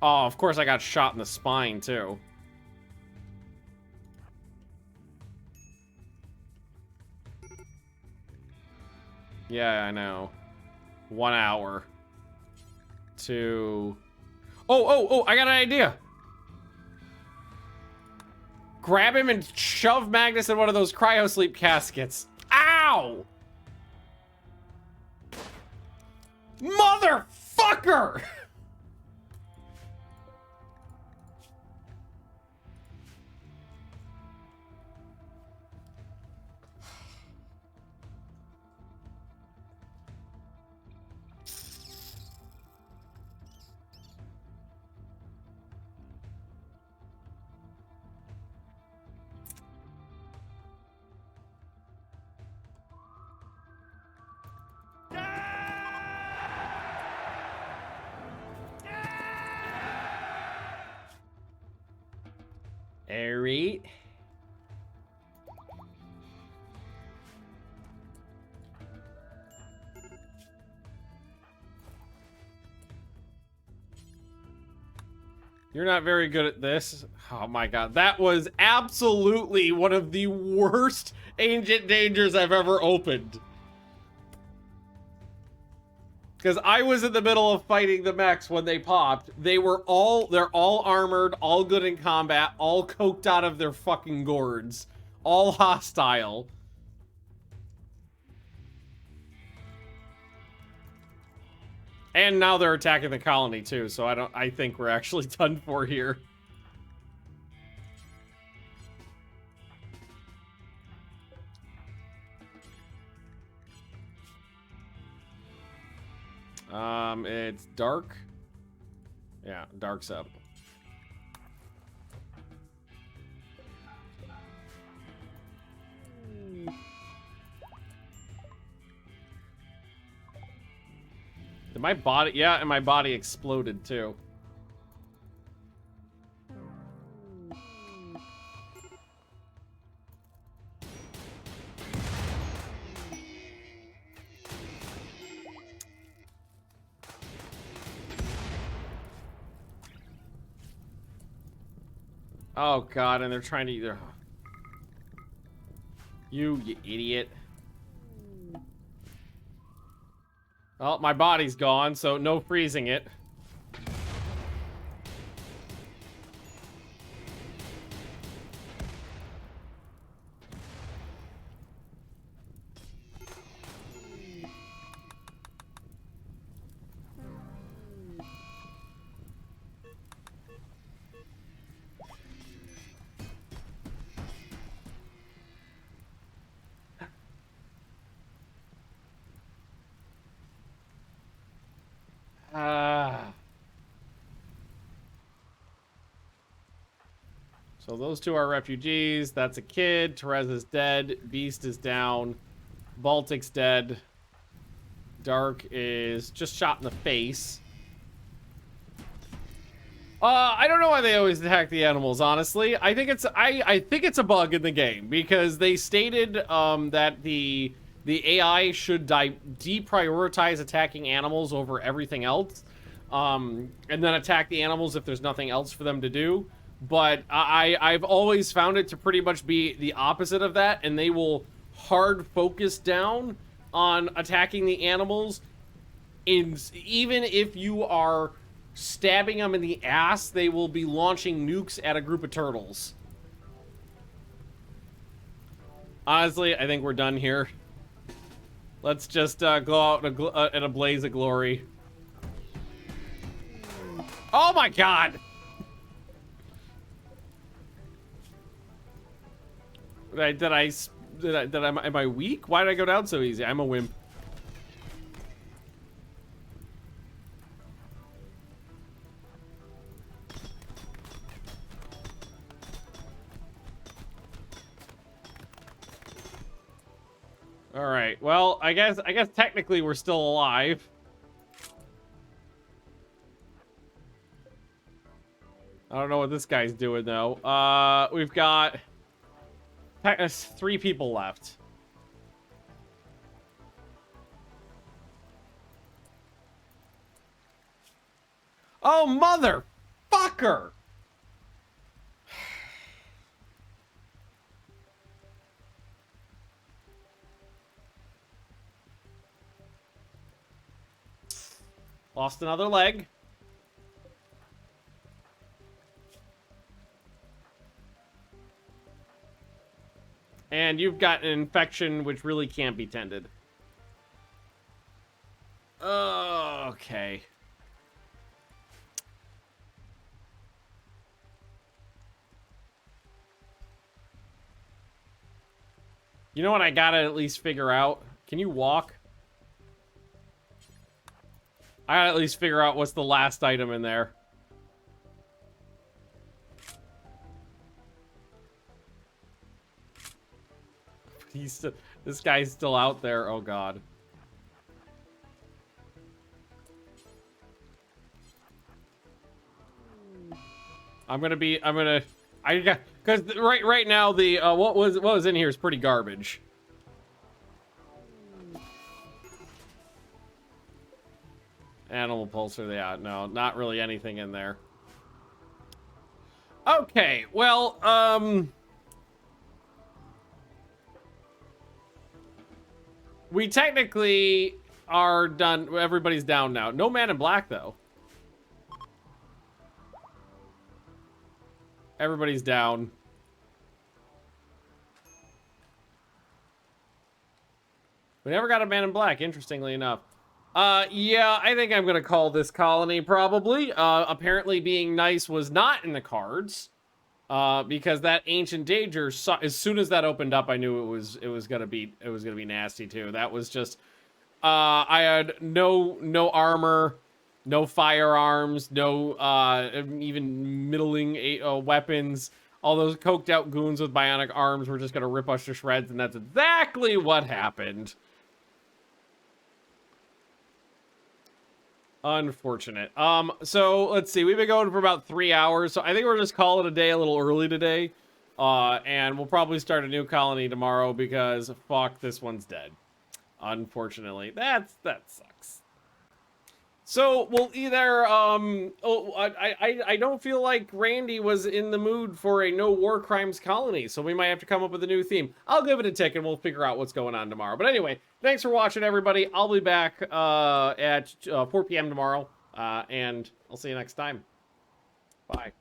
A: Oh, of course I got shot in the spine, too. Yeah, I know. 1 hour. 2... Oh, I got an idea! Grab him and shove Magnus in one of those cryosleep caskets. Ow! Motherfucker! Alright. You're not very good at this. Oh my god. That was absolutely one of the worst Ancient Dangers I've ever opened. Because I was in the middle of fighting the mechs when they popped. They're all armored, all good in combat, all coked out of their fucking gourds. All hostile. And now they're attacking the colony too, so I think we're actually done for here. It's dark. Yeah, dark's up. Did my body, yeah, and my body exploded too. Oh god, and they're trying to either... You idiot. Well, my body's gone, so no freezing it. So those two are refugees. That's a kid. Therese is dead. Beast is down. Baltic's dead. Dark is just shot in the face. I don't know why they always attack the animals, honestly. I think it's a bug in the game because they stated that the AI should deprioritize attacking animals over everything else. And then attack the animals if there's nothing else for them to do. But I've always found it to pretty much be the opposite of that, and they will hard focus down on attacking the animals. Even if you are stabbing them in the ass, they will be launching nukes at a group of turtles. Honestly, I think we're done here. Let's just go out in a blaze of glory. Oh my god! Am I weak? Why did I go down so easy? I'm a wimp. All right. Well, I guess technically we're still alive. I don't know what this guy's doing though. We've got 3 people left. Oh, motherfucker! Lost another leg. And you've got an infection which really can't be tended. Okay. You know what I gotta at least figure out? Can you walk? I gotta at least figure out what's the last item in there. This guy's still out there. Oh god. Because right now the what was in here is pretty garbage. Animal pulsar, yeah, no, not really anything in there. Okay, well, we technically are done. Everybody's down now. No Man in Black, though. Everybody's down. We never got a Man in Black, interestingly enough. Yeah, I think I'm gonna call this colony, probably. Apparently being nice was not in the cards. Because that ancient danger, as soon as that opened up, I knew it was gonna be nasty too. That was just, I had no armor, no firearms, no even middling weapons. All those coked out goons with bionic arms were just gonna rip us to shreds, and that's exactly what happened. Unfortunate. So let's see. We've been going for about 3 hours, so I think we're just calling it a day a little early today. And we'll probably start a new colony tomorrow because fuck, this one's dead. Unfortunately, that sucks. So we'll either I don't feel like Randy was in the mood for a no war crimes colony, so we might have to come up with a new theme. I'll give it a tick and we'll figure out what's going on tomorrow. But anyway, thanks for watching, everybody. I'll be back at 4 p.m. tomorrow, and I'll see you next time. Bye.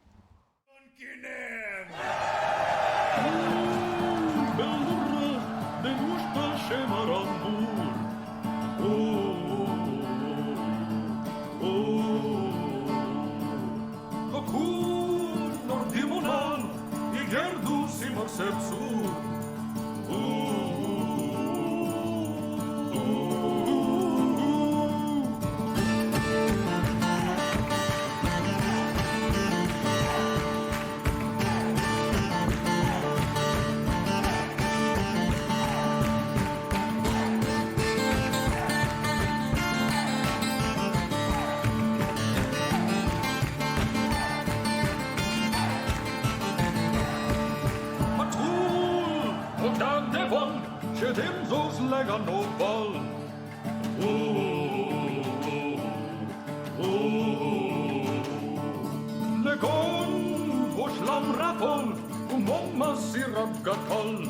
E: Legon, vår slamrapol, och många sirap gatol.